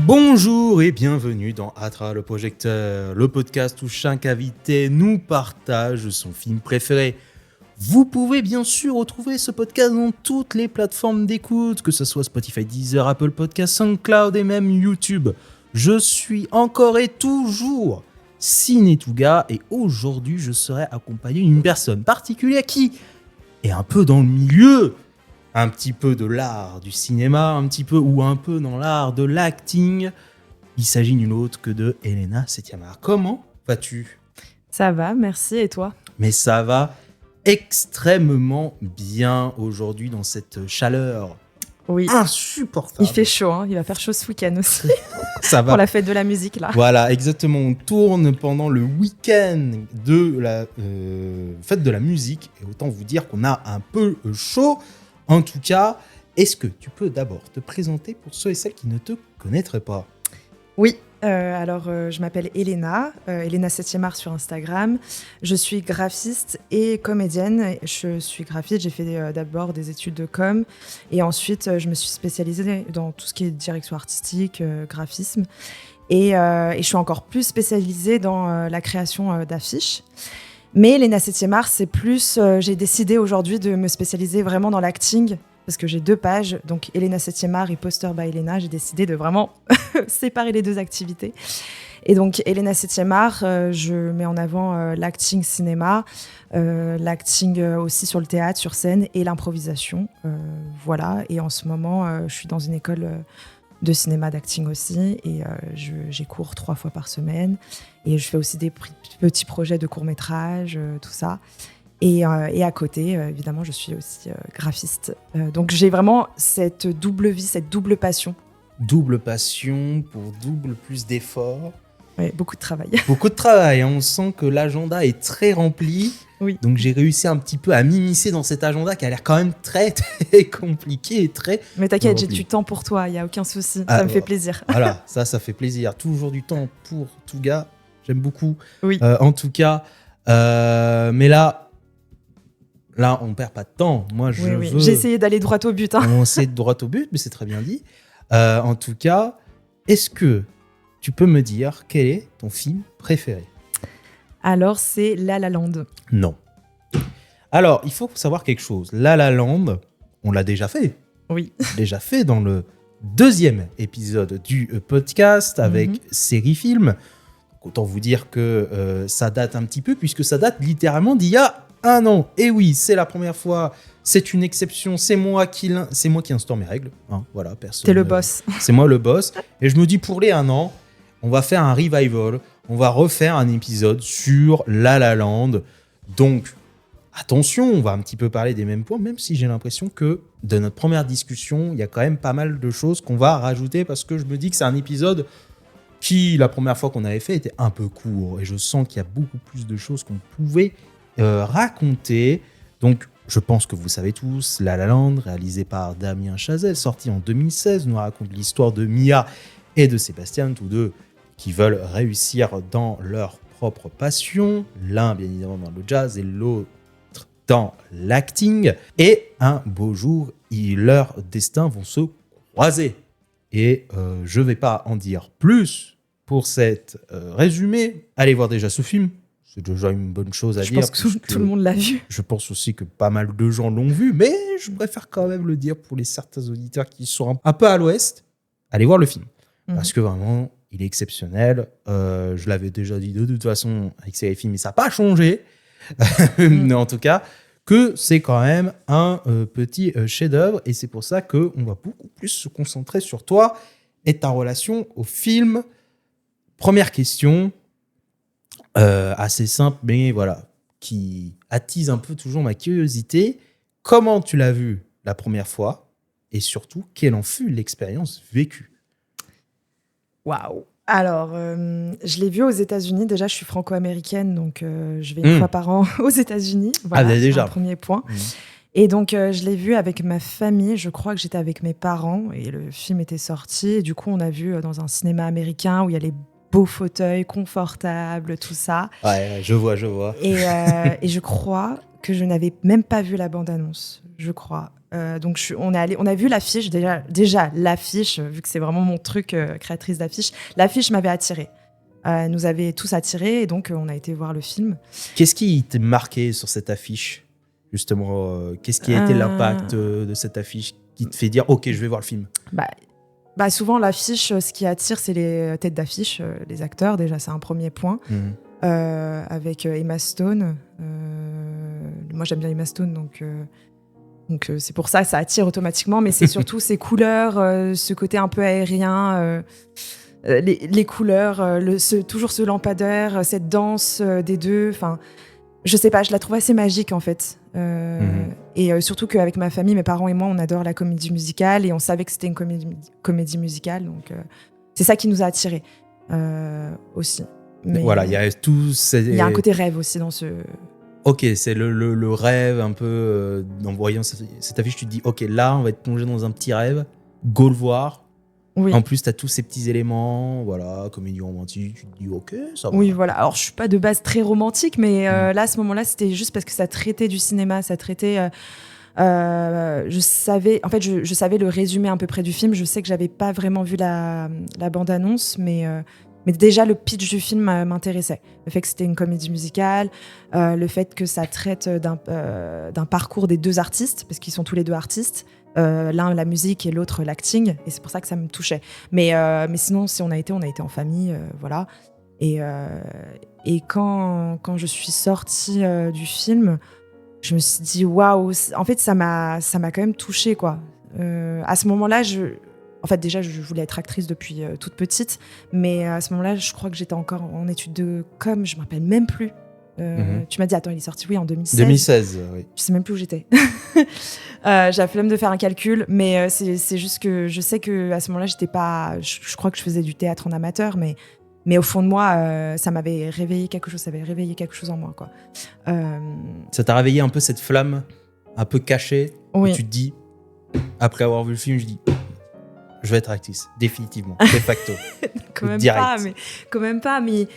Bonjour et bienvenue dans Atra le projecteur, le podcast où chaque invité nous partage son film préféré. Vous pouvez bien sûr retrouver ce podcast dans toutes les plateformes d'écoute, que ce soit Spotify, Deezer, Apple Podcasts, SoundCloud et même YouTube. Je suis encore et toujours Ciné-Touga et aujourd'hui je serai accompagné d'une personne particulière qui est un peu dans le milieu, un petit peu de l'art du cinéma, un petit peu ou un peu dans l'art de l'acting. Il s'agit d'une autre que de Elena Setiamar. Comment vas-tu ? Ça va, merci, et toi ? Mais ça va extrêmement bien aujourd'hui dans cette chaleur Oui. insupportable. Il fait chaud, hein. Il va faire chaud ce week-end aussi. Ça va. Pour la fête de la musique, là. Voilà, exactement. On tourne pendant le week-end de la fête de la musique. Et autant vous dire qu'on a un peu chaud. En tout cas, est-ce que tu peux d'abord te présenter pour ceux et celles qui ne te connaîtraient pas ? Oui, je m'appelle Elena, Elena Setiamar sur Instagram. Je suis graphiste et comédienne. Je suis graphiste, j'ai fait d'abord des études de com et ensuite je me suis spécialisée dans tout ce qui est direction artistique, graphisme. Et je suis encore plus spécialisée dans la création d'affiches. Mais Elena Setiamar, c'est plus... j'ai décidé aujourd'hui de me spécialiser vraiment dans l'acting, parce que j'ai 2 pages, donc Elena Setiamar et Poster by Elena. J'ai décidé de vraiment séparer les 2 activités. Et donc, Elena Setiamar, je mets en avant l'acting cinéma, l'acting aussi sur le théâtre, sur scène, et l'improvisation. Voilà, et en ce moment, je suis dans une école... de cinéma, d'acting aussi, et j'ai cours 3 fois par semaine, et je fais aussi des petits projets de court-métrage, tout ça, et à côté, évidemment, je suis aussi graphiste. Donc j'ai vraiment cette double vie, cette double passion. Double passion pour double plus d'efforts. Ouais, beaucoup de travail. Beaucoup de travail, hein. On sent que l'agenda est très rempli. Oui. Donc j'ai réussi un petit peu à m'immiscer dans cet agenda qui a l'air quand même très, très compliqué et très... Mais t'inquiète, j'ai rempli. du temps pour toi, il n'y a aucun souci, ça me fait plaisir. Voilà, ça fait plaisir. Toujours du temps pour Touga, j'aime beaucoup. Oui. En tout cas, mais là, on perd pas de temps. Moi, je Oui. veux... J'ai essayé d'aller droit au but. Hein. On essaie de droit au but, mais c'est très bien dit. En tout cas, est-ce que tu peux me dire quel est ton film préféré ? Alors, c'est La La Land. Non. Alors, il faut savoir quelque chose. La La Land, on l'a déjà fait. Oui. Déjà fait dans le 2e épisode du podcast avec série film. Autant vous dire que ça date un petit peu, puisque ça date littéralement d'il y a 1 an. Et oui, c'est la première fois, c'est une exception, c'est moi qui instaure mes règles. Hein, voilà, personne. T'es le boss. C'est moi le boss. Et je me dis, pour les 1 an, on va faire un revival, on va refaire un épisode sur La La Land. Donc, attention, on va un petit peu parler des mêmes points, même si j'ai l'impression que de notre première discussion, il y a quand même pas mal de choses qu'on va rajouter, parce que je me dis que c'est un épisode qui, la première fois qu'on avait fait, était un peu court. Et je sens qu'il y a beaucoup plus de choses qu'on pouvait raconter. Donc, je pense que vous savez tous, La La Land, réalisé par Damien Chazelle, sorti en 2016, nous raconte l'histoire de Mia et de Sébastien, tous deux qui veulent réussir dans leur propre passion. L'un, bien évidemment, dans le jazz et l'autre dans l'acting. Et un beau jour, leurs destins vont se croiser. Et je ne vais pas en dire plus pour cet résumé. Allez voir déjà ce film. C'est déjà une bonne chose à dire. Je pense que tout le monde l'a vu. Je pense aussi que pas mal de gens l'ont vu, mais je préfère quand même le dire pour les certains auditeurs qui sont un peu à l'ouest. Allez voir le film. Parce que vraiment, il est exceptionnel. Je l'avais déjà dit de toute façon avec ces films, mais ça n'a pas changé. Mais en tout cas, que c'est quand même un petit chef-d'œuvre. Et c'est pour ça qu'on va beaucoup plus se concentrer sur toi et ta relation au film. Première question, assez simple, mais voilà, qui attise un peu toujours ma curiosité. Comment tu l'as vu la première fois ? Et surtout, quelle en fut l'expérience vécue ? Waouh! Alors, je l'ai vu aux États-Unis. Déjà, je suis franco-américaine, donc je vais une fois par an aux États-Unis. Voilà, déjà. C'est un premier point. Et donc, je l'ai vu avec ma famille. Je crois que j'étais avec mes parents et le film était sorti. Et du coup, on a vu dans un cinéma américain où il y a les beaux fauteuils confortables, tout ça. Ouais, je vois. Et je crois que je n'avais même pas vu la bande-annonce, je crois. Donc on a vu l'affiche, déjà l'affiche, vu que c'est vraiment mon truc, créatrice d'affiche, l'affiche m'avait attirée. Nous avait tous attirés, et donc on a été voir le film. Qu'est-ce qui t'a marqué sur cette affiche, justement qu'est-ce qui a été l'impact de cette affiche qui te fait dire « Ok, je vais voir le film ». Souvent, l'affiche, ce qui attire, c'est les têtes d'affiche, les acteurs, déjà, c'est un premier point. Avec Emma Stone. Moi, j'aime bien Emma Stone, donc c'est pour ça attire automatiquement, mais c'est surtout ces couleurs, ce côté un peu aérien, les couleurs, toujours ce lampadaire, cette danse des deux. Enfin, je sais pas, je la trouve assez magique en fait. Et surtout qu'avec ma famille, mes parents et moi, on adore la comédie musicale et on savait que c'était une comédie musicale, donc c'est ça qui nous a attirés aussi. Mais voilà, il y a tout. Il y a un côté rêve aussi dans ce. Ok, c'est le rêve un peu. En voyant cette affiche, tu te dis ok, là, on va être plongé dans un petit rêve. Go le voir. Oui. En plus, tu as tous ces petits éléments, voilà, comédie romantique. Tu te dis ok, ça va. Oui, voilà. Alors, je suis pas de base très romantique, mais là, à ce moment-là, c'était juste parce que ça traitait du cinéma, ça traitait. Je savais le résumé à peu près du film. Je sais que j'avais pas vraiment vu la bande-annonce, mais déjà le pitch du film m'intéressait. Le fait que c'était une comédie musicale, le fait que ça traite d'un parcours des deux artistes, parce qu'ils sont tous les deux artistes. L'un la musique et l'autre l'acting, et c'est pour ça que ça me touchait. Mais sinon, si on a été en famille, voilà. Et quand je suis sortie du film, je me suis dit waouh. En fait, ça m'a quand même touchée, quoi. À ce moment-là, en fait, déjà, je voulais être actrice depuis toute petite, mais à ce moment-là, je crois que j'étais encore en études de com, je me rappelle même plus. Tu m'as dit, attends, il est sorti, oui, en 2016. 2016, oui. Je sais même plus où j'étais. J'ai la flemme de faire un calcul, mais c'est juste que je sais qu'à ce moment-là, j'étais pas. Je crois que je faisais du théâtre en amateur, mais au fond de moi, ça m'avait réveillé quelque chose, ça avait réveillé quelque chose en moi, quoi. Ça t'a réveillé un peu cette flamme, un peu cachée, oui. où tu te dis, après avoir vu le film, je dis, je vais être actrice, définitivement, de facto. Quand même pas, mais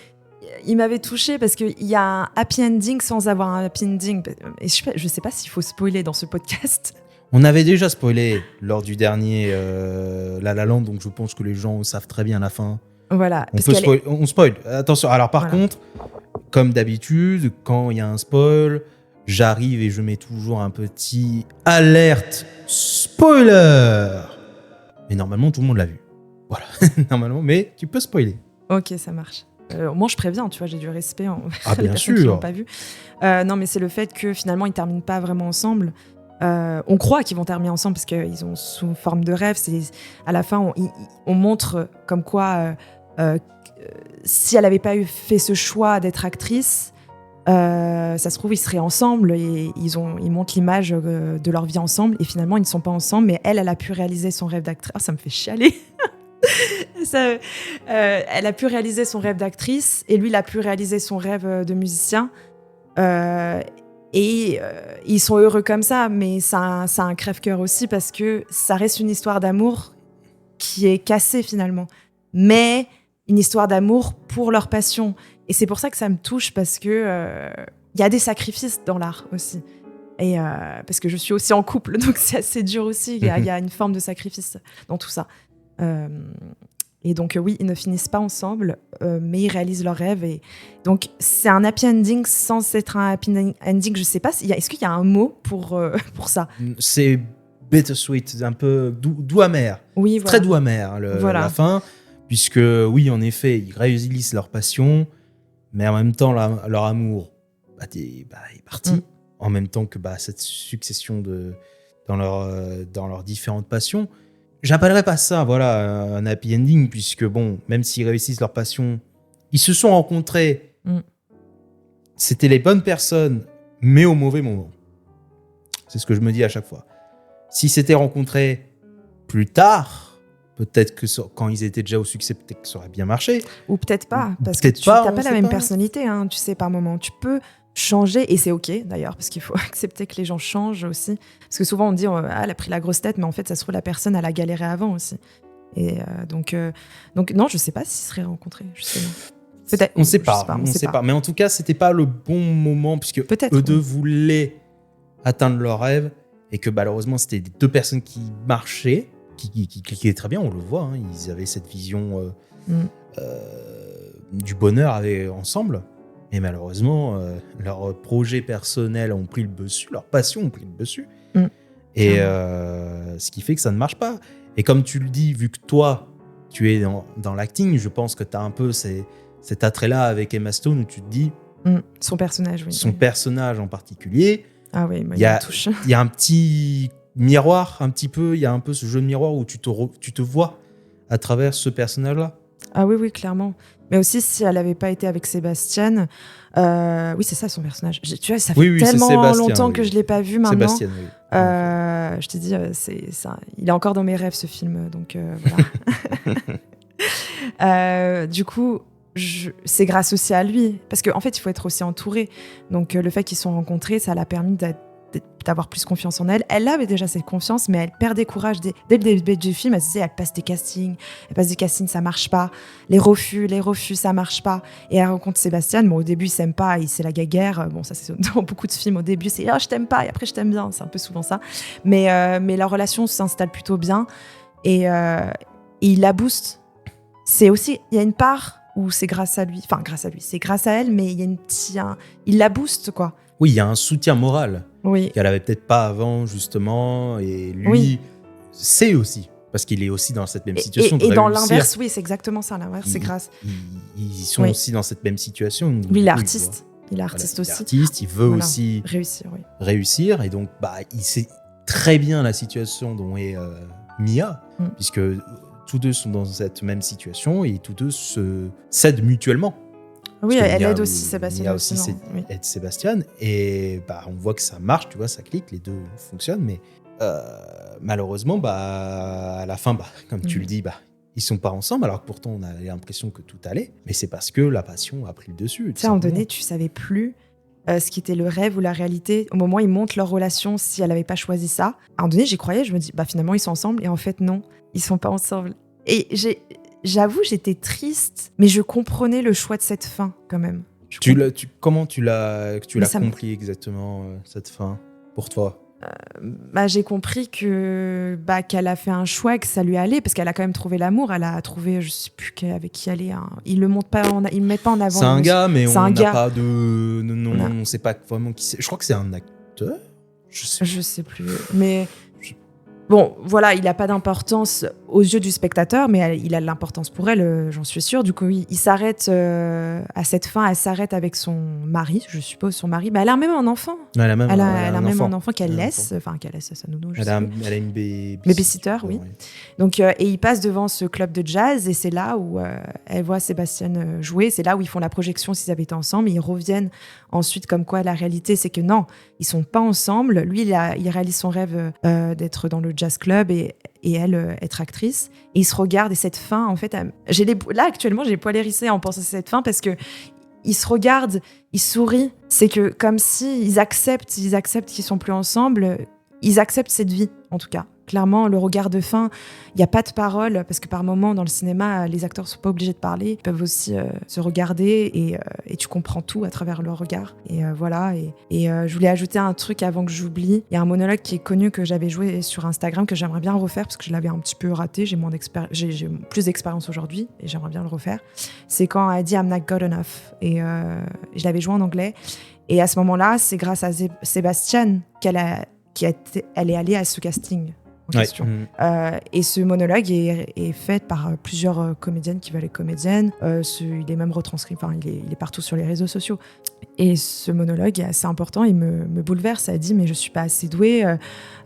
il m'avait touchée parce qu'il y a un happy ending sans avoir un happy ending. Et je sais pas s'il faut spoiler dans ce podcast. On avait déjà spoilé lors du dernier La La Land, donc je pense que les gens savent très bien la fin. Voilà. On spoil. Attention. Alors par contre, comme d'habitude, quand il y a un spoil, j'arrive et je mets toujours un petit alerte spoiler. Mais normalement, tout le monde l'a vu. Voilà. Normalement, mais tu peux spoiler. Ok, ça marche. Moi, je préviens, tu vois, j'ai du respect les personnes qui l'ont pas vu. Non, mais c'est le fait que finalement, ils terminent pas vraiment ensemble. On croit qu'ils vont terminer ensemble parce qu'ils ont sous forme de rêve. À la fin, on montre comme quoi, si elle n'avait pas fait ce choix d'être actrice, ça se trouve, ils seraient ensemble et ils montrent l'image de leur vie ensemble. Et finalement, ils ne sont pas ensemble, mais elle a pu réaliser son rêve d'actrice. Oh, ça me fait chialer. Elle a pu réaliser son rêve d'actrice et lui, il a pu réaliser son rêve de musicien. Et ils sont heureux comme ça, mais ça a un crève-cœur aussi parce que ça reste une histoire d'amour qui est cassée finalement. Mais une histoire d'amour pour leur passion. Et c'est pour ça que ça me touche parce que y a des sacrifices dans l'art aussi. Et parce que je suis aussi en couple, donc c'est assez dur aussi. Il y a une forme de sacrifice dans tout ça. Et donc oui, ils ne finissent pas ensemble, mais ils réalisent leurs rêves. Et donc c'est un happy ending sans être un happy ending. Je sais pas, est-ce qu'il y a un mot pour ça? C'est bittersweet, un peu doux amer. Oui, voilà. Très doux amer la fin, puisque oui, en effet, ils réalisent leur passion, mais en même temps, leur amour est parti. En même temps que cette succession dans leurs différentes passions. J'appellerais pas ça, un happy ending, puisque même s'ils réussissent leur passion, ils se sont rencontrés. C'était les bonnes personnes, mais au mauvais moment. C'est ce que je me dis à chaque fois. S'ils s'étaient rencontrés plus tard, peut-être que quand ils étaient déjà au succès, peut-être que ça aurait bien marché. Ou peut-être pas, parce que tu n'as pas la même personnalité, hein, tu sais, par moment. Tu peux changer, et c'est ok d'ailleurs, parce qu'il faut accepter que les gens changent aussi. Parce que souvent on dit elle a pris la grosse tête, mais en fait ça se trouve la personne elle a galéré avant aussi. Et donc non, je sais pas s'ils seraient rencontrés justement. Peut-être. On sait Je pas, sais on sait pas. Mais en tout cas, c'était pas le bon moment puisque Peut-être, eux deux oui. voulaient atteindre leur rêve et que malheureusement, c'était deux personnes qui marchaient, qui cliquaient très bien, on le voit. Hein, ils avaient cette vision du bonheur ensemble. Et malheureusement, leurs projets personnels ont pris le dessus, leurs passions ont pris le dessus. Et ce qui fait que ça ne marche pas. Et comme tu le dis, vu que toi, tu es dans l'acting, je pense que tu as un peu cet attrait-là avec Emma Stone où tu te dis... Son personnage, oui. Son personnage en particulier. Ah oui, moi, il y a, me touche. Il y a un petit miroir, un petit peu, il y a un peu ce jeu de miroir où tu te vois à travers ce personnage-là. Ah oui, clairement. Mais aussi, si elle n'avait pas été avec Sébastien, oui, c'est ça son personnage. Tu vois, ça fait tellement longtemps que je ne l'ai pas vu maintenant. Sébastien, oui. Je t'ai dit, c'est ça. Il est encore dans mes rêves, ce film. Donc voilà. Du coup, c'est grâce aussi à lui. Parce qu'en fait, il faut être aussi entouré. Donc le fait qu'ils se sont rencontrés, ça l'a permis d'avoir plus confiance en elle. Elle avait déjà cette confiance, mais elle perdait courage dès le début du film. Elle se disait, elle passe des castings, ça marche pas. Les refus, ça marche pas. Et elle rencontre Sébastien. Bon, au début, il s'aime pas, c'est la guéguerre. Bon, ça, c'est dans beaucoup de films. Au début, c'est je t'aime pas, et après, je t'aime bien. C'est un peu souvent ça. Mais leur relation s'installe plutôt bien. Et il la booste. C'est aussi, il y a une part où c'est grâce à lui, c'est grâce à elle, mais il y a il la booste, quoi. Oui, il y a un soutien moral qu'elle avait peut-être pas avant, justement, et lui sait aussi, parce qu'il est aussi dans cette même situation. Et dans l'inverse, oui, c'est exactement ça, l'inverse, c'est grâce. Ils sont aussi dans cette même situation. Lui, il est artiste. Il est artiste aussi. Il est artiste, il veut aussi réussir, et donc il sait très bien la situation dont est Mia, puisque tous deux sont dans cette même situation et tous deux s'aident mutuellement. Oui, elle aide aussi Sébastien. Mia aussi aide Sébastien et on voit que ça marche, tu vois, ça clique, les deux fonctionnent, mais malheureusement, à la fin, comme tu le dis, ils sont pas ensemble, alors que pourtant on a l'impression que tout allait, mais c'est parce que la passion a pris le dessus. Tu sais, à un moment donné, tu savais plus ce qui était le rêve ou la réalité. Au moment où ils montent leur relation, si elle n'avait pas choisi ça, à un moment donné, j'y croyais, je me dis, finalement, ils sont ensemble, et en fait, non, ils sont pas ensemble. Et j'avoue, j'étais triste, mais je comprenais le choix de cette fin, quand même. Comment tu l'as compris exactement, cette fin, pour toi? J'ai compris qu'elle a fait un choix, que ça lui allait, parce qu'elle a quand même trouvé l'amour. Elle a trouvé, je sais plus avec qui elle est. Ils le mettent pas en avant. C'est un gars, mais on n'a pas de nom. On sait pas vraiment qui c'est. Je crois que c'est un acteur. Je sais plus. Mais bon, voilà, il n'a pas d'importance aux yeux du spectateur, mais il a de l'importance pour elle, j'en suis sûre. Du coup, il s'arrête à cette fin, elle s'arrête avec son mari, je suppose, son mari. Elle a même un enfant. Elle a même un enfant qu'elle laisse, qu'elle laisse à sa nounou. Elle a une babysitter, oui. Ouais. Donc, et il passe devant ce club de jazz, et c'est là où elle voit Sébastien jouer. C'est là où ils font la projection s'ils avaient été ensemble. Et ils reviennent ensuite, comme quoi la réalité, c'est que non, ils sont pas ensemble. Lui, il réalise son rêve d'être dans le jazz club et elle être actrice. Et ils se regardent, et cette fin, en fait, là actuellement j'ai les poils hérissés en pensant à cette fin, parce que ils se regardent, ils sourient. C'est que comme si ils acceptent qu'ils sont plus ensemble. Ils acceptent cette vie, en tout cas. Clairement, le regard de fin, il n'y a pas de parole, parce que par moments, dans le cinéma, les acteurs ne sont pas obligés de parler. Ils peuvent aussi se regarder, et tu comprends tout à travers leur regard. Et voilà. Et je voulais ajouter un truc avant que j'oublie. Il y a un monologue qui est connu, que j'avais joué sur Instagram, que j'aimerais bien refaire, parce que je l'avais un petit peu raté. J'ai plus d'expérience aujourd'hui, et j'aimerais bien le refaire. C'est quand elle dit « I'm not good enough ». Et je l'avais joué en anglais. Et à ce moment-là, c'est grâce à Sébastien qu'elle est allée à ce casting en question. Et ce monologue est fait par plusieurs comédiennes qui veulent être comédiennes. Il est même retranscrit, il est partout sur les réseaux sociaux. Et ce monologue est assez important, il me bouleverse. Elle dit « mais je suis pas assez douée.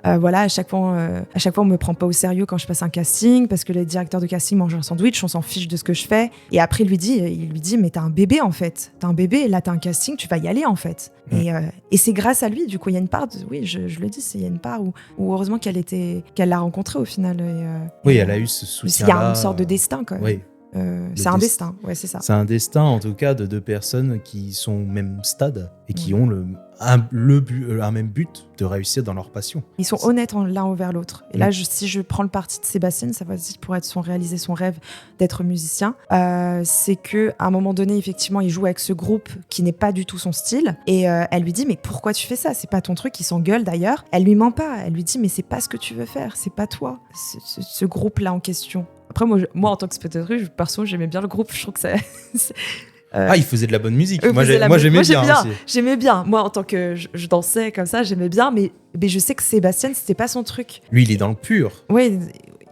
Voilà, à chaque fois, on me prend pas au sérieux quand je passe un casting, parce que les directeurs de casting mangent un sandwich, on s'en fiche de ce que je fais. » Et après, il lui dit « mais t'as un bébé, en fait. T'as un bébé, et là, t'as un casting, tu vas y aller, en fait. » Et c'est grâce à lui, du coup, il y a une part, oui, je le dis, il y a une part où heureusement qu'elle l'a rencontré au final. Oui, elle a eu ce soutien-là. Il y a une sorte de destin, quoi. Oui. C'est un destin, ouais, c'est ça. C'est un destin, en tout cas, de deux personnes qui sont au même stade et qui ont un même but de réussir dans leur passion. Ils sont honnêtes l'un envers l'autre. Et là, si je prends le parti de Sébastien, ça va aussi pour réaliser son rêve d'être musicien. C'est qu'à un moment donné, effectivement, il joue avec ce groupe qui n'est pas du tout son style. Et elle lui dit, mais pourquoi tu fais ça? C'est pas ton truc. Il s'engueule d'ailleurs. Elle lui ment pas. Elle lui dit, mais c'est pas ce que tu veux faire. C'est pas toi. Ce groupe-là en question. Après, moi, en tant que spectatrice, perso, j'aimais bien le groupe. Je trouve que ça... il faisait de la bonne musique. Moi, j'aimais bien. J'aimais bien. Moi, en tant que je dansais comme ça, j'aimais bien. Mais je sais que Sébastien, c'était pas son truc. Lui, il est dans le pur. Oui.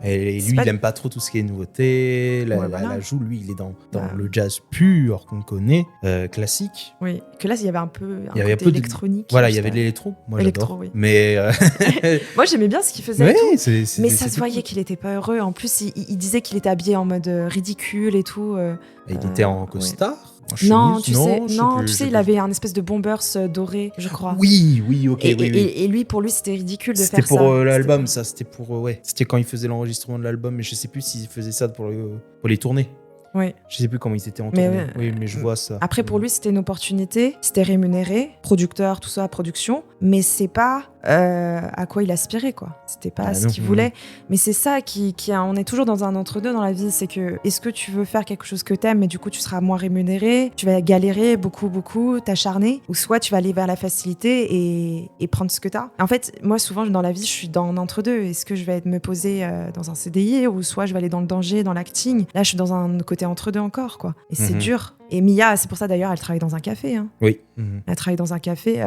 Et lui, il aime pas trop tout ce qui est nouveauté. La joue, lui, il est dans le jazz pur qu'on connaît, classique. Oui, que là, il y avait un peu d'électronique. Voilà, il y avait de l'électro. Moi, j'adore. Oui. Mais moi, j'aimais bien ce qu'il faisait. Ouais, mais ça se voyait qu'il était pas heureux. En plus, il disait qu'il était habillé en mode ridicule et tout. Il était en costard. Non, tu sais, il avait un espèce de bombers doré, je crois. Oui, ok. Et lui, pour lui, c'était ridicule de faire ça. C'était pour l'album, ça. C'était pour C'était quand il faisait l'enregistrement de l'album, mais je sais plus s'il faisait ça pour les tournées. Oui. Je sais plus comment ils étaient en tournée. Mais je vois ça. Après, pour lui, c'était une opportunité. C'était rémunéré, producteur, tout ça, production. Mais c'est pas à quoi il aspirait, quoi. C'était pas ce qu'il voulait. Mais c'est ça on est toujours dans un entre-deux dans la vie. C'est que, est-ce que tu veux faire quelque chose que t'aimes, mais du coup, tu seras moins rémunéré, tu vas galérer beaucoup, t'acharner, ou soit tu vas aller vers la facilité et prendre ce que t'as. En fait, moi, souvent, dans la vie, je suis dans un entre-deux. Est-ce que je vais me poser dans un CDI, ou soit je vais aller dans le danger, dans l'acting. Là, je suis dans un côté entre-deux encore, quoi. Et c'est dur. Et Mia, c'est pour ça d'ailleurs, elle travaille dans un café. Hein. Oui. Elle travaille dans un café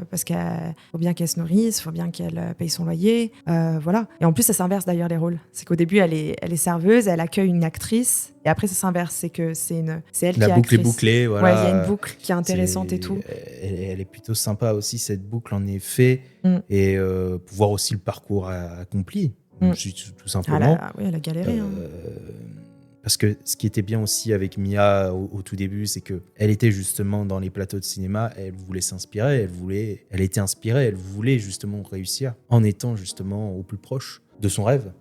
parce qu'il faut bien qu'elle se nourrisse, il faut bien qu'elle paye son loyer. Voilà. Et en plus, ça s'inverse d'ailleurs les rôles. C'est qu'au début, elle est serveuse, elle accueille une actrice. Et après, ça s'inverse. C'est que c'est elle qui est actrice. La boucle est bouclée. Voilà. Ouais, il y a une boucle qui est intéressante et tout. Elle est plutôt sympa aussi, cette boucle, en effet. Et voir aussi le parcours accompli. Tout simplement. Elle a galéré. Parce que ce qui était bien aussi avec Mia au tout début, c'est que elle était justement dans les plateaux de cinéma, elle voulait s'inspirer, elle était inspirée, elle voulait justement réussir en étant justement au plus proche de son rêve.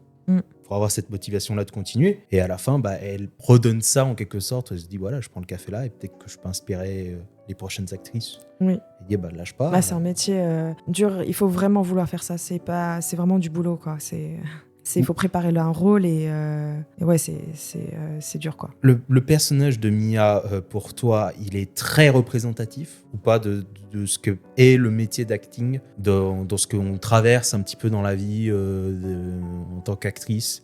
Pour avoir cette motivation-là de continuer. Et à la fin, elle redonne ça en quelque sorte. Elle se dit, voilà, je prends le café là et peut-être que je peux inspirer les prochaines actrices. Oui. Et dit, lâche pas. C'est un métier dur. Il faut vraiment vouloir faire ça. C'est vraiment du boulot, quoi. Il faut préparer un rôle et ouais, c'est dur, quoi. Le personnage de Mia, pour toi, il est très représentatif ou pas de ce que est le métier d'acting, dans ce qu'on traverse un petit peu dans la vie en tant qu'actrice?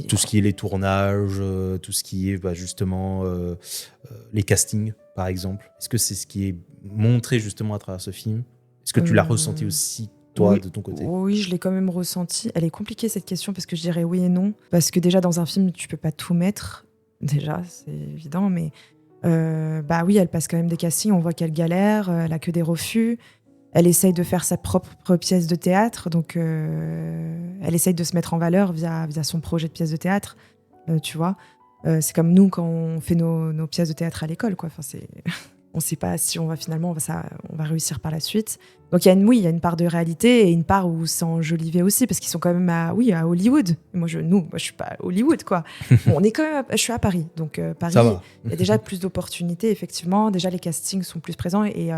Tout ce qui est les tournages, tout ce qui est justement les castings, par exemple. Est-ce que c'est ce qui est montré justement à travers ce film? Est-ce que tu l'as ressenti aussi, toi, de ton côté? Oui, je l'ai quand même ressenti. Elle est compliquée, cette question, parce que je dirais oui et non. Parce que déjà, dans un film, tu peux pas tout mettre. Déjà, c'est évident, mais oui, elle passe quand même des castings. On voit qu'elle galère, elle a que des refus. Elle essaye de faire sa propre pièce de théâtre, donc elle essaye de se mettre en valeur via son projet de pièce de théâtre, tu vois. C'est comme nous, quand on fait nos pièces de théâtre à l'école, quoi. Enfin, on ne sait pas si on va réussir par la suite. Donc il y a une part de réalité et une part où c'est enjolivé aussi, parce qu'ils sont quand même à Hollywood. Moi je suis pas à Hollywood, quoi. Bon, je suis à Paris, donc Paris, il y a déjà plus d'opportunités, effectivement. Déjà les castings sont plus présents et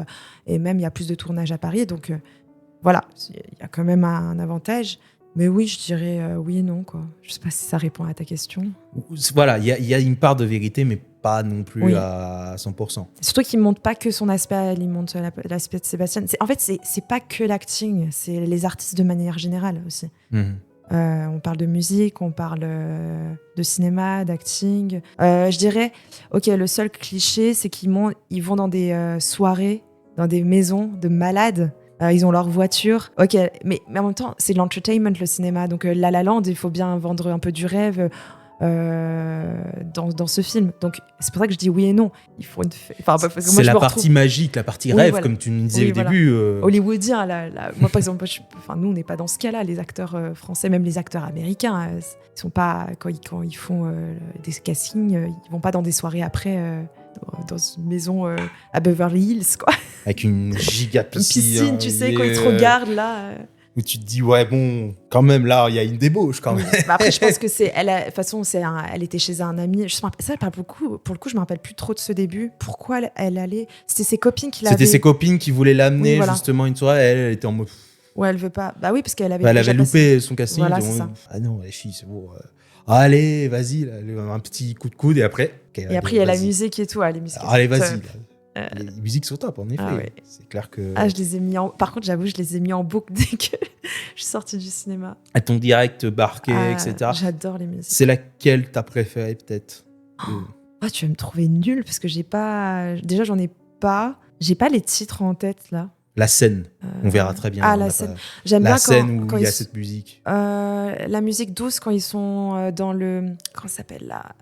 même il y a plus de tournages à Paris, donc voilà, il y a quand même un avantage. Mais oui, je dirais oui et non, quoi. Je sais pas si ça répond à ta question. Voilà, il y a une part de vérité, mais pas non plus à 100%. Surtout qu'il ne montre pas que son aspect, il montre l'aspect de Sébastien. En fait, c'est pas que l'acting, c'est les artistes de manière générale aussi. On parle de musique, on parle de cinéma, d'acting. Je dirais, le seul cliché, c'est qu'ils vont dans des soirées, dans des maisons de malades. Ils ont leur voiture. Mais en même temps, c'est de l'entertainment, le cinéma. Donc La La Land, il faut bien vendre un peu du rêve dans ce film. Donc c'est pour ça que je dis oui et non. Il faut c'est la partie magique, la partie rêve, voilà. Comme tu nous disais au début. Hollywoodien. Moi, par exemple, nous, on n'est pas dans ce cas-là. Les acteurs français, même les acteurs américains, ils sont pas, quand ils font des castings, ils vont pas dans des soirées après dans une maison à Beverly Hills, quoi. Avec une giga piscine. Une piscine, tu sais, quand ils te regardent là. où tu te dis, ouais, bon, quand même, là, il y a une débauche, quand Oui. même. Bah après, je pense que de toute façon, elle était chez un ami. Ça, pour le coup, je me rappelle plus trop de ce début. Pourquoi elle allait. C'était ses copines qui l'avaient. C'était ses copines qui voulaient l'amener, Oui, voilà. justement, une soirée. Elle était en mode. Ouais, elle veut pas. Bah oui, parce qu'elle avait. Bah, elle déjà avait loupé son casting. Voilà, ils ont c'est ça. dit, ah non, les filles, c'est bon. Allez, vas-y, là, un petit coup de coude et après. Okay, et après, il y a la musique et tout. Les musiques. Alors, allez, vas-y. Les musiques sont top, en effet. Ah ouais. C'est clair que. Ah, je les ai mis en. Par contre, j'avoue, je les ai mis en boucle dès que je suis sortie du cinéma. À ton direct barqué, etc. J'adore les musiques. C'est laquelle t'as préférée, peut-être Tu vas me trouver nulle parce que j'ai pas. Déjà, j'en ai pas. J'ai pas les titres en tête là. La scène, on verra très bien. Ah, la scène. J'aime bien scène quand il y a cette musique. La musique douce quand ils sont dans le. Comment ça s'appelle là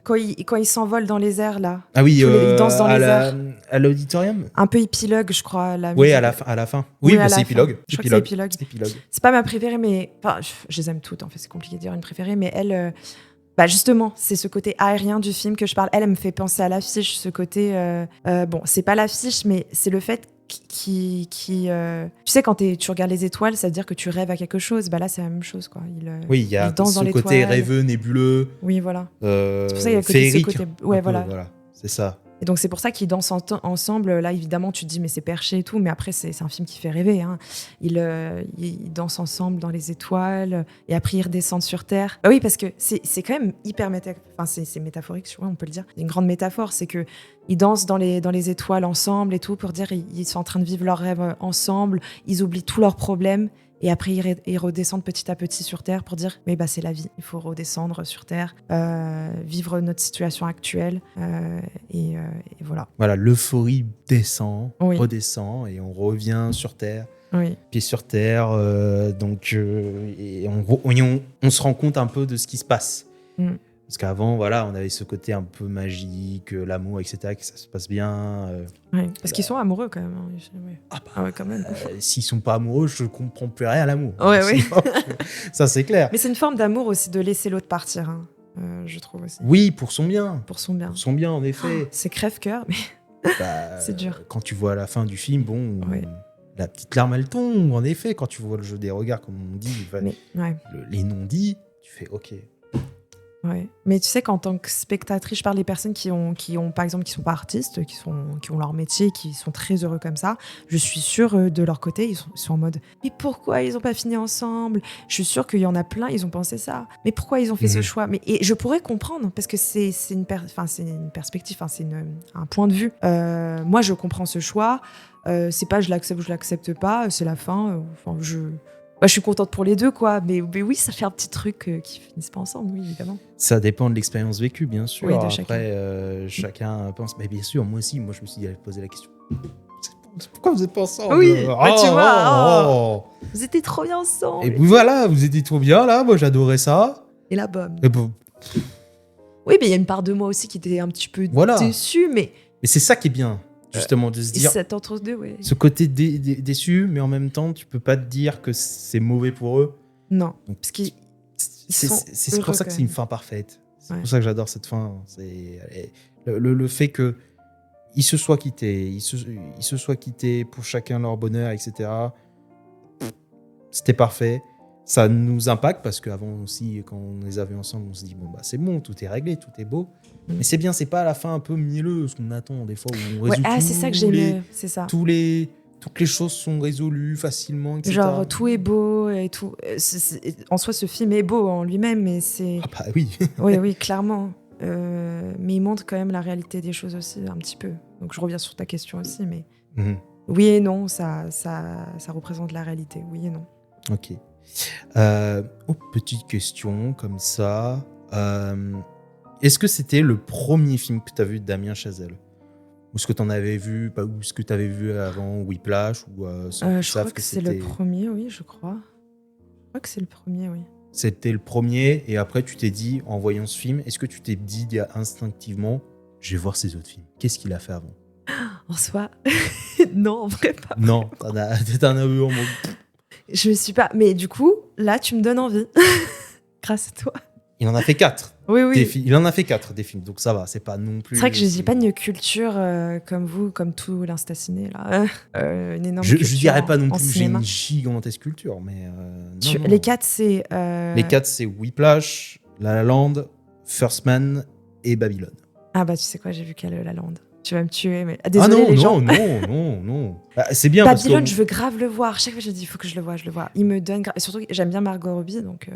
quand ils s'envolent dans les airs là. Ah oui, ils dansent dans les airs. À l'auditorium. Un peu épilogue, je crois. Oui, à la fin. Oui, bah, c'est épilogue. Je crois que c'est épilogue. C'est pas ma préférée, mais. Enfin, je les aime toutes, en fait, c'est compliqué de dire une préférée, mais elle. Bah justement, c'est ce côté aérien du film que je parle. Elle me fait penser à l'affiche, ce côté. Bon, c'est pas l'affiche, mais c'est le fait tu sais, quand tu regardes les étoiles, ça veut dire que tu rêves à quelque chose. Bah là, c'est la même chose, quoi. Oui, il y a ce côté rêveux, nébuleux. Oui, voilà. C'est pour ça qu'il y a féerique, ce côté. Ouais, voilà. C'est ça. Et donc, c'est pour ça qu'ils dansent ensemble. Là, évidemment, tu te dis, mais c'est perché et tout. Mais après, c'est un film qui fait rêver. Hein. Ils dansent ensemble dans les étoiles. Et après, ils redescendent sur Terre. Bah oui, parce que c'est quand même hyper c'est métaphorique, on peut le dire. Une grande métaphore, c'est que ils dansent dans les étoiles ensemble et tout pour dire ils sont en train de vivre leurs rêves ensemble. Ils oublient tous leurs problèmes. Et après, ils redescendent petit à petit sur Terre pour dire mais c'est la vie, il faut redescendre sur Terre, vivre notre situation actuelle. Et voilà. Voilà, l'euphorie descend, oui. redescend, et on revient sur Terre. Oui. Pieds sur Terre. Et on se rend compte un peu de ce qui se passe. Mm. Parce qu'avant, voilà, on avait ce côté un peu magique, l'amour, etc., que ça se passe bien. Parce qu'ils sont amoureux quand même. Hein. Ah ouais, quand même. S'ils sont pas amoureux, je comprends plus rien à l'amour. Ouais, oui. Ça, c'est clair. Mais c'est une forme d'amour aussi de laisser l'autre partir, hein, je trouve aussi. Oui, pour son bien. Pour son bien. Pour son bien, en effet. C'est crève-cœur, mais c'est dur. Quand tu vois à la fin du film, la petite larme, elle tombe, en effet. Quand tu vois le jeu des regards, comme on dit, les non-dits, tu fais OK. Ouais. Mais tu sais qu'en tant que spectatrice, je parle des personnes qui ont par exemple, qui sont pas artistes, qui ont leur métier, qui sont très heureux comme ça. Je suis sûre de leur côté, ils sont en mode mais pourquoi ils ont pas fini ensemble ? Je suis sûre qu'il y en a plein, ils ont pensé ça. Mais pourquoi ils ont fait ce choix ? Et je pourrais comprendre parce que c'est une perspective, c'est un point de vue. Moi, je comprends ce choix. C'est pas je l'accepte ou je l'accepte pas. C'est la fin. Je suis contente pour les deux, quoi. Mais oui, ça fait un petit truc qui finissent pas ensemble, oui, évidemment. Ça dépend de l'expérience vécue, bien sûr. Oui, de Après, chacun pense. Mais bien sûr, moi aussi, je me suis dit, j'allais poser la question. Pourquoi vous êtes pas ensemble ? Oui, tu vois. Vous étiez trop bien ensemble. Et voilà, vous étiez trop bien, là. Moi, j'adorais ça. Et là, bam. Bon. Oui, mais il y a une part de moi aussi qui était un petit peu déçue, mais... Mais c'est ça qui est bien. Justement, de se dire cet entre-deux, ouais. Ce côté déçu, mais en même temps, tu peux pas te dire que c'est mauvais pour eux. Non, parce qu'ils c'est pour ça que c'est une fin parfaite. C'est pour ça que j'adore cette fin. C'est le fait que ils se soient quittés, ils se soient quittés pour chacun leur bonheur, etc. C'était parfait. Ça nous impacte parce qu'avant aussi, quand on les avait ensemble, on se dit c'est bon, tout est réglé, tout est beau. Mais c'est bien, c'est pas à la fin un peu mielleux, ce qu'on attend des fois où on résout c'est ça que j'aimais, c'est ça. Toutes les choses sont résolues facilement, etc. Genre tout est beau et tout. En soi, ce film est beau en lui-même, mais c'est. Ah bah oui. oui, clairement. Mais il montre quand même la réalité des choses aussi un petit peu. Donc je reviens sur ta question aussi, mais oui et non, ça représente la réalité. Oui et non. Ok. Petite question comme ça. Est-ce que c'était le premier film que tu as vu de Damien Chazelle ? Ou est-ce que tu en avais vu, ou est-ce que tu avais vu avant Whiplash ou je crois que c'est le premier, oui, je crois. Je crois que c'est le premier, oui. C'était le premier, et après tu t'es dit, en voyant ce film, est-ce que tu t'es dit instinctivement, je vais voir ses autres films. Qu'est-ce qu'il a fait avant ? En soi, non, en vrai pas. Non, t'en as eu en mode... Je suis pas... Mais du coup, là, tu me donnes envie. Grâce à toi. Il en a fait 4. Oui, oui. Il en a fait 4 des films, donc ça va, c'est pas non plus. C'est vrai que je n'ai pas une culture comme vous, comme tout l'Instaciné, là. Une énorme Je culture dirais pas non en plus j'ai cinéma. une gigantesque culture, mais. Non. Les 4, c'est. Les 4, c'est Whiplash, La La Land, First Man et Babylone. Ah bah tu sais quoi, j'ai vu qu'elle La Land. Tu vas me tuer, mais désolé les gens. Non. Bah, c'est bien Babylone, parce que je veux grave le voir. Chaque fois, je dis, il faut que je le vois. Il me donne grave. Et surtout, j'aime bien Margot Robbie, donc.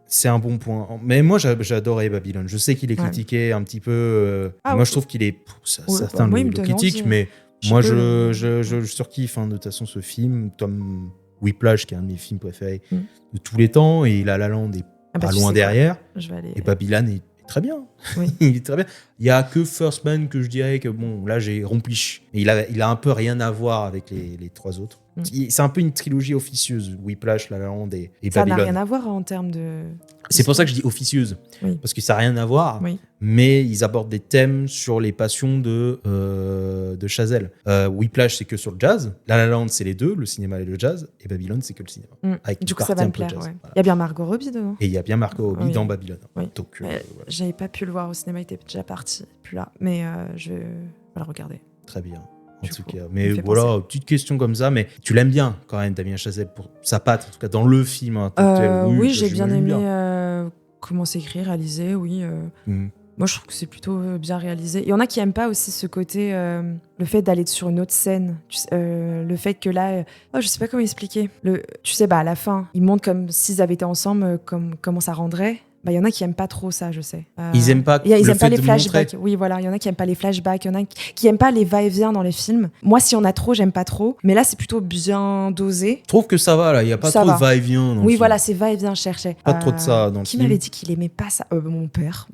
c'est un bon point. Mais moi, j'adorais Babylone. Je sais qu'il est Ouais. critiqué un petit peu. Ah, moi, je trouve qu'il est. Certains moi, il le me donne critiquent, envie, mais Je moi, peux je surkiffe de toute façon ce film, comme Whiplash, qui est un de mes films préférés Mm. de tous les temps, et La La Land est Ah bah, pas tu loin sais quoi, derrière. Je vais aller. Et Babylone est très bien. Oui. Il est très bien. Il y a que First Man que je dirais que bon, là j'ai rempli. Et il a un peu rien à voir avec les 3 autres. C'est un peu une trilogie officieuse. Whiplash, La La Land et Ça n'a Babylone. rien à voir en termes de. C'est pour ça que je dis officieuse. Oui. Parce que ça n'a rien à voir. Oui. Mais ils abordent des thèmes sur les passions de Chazelle. Whiplash, c'est que sur le jazz. La La Land, c'est les deux, le cinéma et le jazz. Et Babylone, c'est que le cinéma. Avec une Du coup, ça partie va un me peu plaire. jazz. Ouais. Voilà. Il y a bien Margot Robbie dedans. Et il y a bien Marco Robbie Oui. dans Babylone. Oui. Donc, Ouais, voilà. J'avais pas pu le voir au cinéma, il était déjà parti, plus là. Mais je vais le regarder. Très bien. En Du tout coup, cas. il Mais me fait voilà, petite question comme ça. Mais tu l'aimes bien quand même, Damien Chazelle, pour sa patte, en tout cas dans le film. En tant que tel. Oui, ça, j'ai bien j'imagine aimé comment c'est écrit, réalisé, oui. Mhm. Moi, je trouve que c'est plutôt bien réalisé. Il y en a qui aiment pas aussi ce côté, le fait d'aller sur une autre scène. Le fait que là, je sais pas comment expliquer. Tu sais, à la fin, ils montrent comme s'ils avaient été ensemble, comment ça rendrait. Il y en a qui aiment pas trop ça, je sais. Ils aiment pas ils le aiment pas fait les de flashbacks. montrer. Oui, voilà, il y en a qui aiment pas les flashbacks, il y en a qui aiment pas les va-et-vient dans les films. Moi, s'il y en a trop, j'aime pas trop. Mais là, c'est plutôt bien dosé. Je trouve que ça va là, il n'y a pas Ça trop va. de va-et-vient. dans le Oui, film. voilà, c'est va-et-vient chercher. Pas trop de ça dans le Qui film. m'avait dit qu'il aimait pas ça Mon père.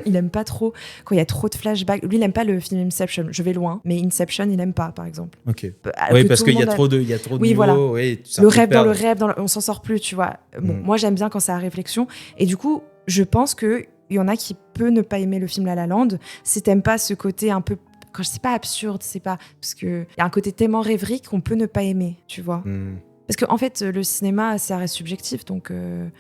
Il aime pas trop quand il y a trop de flashbacks. Lui, il aime pas le film Inception. Je vais loin, mais Inception, il aime pas, par exemple. Ok. Que Oui, parce tout le qu'il y a monde trop de Oui, niveaux. voilà. Oui, ça le peut rêve dans le perdre. rêve, on s'en sort plus, tu vois. Bon, Mm. moi, j'aime bien quand c'est à réflexion. Et du coup, je pense qu'il y en a qui peut ne pas aimer le film La La Land si t'aimes pas ce côté un peu. Quand je dis pas absurde, c'est pas. Parce qu'il y a un côté tellement rêverie qu'on peut ne pas aimer, tu vois. Hmm. Parce qu'en fait, le cinéma, ça reste subjectif, donc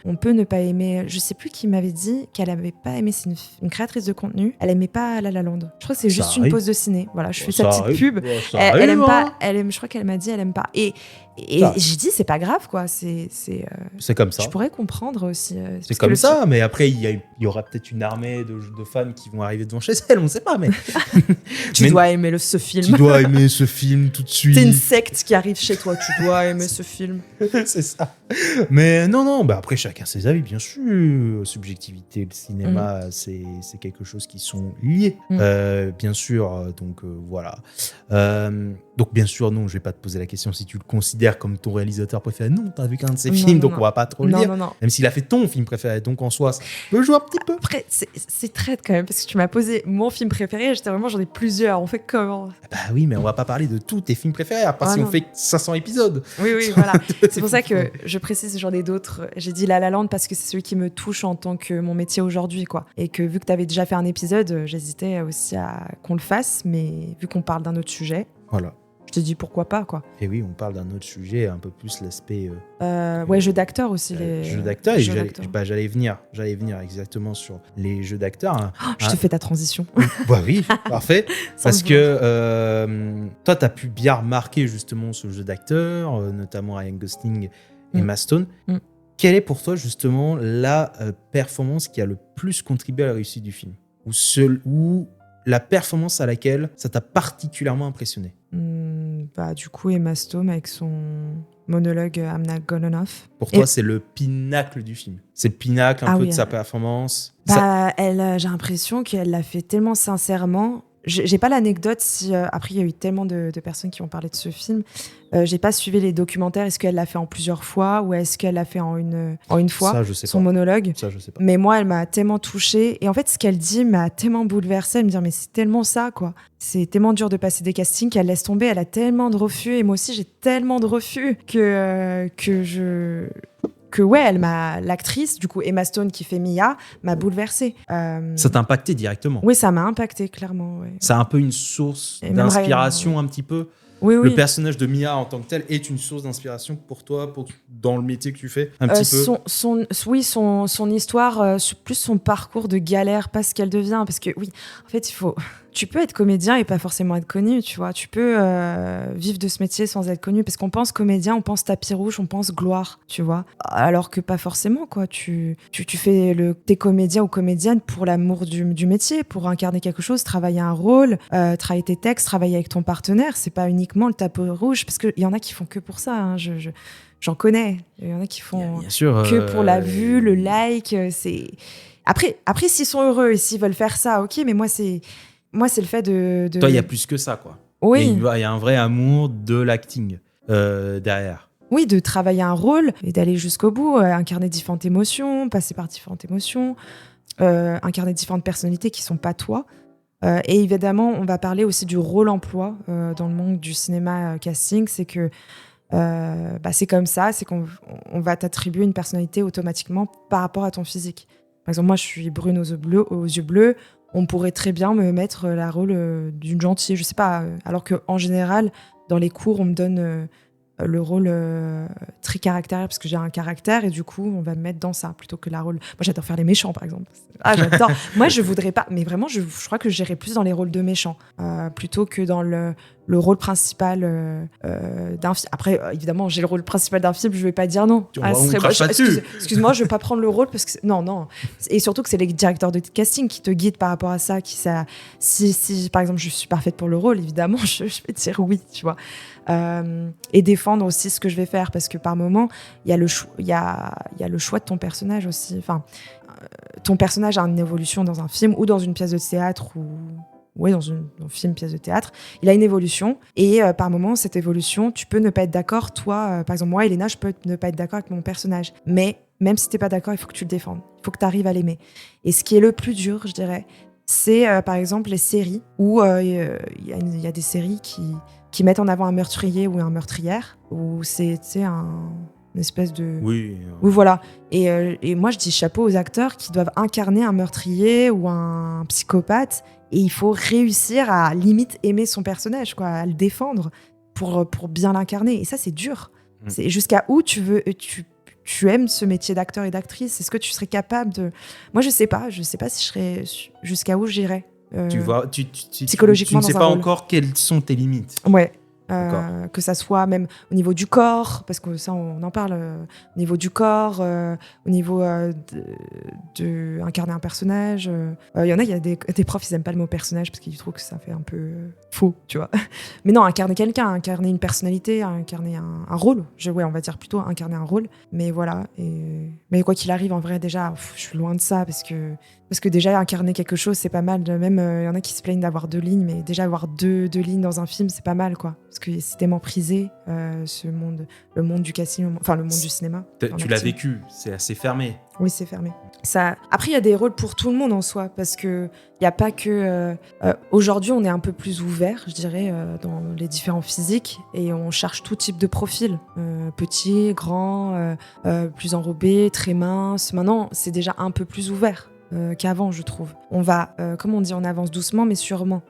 on peut ne pas aimer. Je sais plus qui m'avait dit qu'elle avait pas aimé, c'est une créatrice de contenu, elle aimait pas La La Land. Je crois que c'est Ça juste une arrive. pause de ciné. Voilà, je fais Ça sa petite arrive. pub. Bon, ça Elle arrive, aime hein. pas, je crois qu'elle m'a dit elle aime pas. Et Ça. j'ai dit c'est pas grave quoi, c'est C'est comme ça. je pourrais comprendre aussi. C'est parce que comme le ça, mais après, il y aura peut-être une armée de fans qui vont arriver devant chez elle, on ne sait pas, mais Tu mais dois aimer ce film. tu dois aimer ce film tout de suite. T'es une secte qui arrive chez toi, tu dois aimer ce film. C'est ça. Mais non, après, chacun ses avis, bien sûr. Subjectivité, le cinéma, c'est quelque chose qui sont liés. Bien sûr, donc voilà. Donc, bien sûr, non, je vais pas te poser la question si tu le considères comme ton réalisateur préféré. Non, t'as vu qu'un de ses Non, films, non, donc non. on va pas trop le dire. Non. Même s'il a fait ton film préféré, donc en soi, ça peut jouer un petit peu. Après, c'est traite quand même, parce que tu m'as posé mon film préféré, j'en ai plusieurs, on fait comment? Bah oui, mais on va pas parler de tous tes films préférés, à part si non. on fait 500 épisodes. Oui, voilà. C'est pour ça que je précise, j'en ai d'autres. J'ai dit La La Land parce que c'est celui qui me touche en tant que mon métier aujourd'hui, quoi. Et que vu que tu avais déjà fait un épisode, j'hésitais aussi à qu'on le fasse, mais vu qu'on parle d'un autre sujet, Voilà. je t'ai dit pourquoi pas, quoi. Et oui, on parle d'un autre sujet, un peu plus l'aspect Ouais, jeux d'acteurs aussi. Les jeux d'acteurs. Et jeux d'acteurs. j'allais venir exactement sur les jeux d'acteurs. Hein. Oh, je te fais ta transition. Bah oui, parfait. Sans Parce le que toi, tu as pu bien remarquer justement ce jeu d'acteurs, notamment Ryan Gosling et Emma Stone. Quelle est pour toi justement la performance qui a le plus contribué à la réussite du film, ou la performance à laquelle ça t'a particulièrement impressionné? Du coup, Emma Stone avec son monologue I'm not good enough. Pour toi, c'est le pinacle du film. C'est le pinacle un peu de sa performance. J'ai l'impression qu'elle l'a fait tellement sincèrement. J'ai pas l'anecdote si après il y a eu tellement de personnes qui ont parlé de ce film. J'ai pas suivi les documentaires. Est-ce qu'elle l'a fait en plusieurs fois ou est-ce qu'elle l'a fait en une fois? Ça, je sais son pas. monologue. Ça, je sais pas. Mais moi, elle m'a tellement touchée. Et en fait, ce qu'elle dit m'a tellement bouleversée. Elle me dit mais c'est tellement ça quoi. C'est tellement dur de passer des castings qu'elle laisse tomber. Elle a tellement de refus et moi aussi j'ai tellement de refus l'actrice, du coup Emma Stone qui fait Mia, m'a bouleversée. Ça t'a impacté directement? Oui, ça m'a impacté clairement. Ouais. C'est un peu une source Et même d'inspiration un petit peu? Oui, le oui. personnage de Mia en tant que tel est une source d'inspiration pour toi, dans le métier que tu fais, un petit peu. Oui, son histoire, plus son parcours de galère, pas ce qu'elle devient. Parce que oui, en fait, tu peux être comédien et pas forcément être connu, tu vois. Tu peux vivre de ce métier sans être connu. Parce qu'on pense comédien, on pense tapis rouge, on pense gloire, tu vois. Alors que pas forcément, quoi. Tu fais t'es comédien ou comédienne pour l'amour du métier, pour incarner quelque chose, travailler un rôle, travailler tes textes, travailler avec ton partenaire. C'est pas uniquement le tapis rouge. Parce qu'il y en a qui font que pour ça, hein. J'en connais. Il y en a qui font Bien sûr, que pour la vue, le like. Après, s'ils sont heureux et s'ils veulent faire ça, ok. Mais moi, c'est le fait de... Toi, il y a plus que ça, quoi. Oui. Il y a un vrai amour de l'acting derrière. Oui, de travailler un rôle et d'aller jusqu'au bout, incarner différentes émotions, passer par différentes émotions, incarner différentes personnalités qui sont pas toi. Et évidemment, on va parler aussi du rôle-emploi dans le monde du cinéma casting. C'est que c'est comme ça, c'est qu'on va t'attribuer une personnalité automatiquement par rapport à ton physique. Par exemple, moi, je suis brune aux yeux bleus. On pourrait très bien me mettre la rôle d'une gentille, je sais pas. Alors qu'en général, dans les cours, on me donne le rôle très caractériel parce que j'ai un caractère et du coup, on va me mettre dans ça plutôt que la rôle. Moi, j'adore faire les méchants, par exemple. Ah, j'adore. Moi, je voudrais pas, mais vraiment, je crois que j'irais plus dans les rôles de méchants plutôt que dans le rôle principal d'un film. Après, évidemment, j'ai le rôle principal d'un film, je vais pas dire non. Excuse-moi, je vais pas prendre le rôle parce que non. Et surtout que c'est les directeurs de casting qui te guident par rapport à ça. Si par exemple, je suis parfaite pour le rôle, évidemment, je vais dire oui, tu vois. Et défendre aussi ce que je vais faire parce que par moment, il y a le choix de ton personnage aussi. Enfin, ton personnage a une évolution dans un film ou dans une pièce de théâtre dans un film, pièce de théâtre, il a une évolution et par moment, cette évolution, tu peux ne pas être d'accord. Toi, par exemple, moi, Elena, je peux ne pas être d'accord avec mon personnage. Mais même si t'es pas d'accord, il faut que tu le défendes. Il faut que tu arrives à l'aimer. Et ce qui est le plus dur, je dirais, c'est par exemple les séries où il y a des séries qui mettent en avant un meurtrier ou un meurtrière, où c'est une espèce de... Oui, voilà. Et moi, je dis chapeau aux acteurs qui doivent incarner un meurtrier ou un psychopathe. Et il faut réussir à limite aimer son personnage, quoi, à le défendre pour bien l'incarner. Et ça, c'est dur. C'est jusqu'à où tu aimes ce métier d'acteur et d'actrice. Est-ce que tu serais capable de... Moi, je sais pas si je serais... Jusqu'à où j'irais. Psychologiquement, tu ne sais pas encore quelles sont tes limites. Ouais. Que ça soit même au niveau du corps, parce que ça on en parle, au niveau du corps, au niveau de incarner un personnage. Il y en a, il y a des profs, ils aiment pas le mot personnage parce qu'ils trouvent que ça fait un peu faux, tu vois. Mais non, incarner quelqu'un, incarner une personnalité, incarner un rôle. On va dire plutôt incarner un rôle. Mais voilà. Mais quoi qu'il arrive, en vrai, déjà, je suis loin de ça parce que déjà, incarner quelque chose, c'est pas mal. Même, il y en a qui se plaignent d'avoir 2 lignes, mais déjà, avoir deux lignes dans un film, c'est pas mal, quoi. Parce que c'est tellement prisé, le monde du casting, enfin, le monde du cinéma. Tu l'as vécu, c'est assez fermé. Oui, c'est fermé. Après, il y a des rôles pour tout le monde en soi, parce qu'il n'y a pas que... aujourd'hui, on est un peu plus ouvert, je dirais, dans les différents physiques, et on cherche tout type de profil. Petit, grand, plus enrobé, très mince. Maintenant, c'est déjà un peu plus ouvert qu'avant, je trouve. On va, comme on dit, on avance doucement, mais sûrement.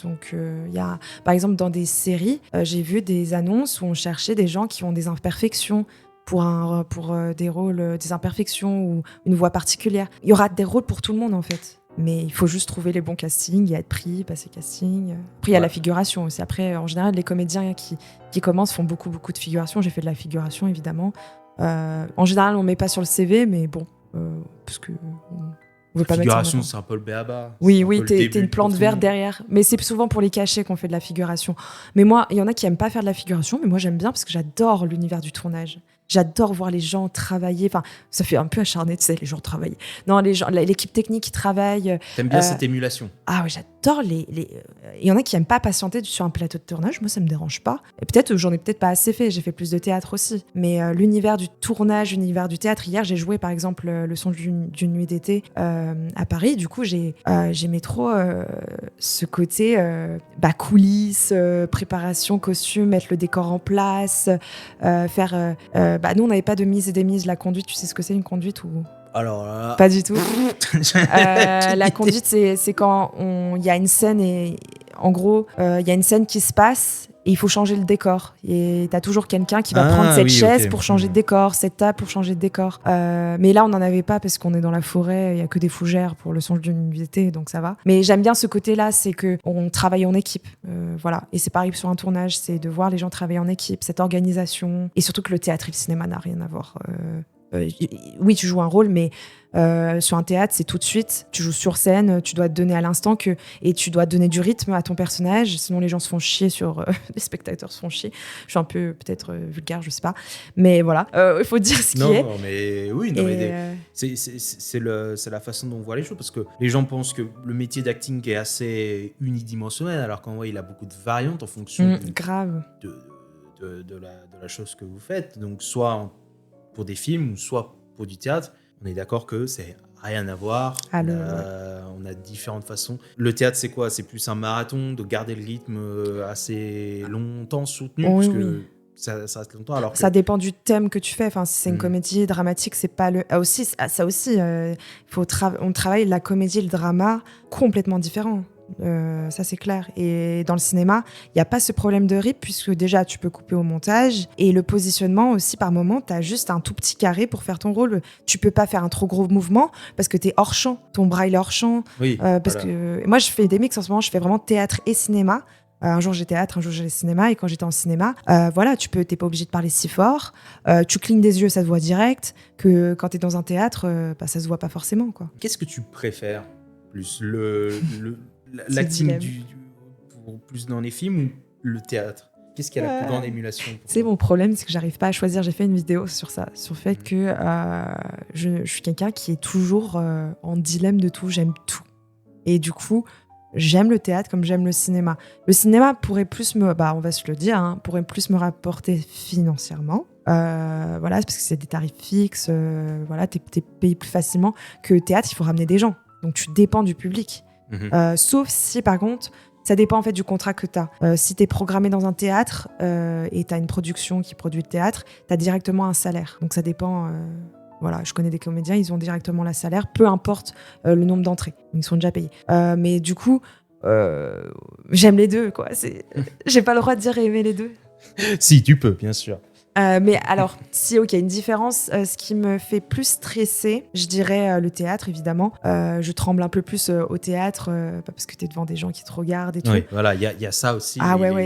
Donc, il y a, par exemple, dans des séries, j'ai vu des annonces où on cherchait des gens qui ont des imperfections pour des rôles, des imperfections ou une voix particulière. Il y aura des rôles pour tout le monde, en fait. Mais il faut juste trouver les bons castings et être pris, passer casting. Après, il y a la figuration aussi. Après, en général, les comédiens qui commencent font beaucoup de figuration. J'ai fait de la figuration, évidemment. En général, on ne met pas sur le CV, mais bon... parce que on veut pas mettre ça en figuration, c'est un peu le béaba. Oui, t'es une plante verte derrière. Mais c'est souvent pour les cachets qu'on fait de la figuration. Mais moi, il y en a qui aiment pas faire de la figuration, mais moi j'aime bien parce que j'adore l'univers du tournage. J'adore voir les gens travailler. Enfin, ça fait un peu acharné, tu sais, les gens travaillent. Non, l'équipe technique qui travaille. T'aimes bien cette émulation? Ah ouais, j'adore il y en a qui aiment pas patienter sur un plateau de tournage. Moi, ça me dérange pas. Et peut-être, j'en ai peut-être pas assez fait. J'ai fait plus de théâtre aussi. Mais l'univers du tournage, l'univers du théâtre. Hier, j'ai joué, par exemple, le son d'une nuit d'été à Paris. Du coup, j'aimais trop ce côté coulisses, préparation, costume, mettre le décor en place, faire... nous, on n'avait pas de mise et démise. La conduite, tu sais ce que c'est une conduite ou... Alors là... Pas du tout. La conduite, c'est quand il y a une scène et en gros, il y a une scène qui se passe et il faut changer le décor. Et t'as toujours quelqu'un qui va prendre cette chaise pour changer de décor, cette table pour changer de décor. Mais là, on n'en avait pas parce qu'on est dans la forêt, il n'y a que des fougères pour le songe d'une nuitée, donc ça va. Mais j'aime bien ce côté-là, c'est qu'on travaille en équipe. Voilà. Et c'est pareil sur un tournage, c'est de voir les gens travailler en équipe, cette organisation. Et surtout que le théâtre et le cinéma n'a rien à voir. Oui, tu joues un rôle, mais sur un théâtre, c'est tout de suite. Tu joues sur scène, tu dois te donner à l'instant et tu dois donner du rythme à ton personnage. Sinon, les gens se font chier les spectateurs se font chier. Je suis un peu peut-être vulgaire, je sais pas, mais voilà, il faut dire ce qui est. Non, mais oui, c'est la façon dont on voit les choses, parce que les gens pensent que le métier d'acting est assez unidimensionnel, alors qu'en vrai, il a beaucoup de variantes en fonction grave de la chose que vous faites. Donc, soit pour des films, ou soit pour du théâtre, on est d'accord que c'est rien à voir. On a différentes façons. Le théâtre, c'est quoi ? C'est plus un marathon, de garder le rythme assez longtemps soutenu, parce que ça reste longtemps. Alors ça dépend du thème que tu fais. Enfin, si c'est une comédie dramatique, c'est pas le. Ça aussi, on travaille la comédie et le drama complètement différents. Ça c'est clair. Et dans le cinéma, il n'y a pas ce problème de rythme, puisque déjà tu peux couper au montage, et le positionnement aussi, par moment tu as juste un tout petit carré pour faire ton rôle. Tu peux pas faire un trop gros mouvement parce que tu es hors champ, ton bras il est hors champ. Parce que moi je fais des mix en ce moment, je fais vraiment théâtre et cinéma. Un jour j'ai théâtre, un jour j'ai cinéma, et quand j'étais en cinéma, voilà, t'es pas obligé de parler si fort, tu clignes des yeux, ça se voit direct, que quand t'es dans un théâtre, ça se voit pas forcément, quoi. Qu'est-ce que tu préfères plus, l'acting plus dans les films ou le théâtre ? Qu'est-ce qui a la plus grande émulation pour C'est toi ? mon problème, c'est que j'arrive pas à choisir. J'ai fait une vidéo sur ça, sur le fait que je suis quelqu'un qui est toujours en dilemme de tout, j'aime tout. Et du coup, j'aime le théâtre comme j'aime le cinéma. Le cinéma pourrait plus on va se le dire, pourrait plus me rapporter financièrement. Voilà, parce que c'est des tarifs fixes, voilà, t'es payé plus facilement que le théâtre, il faut ramener des gens. Donc tu dépends du public. Sauf si, par contre, ça dépend en fait du contrat que tu as. Si tu es programmé dans un théâtre et tu as une production qui produit le théâtre, tu as directement un salaire. Donc ça dépend. Voilà, je connais des comédiens, ils ont directement le salaire, peu importe le nombre d'entrées. Ils sont déjà payés. Mais du coup, j'aime les deux, quoi. J'ai pas le droit de dire aimer les deux. Si, tu peux, bien sûr. Mais alors, si, ok, une différence, ce qui me fait plus stresser, je dirais le théâtre, évidemment. Je tremble un peu plus au théâtre, parce que tu es devant des gens qui te regardent et tout. Oui, voilà, il y a ça aussi.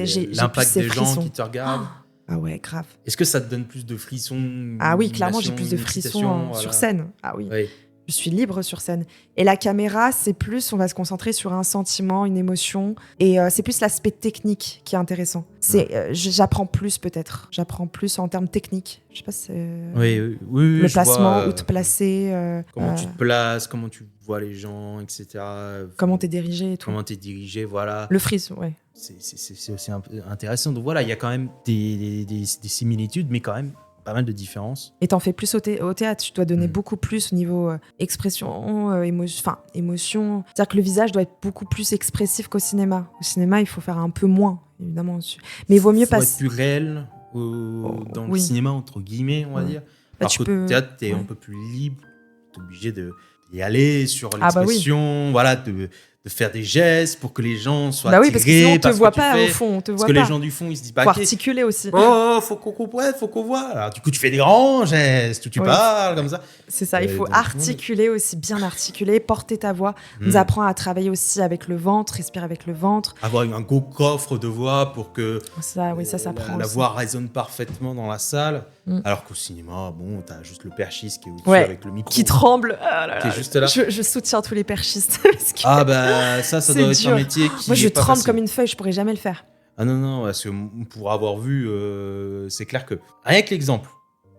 J'ai l'impact des gens qui te regardent. Ah ouais, grave. Est-ce que ça te donne plus de frissons ? Ah oui, clairement, j'ai plus de frissons sur scène. Ah oui. Je suis libre sur scène. Et la caméra, c'est plus, on va se concentrer sur un sentiment, une émotion. Et c'est plus l'aspect technique qui est intéressant. J'apprends plus peut-être. J'apprends plus en termes techniques. Je sais pas si c'est... Oui, le placement, où te placer. Comment tu te places, comment tu vois les gens, etc. Comment t'es dirigé et tout. Comment t'es dirigé, voilà. Le frisson, ouais. C'est aussi un peu intéressant. Donc voilà, il y a quand même des similitudes, mais quand même pas mal de différences. Et t'en fais plus au théâtre, tu dois donner beaucoup plus au niveau expression, émotion. C'est-à-dire que le visage doit être beaucoup plus expressif qu'au cinéma. Au cinéma, il faut faire un peu moins, évidemment. Mais il vaut mieux être plus réel dans le cinéma, entre guillemets, on va dire. Parce qu'au théâtre, t'es un peu plus libre, t'es obligé d'y aller sur l'expression, voilà, de faire des gestes pour que les gens soient attirés. Parce que sinon on te voit pas au fond, parce que les gens du fond, ils se disent faut articuler aussi. Faut qu'on voit. Alors du coup, tu fais des grands gestes, tu parles comme ça. C'est ça, il faut articuler aussi, bien articuler, porter ta voix. On nous apprend à travailler aussi avec le ventre, respirer avec le ventre. Avoir un gros coffre de voix pour que ça prend la voix résonne parfaitement dans la salle. Alors qu'au cinéma, t'as juste le perchiste qui est au-dessus avec le micro. Qui tremble. Qui est juste là. Je soutiens tous les perchistes. Ça doit être un métier qui Moi, je est pas tremble facile. comme une feuille, je pourrais jamais le faire. Ah non, parce que pour avoir vu, c'est clair que... Rien que l'exemple,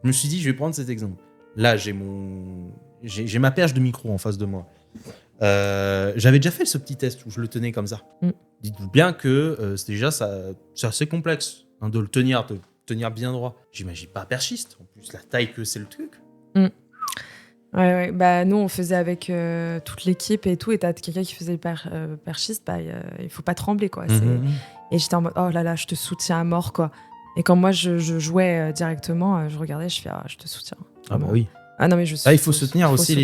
je me suis dit, je vais prendre cet exemple. Là, j'ai ma perche de micro en face de moi. J'avais déjà fait ce petit test où je le tenais comme ça. Dites-vous bien que c'est déjà c'est assez complexe de le tenir, de tenir bien droit. J'imagine pas perchiste, en plus la taille que c'est le truc. Ouais. Nous, on faisait avec toute l'équipe et tout, et t'as quelqu'un qui faisait le perchiste, il faut pas trembler, quoi. Et j'étais en mode, oh là là, je te soutiens à mort, quoi. Et quand moi, je jouais directement, je regardais, je fais, je te soutiens. Vraiment. Ah bah oui. Ah non, mais il faut soutenir aussi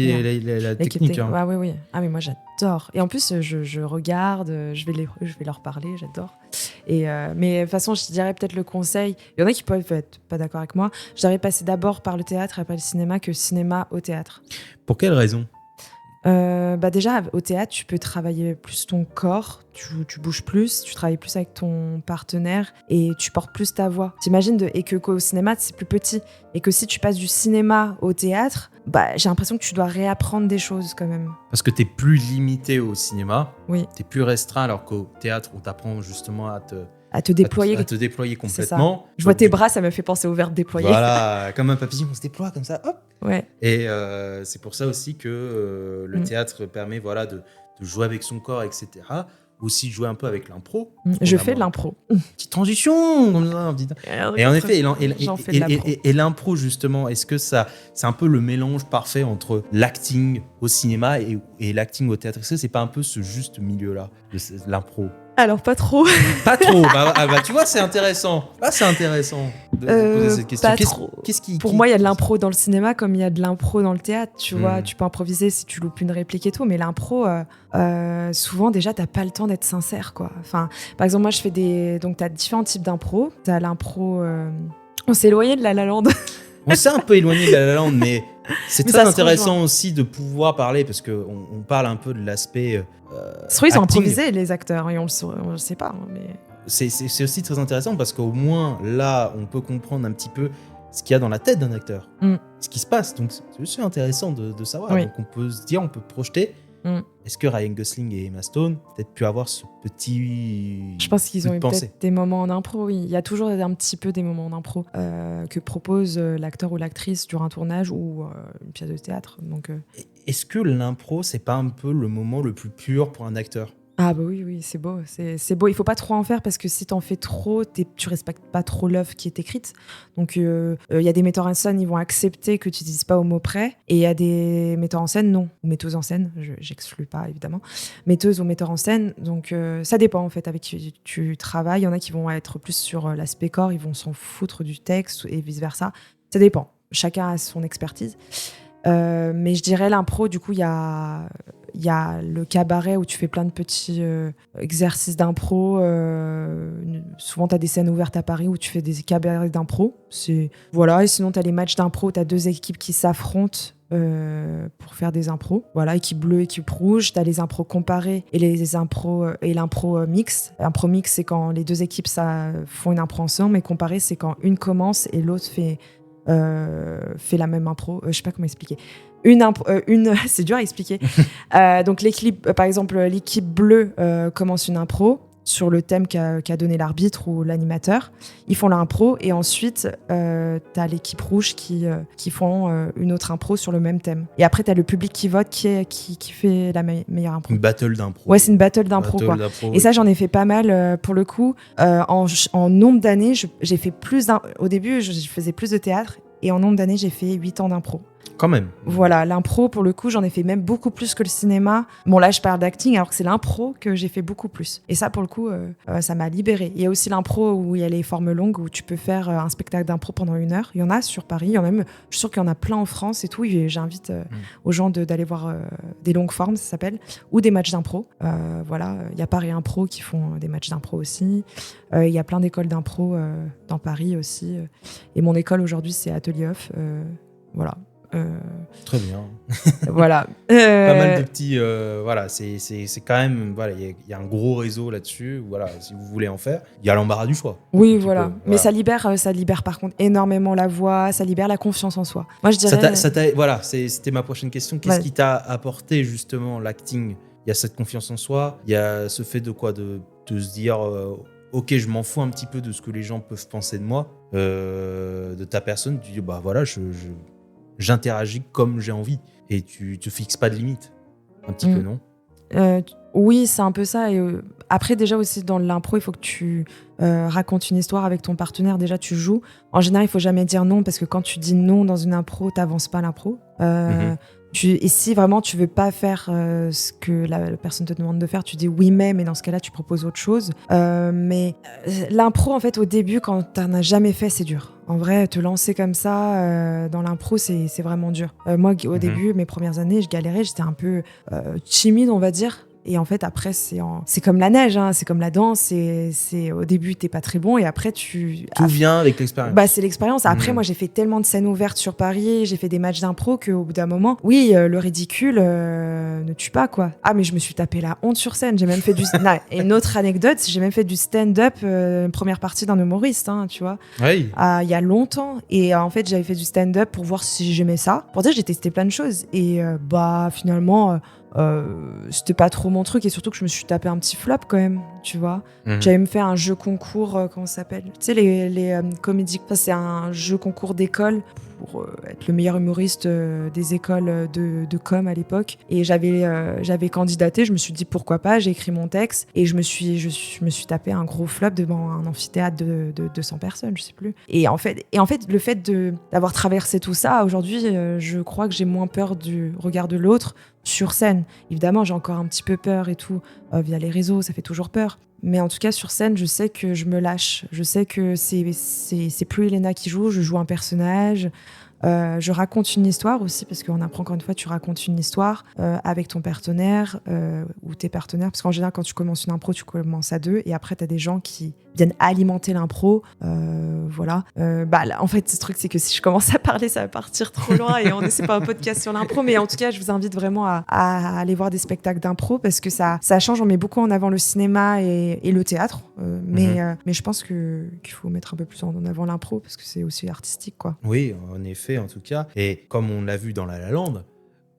la technique. Oui. Ah mais moi, j'adore. Et en plus, je regarde, je vais leur parler, j'adore. Mais de toute façon, je dirais peut-être le conseil. Il y en a qui peuvent être pas d'accord avec moi. Je dirais passer d'abord par le théâtre et pas le cinéma que cinéma au théâtre. Pour quelle raison? Déjà, au théâtre, tu peux travailler plus ton corps, tu bouges plus, tu travailles plus avec ton partenaire et tu portes plus ta voix. T'imagines et qu'au cinéma, c'est plus petit. Et que si tu passes du cinéma au théâtre, j'ai l'impression que tu dois réapprendre des choses quand même. Parce que t'es plus limité au cinéma, oui. T'es plus restreint, alors qu'au théâtre, on t'apprend justement à te déployer. Complètement. Je vois tes bras, ça me fait penser au verbe déployer. Voilà, comme un papillon, on se déploie comme ça, hop. Ouais. Et c'est pour ça aussi que le théâtre permet de jouer avec son corps, etc. Aussi de jouer un peu avec l'impro. Je fais de l'impro. Petite transition comme ça. Et en effet, et l'impro justement, est-ce que ça, c'est un peu le mélange parfait entre l'acting au cinéma et l'acting au théâtre? Est-ce que c'est pas un peu ce juste milieu-là, l'impro? Alors, pas trop. Pas trop. Tu vois, c'est intéressant. C'est intéressant de poser cette question. Pas trop. Pour moi, il y a de l'impro dans le cinéma comme il y a de l'impro dans le théâtre. Tu vois, tu peux improviser si tu loupes une réplique et tout. Mais l'impro, souvent, déjà, t'as pas le temps d'être sincère, quoi. Enfin, par exemple, moi, je fais Donc, t'as différents types d'impro. T'as l'impro... On s'est éloigné de La La Land. On s'est un peu éloigné de La La Land, mais c'est très intéressant aussi de pouvoir parler, parce qu'on parle un peu de l'aspect ils ont improvisé, les acteurs, et on le sait pas. Mais... C'est aussi très intéressant, parce qu'au moins, là, on peut comprendre un petit peu ce qu'il y a dans la tête d'un acteur, ce qui se passe. Donc, c'est aussi intéressant de savoir. Oui. Donc, on peut se dire, on peut projeter. Est-ce que Ryan Gosling et Emma Stone peut-être pu avoir ce petit... Je pense qu'ils ont eu peut-être des moments en impro, oui. Il y a toujours un petit peu des moments en impro que propose l'acteur ou l'actrice durant un tournage ou une pièce de théâtre. Donc, Est-ce que l'impro, c'est pas un peu le moment le plus pur pour un acteur? Ah oui, c'est beau. C'est beau. Il faut pas trop en faire parce que si t'en fais trop, tu respectes pas trop l'œuvre qui est écrite. Donc il y a des metteurs en scène, ils vont accepter que tu dises pas au mot près, et il y a des metteurs en scène, non, ou metteuses en scène, j'exclus pas évidemment, metteuses ou metteurs en scène. Donc ça dépend en fait avec qui tu travailles. Il y en a qui vont être plus sur l'aspect corps, ils vont s'en foutre du texte et vice versa. Ça dépend. Chacun a son expertise. Mais je dirais l'impro, du coup, il y a le cabaret où tu fais plein de petits exercices d'impro. Souvent, tu as des scènes ouvertes à Paris où tu fais des cabarets d'impro. Et sinon, tu as les matchs d'impro, tu as deux équipes qui s'affrontent pour faire des impros. Voilà, équipe bleue, équipe rouge. Tu as les impros comparés et l'impro mixte. L'impro mixte, c'est quand les deux équipes font une impro ensemble, mais comparé, c'est quand une commence et l'autre fait la même impro. Je sais pas comment expliquer. C'est dur à expliquer. Donc par exemple, l'équipe bleue commence une impro sur le thème qu'a donné l'arbitre ou l'animateur. Ils font l'impro et ensuite t'as l'équipe rouge qui font une autre impro sur le même thème. Et après t'as le public qui vote qui fait la meilleure impro. Une battle d'impro. Ouais, c'est une battle d'impro, quoi. Et ça, j'en ai fait pas mal pour le coup. En nombre d'années, j'ai fait au début, je faisais plus de théâtre, et en nombre d'années, j'ai fait 8 ans d'impro. Quand même. Voilà, l'impro, pour le coup, j'en ai fait même beaucoup plus que le cinéma. Bon, là, je parle d'acting, alors que c'est l'impro que j'ai fait beaucoup plus. Et ça, pour le coup, ça m'a libérée. Il y a aussi l'impro où il y a les formes longues, où tu peux faire un spectacle d'impro pendant 1 heure. Il y en a sur Paris, je suis sûre qu'il y en a plein en France et tout. Et j'invite aux gens d'aller voir des longues formes, ça s'appelle, ou des matchs d'impro. Voilà, il y a Paris Impro qui font des matchs d'impro aussi. Il y a plein d'écoles d'impro dans Paris aussi. Et mon école aujourd'hui, c'est Atelier Off. Voilà. Très bien. Voilà. Pas mal de petits. Voilà, c'est quand même. Voilà, il y a un gros réseau là-dessus. Voilà, si vous voulez en faire, il y a l'embarras du choix. Oui, voilà. Mais ça libère par contre énormément la voix, ça libère la confiance en soi. Moi, je dirais. Voilà, c'était ma prochaine question. Qu'est-ce qui t'a apporté justement l'acting? Il y a cette confiance en soi, il y a ce fait de se dire. Ok, je m'en fous un petit peu de ce que les gens peuvent penser de moi, de ta personne. Tu dis, voilà, j'interagis comme j'ai envie. Et tu te fixes pas de limite. Un petit peu, non? Oui, c'est un peu ça. Et après, déjà aussi, dans l'impro, il faut que tu racontes une histoire avec ton partenaire. Déjà, tu joues. En général, il faut jamais dire non, parce que quand tu dis non dans une impro, t'avances pas l'impro. Et si vraiment tu veux pas faire ce que la personne te demande de faire, tu dis oui mais dans ce cas-là tu proposes autre chose. Mais l'impro, en fait, au début, quand t'en as jamais fait, c'est dur. En vrai, te lancer comme ça dans l'impro, c'est vraiment dur. Moi, au début, mes premières années, je galérais, j'étais un peu timide, on va dire. Et en fait, après, c'est comme la neige, hein, c'est comme la danse. Au début, t'es pas très bon et après, Tout vient avec l'expérience. Bah, c'est l'expérience. Après, moi, j'ai fait tellement de scènes ouvertes sur Paris, j'ai fait des matchs d'impro qu'au bout d'un moment, oui, le ridicule ne tue pas, quoi. Ah, mais je me suis tapé la honte sur scène. J'ai même fait non, et une autre anecdote, j'ai même fait du stand-up, première partie d'un humoriste, hein, tu vois. Oui. Il y a longtemps. Et en fait, j'avais fait du stand-up pour voir si j'aimais ça. Pour dire, j'ai testé plein de choses. Et finalement, c'était pas trop mon truc. Et surtout que je me suis tapé un petit flop quand même, tu vois. J'avais même fait un jeu concours, comment ça s'appelle ? Tu sais, les comédies. Enfin, c'est un jeu concours d'école pour être le meilleur humoriste des écoles de com à l'époque. Et j'avais candidaté, je me suis dit pourquoi pas, j'ai écrit mon texte et je me suis tapé un gros flop devant un amphithéâtre de 200 personnes, je sais plus. Et en fait le fait d'avoir traversé tout ça, aujourd'hui, je crois que j'ai moins peur du regard de l'autre sur scène. Évidemment, j'ai encore un petit peu peur et tout, via les réseaux, ça fait toujours peur. Mais en tout cas, sur scène, je sais que je me lâche. Je sais que c'est plus Elena qui joue, je joue un personnage. Je raconte une histoire aussi, parce qu'on apprend encore une fois, tu racontes une histoire avec ton partenaire ou tes partenaires. Parce qu'en général, quand tu commences une impro, tu commences à 2 et après, tu as des gens qui viennent alimenter l'impro. Voilà. En fait, ce truc, c'est que si je commence à parler, ça va partir trop loin et c'est pas un podcast sur l'impro. Mais en tout cas, je vous invite vraiment à aller voir des spectacles d'impro parce que ça change. On met beaucoup en avant le cinéma et le théâtre. Mais je pense qu'il faut mettre un peu plus en avant l'impro parce que c'est aussi artistique, quoi. Oui, en effet, en tout cas. Et comme on l'a vu dans La La Land,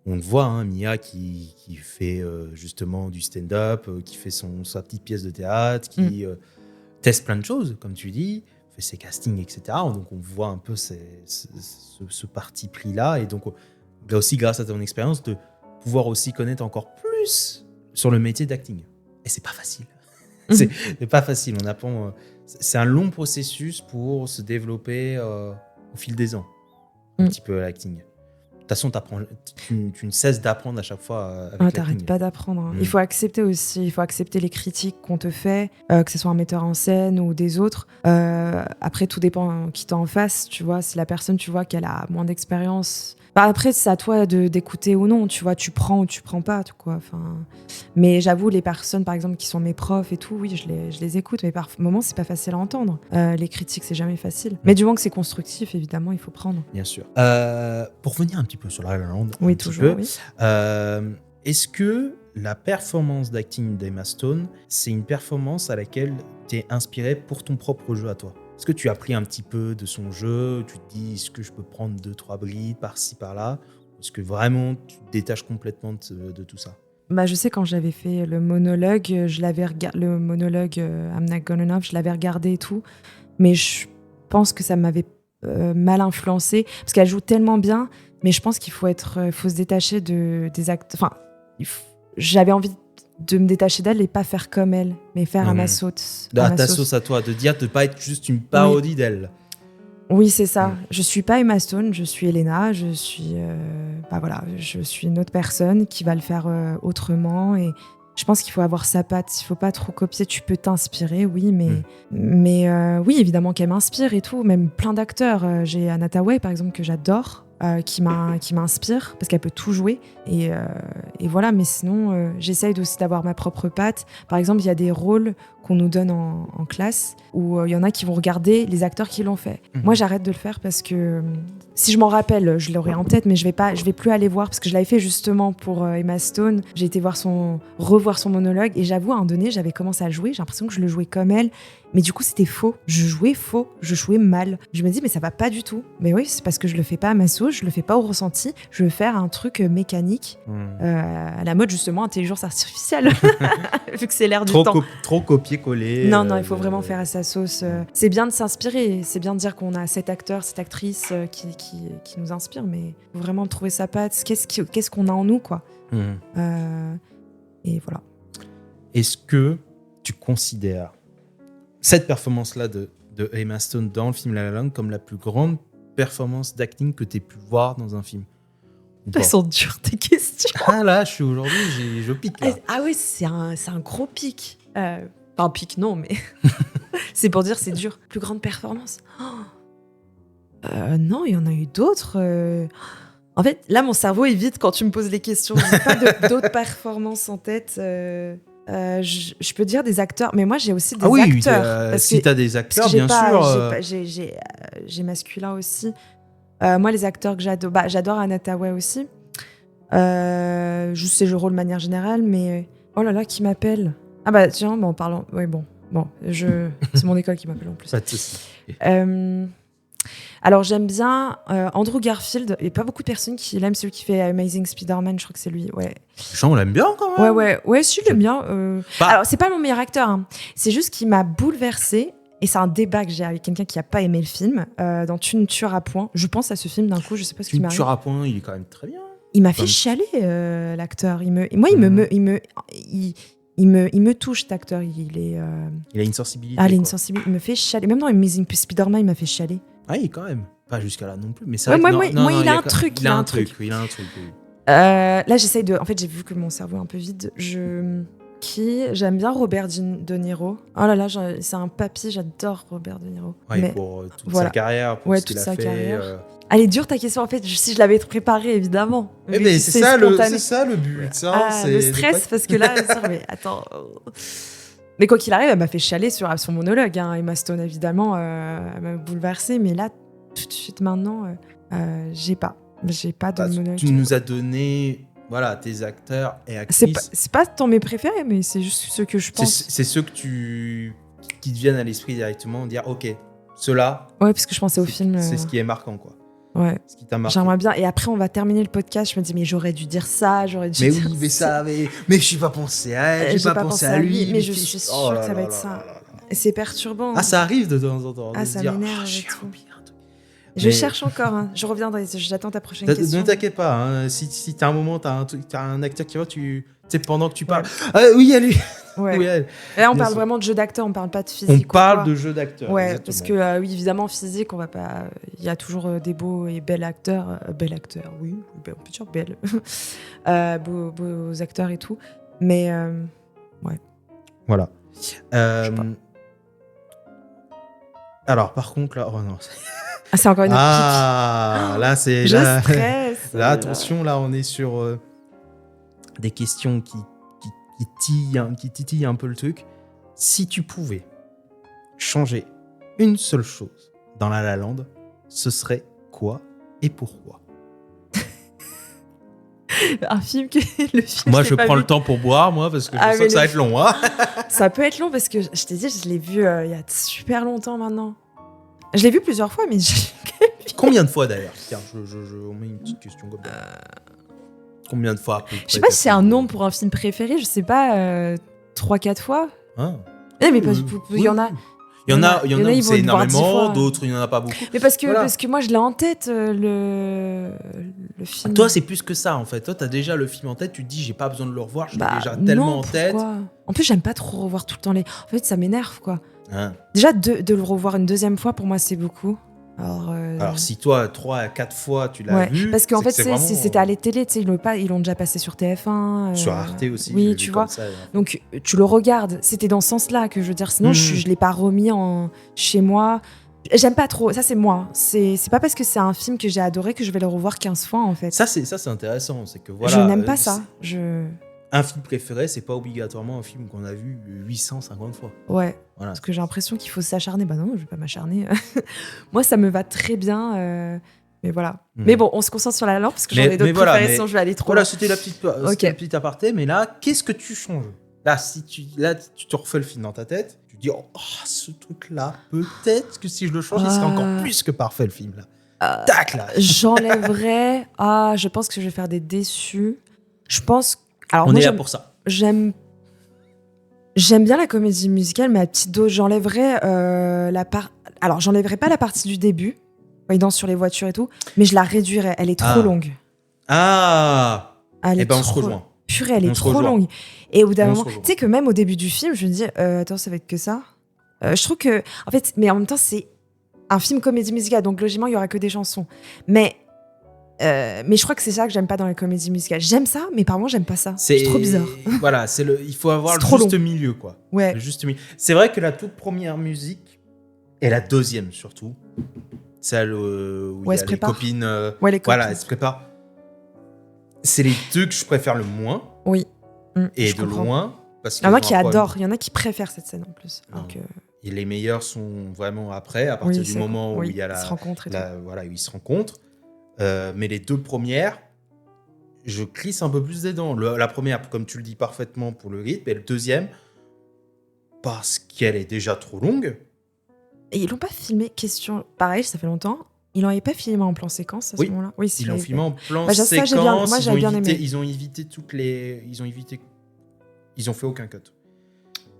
on le voit, hein, Mia qui fait justement du stand-up, qui fait sa petite pièce de théâtre, qui teste plein de choses, comme tu dis, fait ses castings, etc. Donc on voit un peu ce parti pris-là. Et donc, là aussi, grâce à ton expérience, de pouvoir aussi connaître encore plus sur le métier d'acting. Et c'est pas facile. C'est pas facile. On apprend. C'est un long processus pour se développer au fil des ans, un petit peu l'acting. De toute façon, tu ne cesses d'apprendre à chaque fois avec l'acting. T'arrêtes pas d'apprendre. Hein. Il faut accepter aussi, il faut accepter les critiques qu'on te fait, que ce soit un metteur en scène ou des autres. Après, tout dépend qui t'en en face, tu vois. Si la personne, tu vois, qu'elle a moins d'expérience... après, c'est à toi d'écouter ou non, tu vois, tu prends ou tu prends pas, quoi. Mais j'avoue, les personnes, par exemple, qui sont mes profs et tout, oui, je les écoute, mais par moments, c'est pas facile à entendre. Les critiques, c'est jamais facile. Mais du moment que c'est constructif, évidemment, il faut prendre. Bien sûr. Pour revenir un petit peu sur La La Land, oui, toujours, oui. Est-ce que la performance d'acting d'Emma Stone, c'est une performance à laquelle tu es inspiré pour ton propre jeu à toi ? Est-ce que tu as pris un petit peu de son jeu ? Tu te dis, est-ce que je peux prendre 2-3 brides par-ci, par-là ? Est-ce que vraiment tu te détaches complètement de tout ça ? Je sais, quand j'avais fait le monologue, le monologue I'm Not Good Enough, je l'avais regardé et tout. Mais je pense que ça m'avait mal influencé. Parce qu'elle joue tellement bien, mais je pense qu'il faut se détacher des actes. Enfin, j'avais envie de me détacher d'elle et pas faire comme elle, mais faire à ma sauce. Ta sauce à toi, de dire de ne pas être juste une parodie d'elle. Oui, c'est ça. Je suis pas Emma Stone, je suis Elena, je suis une autre personne qui va le faire autrement. Et je pense qu'il faut avoir sa patte, il faut pas trop copier. Tu peux t'inspirer, oui, mais oui, évidemment qu'elle m'inspire et tout. Même plein d'acteurs. J'ai Anna Thaoué, par exemple, que j'adore. Qui m'inspire parce qu'elle peut tout jouer et voilà. Mais sinon j'essaye aussi d'avoir ma propre patte. Par exemple, il y a des rôles qu'on nous donne en classe où il y en a qui vont regarder les acteurs qui l'ont fait. Moi, j'arrête de le faire parce que si je m'en rappelle, je l'aurai en tête, mais je vais plus aller voir parce que je l'avais fait justement pour Emma Stone. J'ai été revoir son monologue et j'avoue, à un moment donné, j'avais commencé à jouer. J'ai l'impression que je le jouais comme elle. Mais du coup, c'était faux. Je jouais mal. Je me dis, mais ça va pas du tout. Mais oui, c'est parce que je le fais pas à ma sauce, je le fais pas au ressenti. Je veux faire un truc mécanique, à la mode justement intelligence artificielle, vu que c'est l'air du temps. Trop copier-coller. Non, il faut vraiment faire à sa sauce. C'est bien de s'inspirer, c'est bien de dire qu'on a cet acteur, cette actrice qui nous inspire, mais faut vraiment trouver sa patte. Qu'est-ce qu'on a en nous, quoi. Et voilà. Est-ce que tu considères cette performance-là de Emma Stone dans le film La La Land comme la plus grande performance d'acting que tu aies pu voir dans un film? Elles sont dures, tes questions. Ah là, je pique. Là. Ah oui, c'est un gros pic. Pas un pic, non, mais c'est pour dire c'est dur. Plus grande performance. Non, il y en a eu d'autres. En fait, là, mon cerveau est vide quand tu me poses les questions. J'ai pas d'autres performances en tête. Je peux dire des acteurs, mais moi, j'ai aussi des acteurs. Si t'as des acteurs, parce que bien sûr. J'ai masculin aussi. Moi, les acteurs que j'adore, j'adore Anna Thaoué aussi. Juste ses rôles de manière générale, mais oh là là, qui m'appelle? Ah bah tiens, en parlant, ouais bon, c'est mon école qui m'appelle en plus. Pas de souci. Alors j'aime bien Andrew Garfield. Il n'y a pas beaucoup de personnes qui l'aiment, celui qui fait Amazing Spider-Man, je crois que c'est lui. Ouais. Jean, on l'aime bien quand même. Ouais, si je l'aime bien. Alors c'est pas mon meilleur acteur, hein. C'est juste qu'il m'a bouleversée. Et c'est un débat que j'ai avec quelqu'un qui n'a pas aimé le film. Dans Tu ne tueras point. Je pense à ce film d'un coup, je sais pas ce qui m'arrive. Tu ne tueras point, il est quand même très bien. Il m'a fait chialer, l'acteur. Il me touche, cet acteur. Il a une sensibilité. Il a une sensibilité. Il me fait chialer. Même dans Amazing Spider-Man, il m'a fait chialer. Ah oui, quand même. Pas jusqu'à là non plus. Mais ouais, moi, il a un truc. Il a un truc. Oui. Là, j'essaye de. En fait, j'ai vu que mon cerveau est un peu vide. J'aime bien Robert De Niro. Oh là là, c'est un papy, j'adore Robert De Niro. Ouais, pour toute sa carrière, pour ce qu'il a fait. Elle est dure ta question en fait, si je l'avais préparée évidemment. Mais c'est ça le but. Le stress, parce que là, mais attends. Mais quoi qu'il arrive, elle m'a fait chialer sur son monologue. Hein. Emma Stone, évidemment, elle m'a bouleversée. Mais là, tout de suite maintenant, j'ai pas de monologue. Tu nous as donné... Voilà, tes acteurs et actrices. C'est pas dans mes préférés, mais c'est juste ceux que je pense. C'est ceux que qui te viennent à l'esprit directement, dire ok, ceux-là. Ouais, parce que je pensais au film. C'est ce qui est marquant, quoi. Ouais. Ce qui t'a marqué. J'aimerais bien. Et après, on va terminer le podcast. Je me dis, mais j'aurais dû dire ça, j'aurais dû dire oui, mais ça, mais je n'ai pas pensé à elle, j'ai pas pensé à lui. Mais je suis sûre que ça va être ça. Et c'est perturbant. Ah, ça arrive de temps en temps. Ah, ça m'énerve et tout. Je cherche encore, hein. Je reviendrai, j'attends ta prochaine question. Ne t'inquiète pas, hein. Si t'as un moment, t'as un acteur qui va, tu sais, pendant que tu parles. Oui, allez. Ouais. Oui, allez. Là, on parle vraiment de jeu d'acteur, on parle pas de physique. On parle de jeu d'acteur. Ouais, exactement. parce que oui, évidemment, physique, on va pas. Il y a toujours des beaux et bels acteurs. Bel acteur, oui, on peut dire belle. Beaux acteurs et tout. Mais ouais. Voilà. Alors, par contre, là, oh non. Ah, c'est encore une autre pique. Là, c'est... Je stresse. Là, attention, là, on est sur des questions qui titillent un peu le truc. Si tu pouvais changer une seule chose dans La La Land, ce serait quoi et pourquoi? Un film que le film. Moi, je prends le temps pour boire, moi, parce que je sens que ça va être long. Hein. Ça peut être long parce que je t'ai dit, je l'ai vu il y a super longtemps maintenant. Je l'ai vu plusieurs fois, mais Combien de fois d'ailleurs? Tiens, on met une petite question comme ça. Combien de fois à peu près? Je sais pas si c'est un nombre pour un film préféré, je sais pas, 3-4 fois. Ah. Mais il y en a. Il y en a où c'est énormément, d'autres il n'y en a pas beaucoup. Mais parce que moi je l'ai en tête, le film. Toi, c'est plus que ça en fait. Toi, t'as déjà le film en tête, tu te dis j'ai pas besoin de le revoir, je l'ai déjà tellement en tête. En plus, j'aime pas trop revoir tout le temps les. En fait, ça m'énerve quoi. Hein. Déjà, de le revoir une deuxième fois, pour moi, c'est beaucoup. Alors si toi, 3 à 4 fois, tu l'as vu... Parce qu'en fait, c'était à la télé, ils l'ont déjà passé sur TF1. Sur Arte aussi. Oui, tu vois. Ça, donc, tu le regardes. C'était dans ce sens-là que je veux dire. Sinon, je l'ai pas remis chez moi. J'aime pas trop. Ça, c'est moi. C'est pas parce que c'est un film que j'ai adoré que je vais le revoir 15 fois, en fait. Ça, c'est intéressant. C'est que, voilà, je n'aime pas ça. Un film préféré, c'est pas obligatoirement un film qu'on a vu 850 fois. Ouais. Voilà. Parce que j'ai l'impression qu'il faut s'acharner. Bah non, je vais pas m'acharner. Moi, ça me va très bien. Mais voilà. Mais bon, on se concentre sur La La Land parce que j'en ai d'autres préférés, sinon je vais aller trop. Voilà, c'était la petite aparté. Mais là, qu'est-ce que tu changes? Là, tu te refais le film dans ta tête. Tu te dis, oh, ce truc-là, peut-être que si je le change, il serait encore plus que parfait le film là. Tac là. J'enlèverais. Je pense que je vais faire des déçus. Je pense. Alors, on moi, est là pour ça. J'aime bien la comédie musicale, mais à petite dose, j'enlèverais Alors, j'enlèverais pas la partie du début, quand ils dansent sur les voitures et tout, mais je la réduirais. Elle est trop longue. Ah. On se rejoint. Purée, elle est trop longue. Et au bout d'un moment, tu sais que même au début du film, je me dis, attends, ça va être que ça. Je trouve que, en fait, mais en même temps, c'est un film comédie musicale, donc logiquement, il y aura que des chansons. Mais je crois que c'est ça que j'aime pas dans les comédies musicales. J'aime ça, mais par moments j'aime pas ça. C'est trop bizarre. Voilà, il faut avoir le juste milieu, quoi. Ouais. Le juste milieu. C'est vrai que la toute première musique et la deuxième surtout, celle où il y a les copines. Ouais, les copines. Voilà, elles se préparent. C'est les deux que je préfère le moins. Oui. Et je de comprends. loin. Parce Il y en a qu'ils qui ont un problème. adorent, il y en a qui préfèrent cette scène en plus. Non. Donc, Et les meilleurs sont vraiment après, à partir du moment où il y a ils se rencontrent et tout. voilà, où ils se rencontrent. Mais les deux premières, je clisse un peu plus des dents. La première, comme tu le dis parfaitement, pour le rythme, et le deuxième, parce qu'elle est déjà trop longue. Et ils l'ont pas filmé, question... Pareil, ça fait longtemps. Ils l'avaient pas filmé en plan séquence à ce moment-là. Oui, Ils l'ont filmé en plan ça, séquence. moi, j'avais bien aimé. Ils ont évité toutes les... Ils ont fait aucun cut.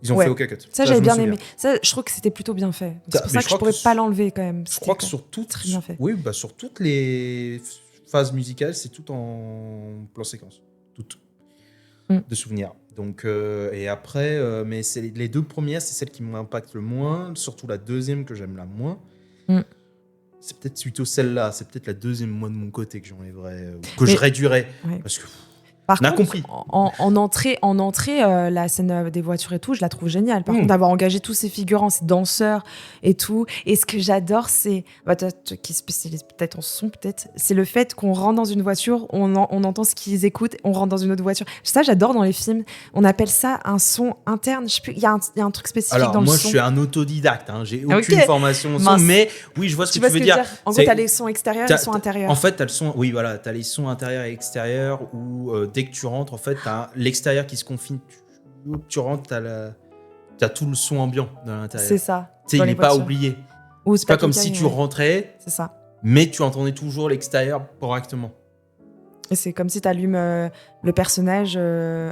Ils ont fait aucun cut. Ça, j'avais bien aimé. Ça, je trouve que c'était plutôt bien fait. Donc, c'est pour ça que je pourrais pas l'enlever quand même. Je crois que sur toutes... Très bien fait. Oui, bah, sur toutes les phases musicales, c'est tout en plan séquence. Toutes. De souvenirs. Donc, et après, mais c'est les deux premières, c'est celles qui m'impactent le moins. Surtout la deuxième que j'aime la moins. C'est peut-être plutôt celle-là. C'est peut-être la deuxième, moi, de mon côté, que j'enlèverais. Que je réduirais. Ouais. Parce que... Par contre, en entrée, la scène des voitures et tout, je la trouve géniale. Par contre, d'avoir engagé tous ces figurants, ces danseurs et tout. Et ce que j'adore, c'est, qui spécialise peut-être en son, c'est le fait qu'on rentre dans une voiture, on entend ce qu'ils écoutent, on rentre dans une autre voiture. Ça, j'adore dans les films. On appelle ça un son interne. Je sais plus, il y a un truc spécifique dans le son. Alors, moi, je suis un autodidacte. Hein. J'ai aucune formation au son, mais oui, je vois ce que tu veux dire. En gros, t'as les sons extérieurs et les sons intérieurs. En fait, t'as le son, oui, voilà, t'as les sons intérieurs et extérieurs où dès que tu rentres, en fait, t'as l'extérieur qui se confine. Tu rentres, t'as tout le son ambiant dans l'intérieur. C'est ça. Tu sais, il n'est pas oublié. C'est pas comme si tu rentrais, c'est ça. Mais tu entendais toujours l'extérieur correctement. Et c'est comme si t'allumes le personnage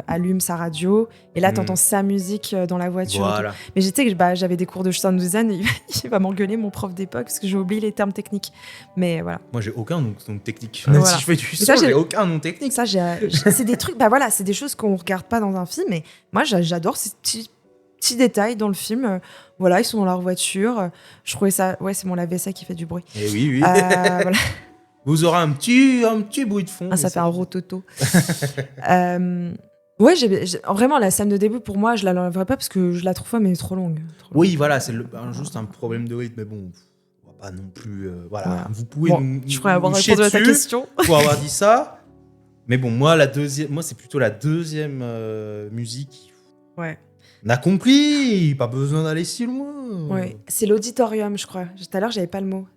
allume sa radio et là t'entends sa musique dans la voiture. Voilà. Mais j'étais que j'avais des cours de sound design, il va m'engueuler mon prof d'époque parce que j'ai oublié les termes techniques. Mais voilà. Moi j'ai aucun nom technique. Même si je fais du son, j'ai aucun nom technique. Ça c'est des trucs, voilà, c'est des choses qu'on regarde pas dans un film. Mais moi j'adore ces petits détails dans le film. Voilà, ils sont dans leur voiture. Je trouvais ça, c'est mon lave-vaisselle qui fait du bruit. Et oui. Voilà. Vous aurez un petit bruit de fond. Ça fait un rototo. Vraiment, la scène de début, pour moi, je la l'enlèverais pas parce que je la trouve mais trop longue. Oui, voilà, c'est juste un problème de rythme. Mais bon, on va pas non plus... voilà. Vous pouvez je ferais avoir répondu à ta question. Pour avoir dit ça. Mais bon, moi, c'est plutôt la deuxième musique. Ouais. On a compris, pas besoin d'aller si loin. Ouais, c'est l'auditorium, je crois. Tout à l'heure, j'avais pas le mot.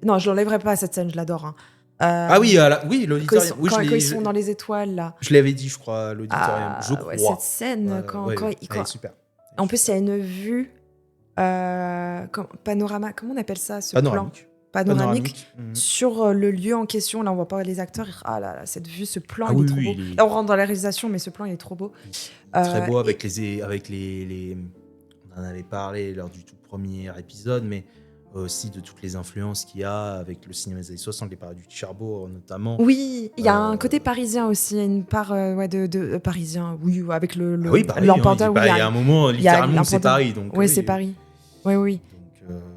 Non, je l'enlèverai pas cette scène, je l'adore. Hein. Oui, l'auditorium. Quand ils sont dans les étoiles, là. Je l'avais dit, je crois, l'auditorium. Je crois. Cette scène, elle est super. En plus, il y a une vue panorama. Comment on appelle ça, ce plan panoramique. Sur le lieu en question. Là, on voit pas les acteurs. Ah là, cette vue, ce plan, il est trop beau. Là, on rentre dans la réalisation, mais ce plan, il est trop beau. Très beau avec les... On en avait parlé lors du tout premier épisode, mais aussi de toutes les influences qu'il y a avec le cinéma des années 60, les parodies de Cherbourg notamment. Oui, il y a un côté parisien aussi, il y a une part de parisien, oui, avec l'Empordeur. Il y a un moment, littéralement, c'est Paris. Oui, c'est Paris. Oui.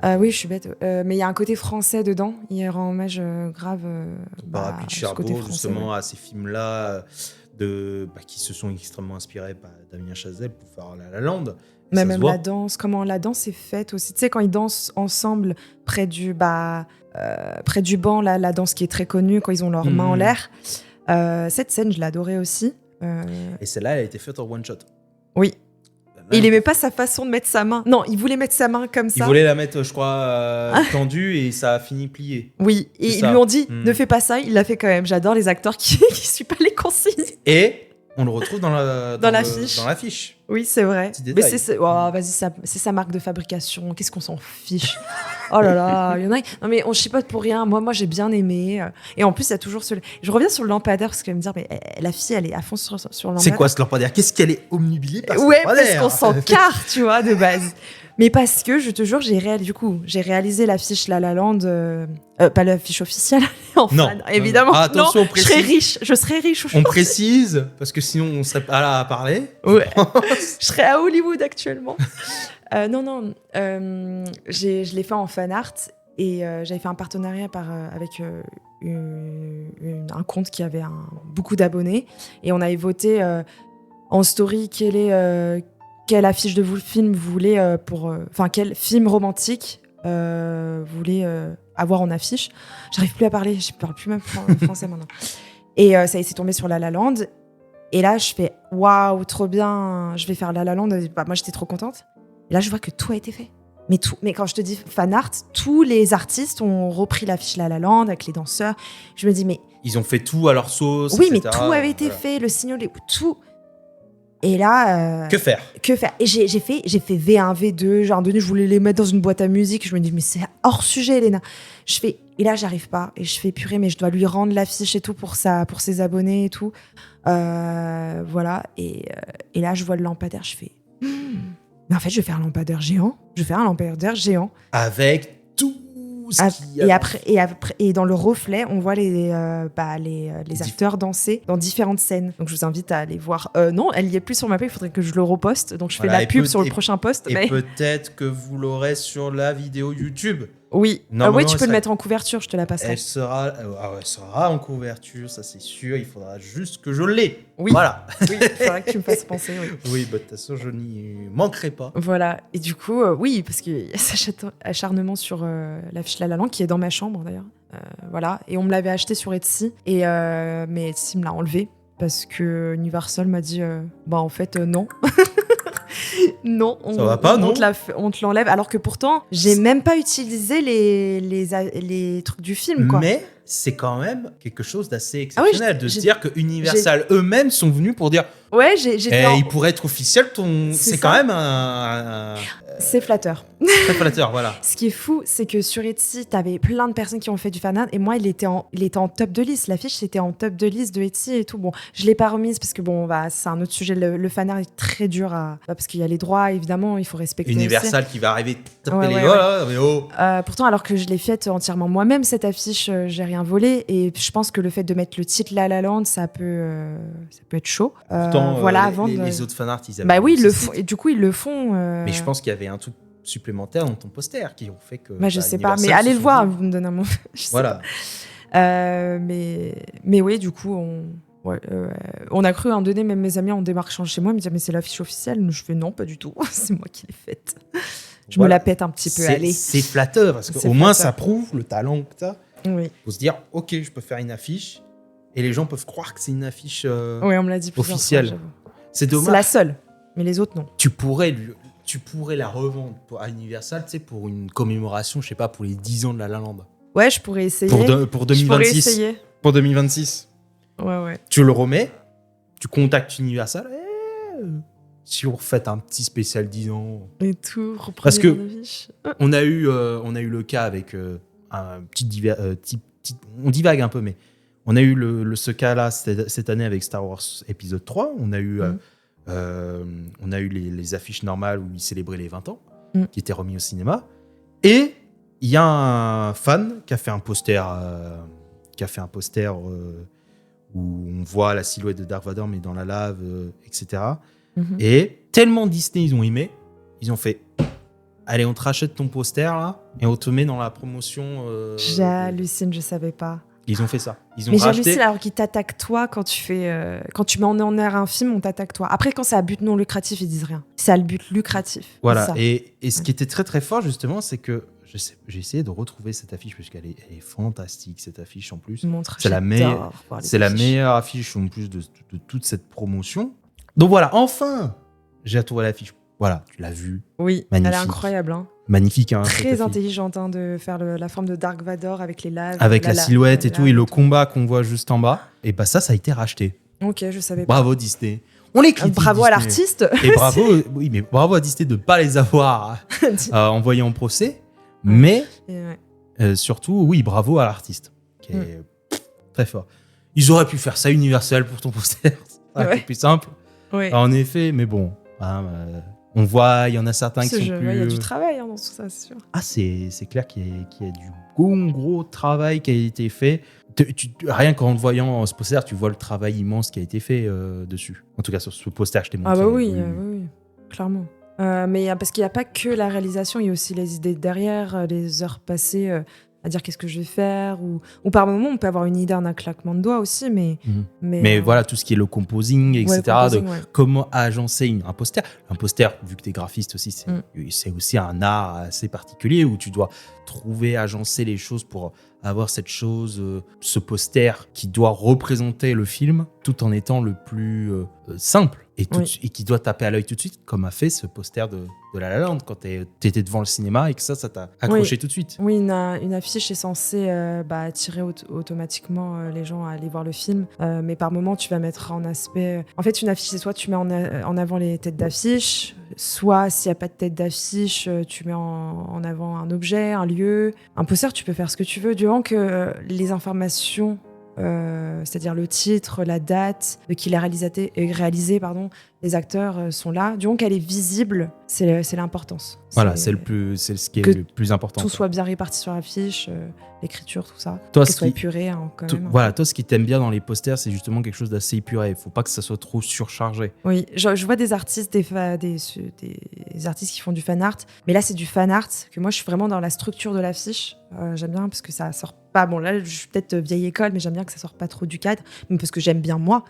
Oui, je suis bête. Mais il y a un côté français dedans. Il rend hommage grave parapluie de Cherbourg, justement, à ces films-là qui se sont extrêmement inspirés par Damien Chazelle pour faire La La Land. Mais même la danse, comment la danse est faite aussi. Tu sais, quand ils dansent ensemble près du banc, la danse qui est très connue, quand ils ont leurs mains en l'air. Cette scène, je l'adorais aussi. Et celle-là, elle a été faite en one shot. Oui. Et il aimait pas sa façon de mettre sa main. Non, il voulait mettre sa main comme ça. Il voulait la mettre, je crois, tendue et ça a fini plié. Oui, et ils lui ont dit, ne fais pas ça, il l'a fait quand même. J'adore les acteurs qui suivent pas les consignes. Et on le retrouve dans l'affiche. Dans l'affiche. Oui, c'est vrai. Mais c'est sa marque de fabrication. Qu'est-ce qu'on s'en fiche. Oh là là, il y en a. Non mais on chipote pour rien. Moi j'ai bien aimé. Et en plus, il y a toujours je reviens sur le lampadaire parce qu'elle va me dire, mais la fille, elle est à fond sur le lampadaire. C'est quoi ce lampadaire? Qu'est-ce qu'elle est omnubilée par ce lampadaire? Ouais, parce qu'on s'en carre, tu vois, de base. Mais parce que, je te jure, j'ai réalisé l'affiche La La Land, pas l'affiche officielle, non, évidemment. Attention, non, je serais riche. On précise, parce que sinon on serait pas là à parler. Ouais. Je serais à Hollywood actuellement. Non, je l'ai fait en fan art et j'avais fait un partenariat avec un compte qui avait beaucoup d'abonnés et on avait voté en story quelle affiche de film vous voulez quel film romantique voulez avoir en affiche. J'arrive plus à parler, je parle plus même français maintenant. Et c'est tombé sur La La Land. Et là, je fais waouh, trop bien, je vais faire La La Land. Bah, moi, j'étais trop contente. Et là, je vois que tout a été fait. Mais tout. Mais quand je te dis fan art, tous les artistes ont repris l'affiche La La Land avec les danseurs. Je me dis, mais. Ils ont fait tout à leur sauce. Oui, etc. mais tout avait été fait, le signal, tout. Et là. Que faire? Et j'ai fait V1, V2. Genre, donné, je voulais les mettre dans une boîte à musique. Je me dis, mais c'est hors sujet, Elena. Et là, j'arrive pas. Et je fais purée, mais je dois lui rendre l'affiche et tout pour ses abonnés et tout. Voilà. Et là, je vois le lampadaire. Je fais. Mais en fait, je vais faire un lampadaire géant. Avec tout ce qu'il y a. Et dans le reflet, on voit les acteurs danser dans différentes scènes. Donc, je vous invite à aller voir. Non, elle y est plus sur ma page. Il faudrait que je le reposte. Donc, je fais la pub sur le prochain post. Et peut-être que vous l'aurez sur la vidéo YouTube. Oui. Oui, tu peux le mettre en couverture. Je te la passerai. Elle sera en couverture, ça c'est sûr. Il faudra juste que je l'ai. Oui. Voilà. Oui, il faudra que tu me fasses penser. Oui. Oui, de toute façon, je n'y manquerai pas. Voilà. Et du coup, oui, parce qu'il y a cet acharnement sur l'affiche La La Land qui est dans ma chambre d'ailleurs. Voilà. Et on me l'avait acheté sur Etsy. Mais Etsy me l'a enlevé parce que Universal m'a dit en fait, non. Non, on te l'enlève. Alors que pourtant, j'ai même pas utilisé les trucs du film, quoi. Mais c'est quand même quelque chose d'assez exceptionnel de se dire que Universal eux-mêmes sont venus pour dire ouais, il pourrait être officiel, c'est quand même un... C'est flatteur. Très flatteur, voilà. Ce qui est fou, c'est que sur Etsy, t'avais plein de personnes qui ont fait du fan art et moi, il était en top de liste. L'affiche, c'était en top de liste de Etsy et tout. Bon, je l'ai pas remise parce que c'est un autre sujet. Le fan art est très dur parce qu'il y a les droits, évidemment, il faut respecter. Universal qui va arriver taper les doigts, mais oh. Pourtant, alors que je l'ai faite entièrement moi-même, cette affiche, j'ai rien volé et je pense que le fait de mettre le titre La La Land, ça peut être chaud. Pourtant, voilà, les autres fan art, ils avaient. Bah oui, ils le font et du coup, ils le font. Mais je pense qu'il y avait un truc supplémentaire dans ton poster qui ont fait que. Je sais pas, mais allez le voir, vous me donnez un mot. Voilà. Mais oui, du coup, on a cru un donné, même mes amis en démarchant chez moi, ils me disaient mais c'est l'affiche officielle. Je fais non, pas du tout, c'est moi qui l'ai faite. Je me la pète un petit peu, allez. C'est flatteur parce qu'au moins ça prouve le talent que t'as. Oui. Faut se dire, ok, je peux faire une affiche et les gens peuvent croire que c'est une affiche oui, on me l'a dit officielle. Fois, c'est dommage. C'est la seule, mais les autres non. Tu pourrais la revendre à Universal, tu sais, pour une commémoration, je sais pas, pour les 10 ans de La La Land. Ouais, je pourrais essayer. Pour 2026. Je pourrais essayer. Pour 2026. Ouais. Tu le remets, tu contactes Universal, si on refait un petit spécial 10 ans. Et tout, parce que on a eu le cas avec un petit on divague un peu, mais on a eu ce cas-là cette année avec Star Wars épisode 3. On a eu les affiches normales où ils célébraient les 20 ans, qui étaient remis au cinéma. Et il y a un fan qui a fait un poster, où on voit la silhouette de Dark Vador, mais dans la lave, etc. Et tellement Disney, ils ont aimé, ils ont fait allez, on te rachète ton poster là, et on te met dans la promotion. J'hallucine, je savais pas. Ils ont fait ça. Mais j'hallucine alors qu'ils t'attaquent toi quand tu mets en air un film, on t'attaque toi. Après, quand c'est à but non lucratif, ils disent rien. C'est à le but lucratif. Voilà. Et ce qui était très très fort justement, c'est que j'ai essayé de retrouver cette affiche parce qu'elle est fantastique, cette affiche en plus. C'est la meilleure affiche en plus de toute cette promotion. Donc voilà, enfin, j'ai retrouvé l'affiche. Voilà, tu l'as vue. Oui, magnifique. Elle est incroyable. Hein. Magnifique. Hein, très intelligente de faire la forme de Dark Vador avec les laves. Avec la silhouette et tout, et le combat qu'on voit juste en bas. Et bah ça a été racheté. Ok, je savais pas. Bravo Disney. On les critique. Bravo Disney. À l'artiste. Et bravo à Disney de ne pas les avoir envoyés en procès. Mais surtout, oui, bravo à l'artiste, qui est très fort. Ils auraient pu faire ça Universal pour ton poster. C'est plus simple. Ouais. En effet, mais bon. On voit, il y en a certains qui sont plus... Il y a du travail dans tout ça, c'est sûr. Ah, c'est clair qu'il y a du gros travail qui a été fait. Rien qu'en voyant ce poster, tu vois le travail immense qui a été fait dessus. En tout cas, sur ce poster, je t'ai montré. Ah bah oui, clairement. Mais parce qu'il n'y a pas que la réalisation, il y a aussi les idées derrière, les heures passées à dire qu'est-ce que je vais faire, ou par moment, on peut avoir une idée en un claquement de doigts aussi, mais... Mais voilà, tout ce qui est le composing, etc., le composing, comment agencer un poster. Un poster, vu que tu es graphiste aussi, c'est aussi un art assez particulier où tu dois trouver, agencer les choses pour avoir cette chose, ce poster qui doit représenter le film tout en étant le plus simple et qui doit taper à l'œil tout de suite, comme a fait ce poster de La La Land quand tu étais devant le cinéma et que ça t'a accroché tout de suite. Oui, une affiche est censée attirer automatiquement les gens à aller voir le film, mais par moment tu vas mettre en aspect... En fait, une affiche, c'est soit tu mets en avant les têtes d'affiche, soit s'il n'y a pas de tête d'affiche, tu mets en avant un objet, un lieu. Un poster, tu peux faire ce que tu veux, du moment que les informations... c'est-à-dire le titre, la date, de qui l'a réalisé, les acteurs sont là. Du moment qu'elle est visible, c'est l'importance. Voilà, c'est ce qui est le plus important. Tout soit bien réparti sur l'affiche, l'écriture, tout ça. Qu'elle soit épurée quand même. Voilà, toi, ce qui t'aime bien dans les posters, c'est justement quelque chose d'assez épuré. Il ne faut pas que ça soit trop surchargé. Oui, je vois des artistes, des artistes qui font du fan art, mais là, c'est du fan art que moi, je suis vraiment dans la structure de l'affiche. J'aime bien parce que ça sort pas... Bon, là, je suis peut-être vieille école, mais j'aime bien que ça sort pas trop du cadre, mais parce que j'aime bien moi,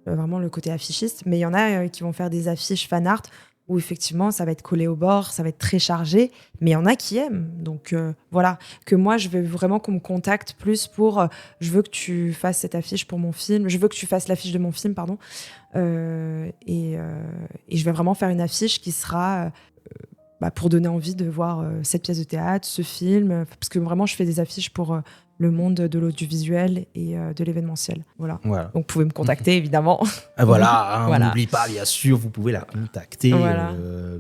vraiment le côté affichiste. Mais il y en a qui vont faire des affiches fan art où effectivement, ça va être collé au bord, ça va être très chargé, mais il y en a qui aiment. Donc voilà, que moi, je veux vraiment qu'on me contacte plus pour je veux que tu fasses cette affiche pour mon film, je veux que tu fasses l'affiche de mon film, pardon. Et je vais vraiment faire une affiche qui sera... pour donner envie de voir cette pièce de théâtre, ce film, parce que vraiment, je fais des affiches pour le monde de l'audiovisuel et de l'événementiel. Voilà. Donc, vous pouvez me contacter, évidemment. Voilà, on n'oublie pas, bien sûr, vous pouvez la contacter. Voilà.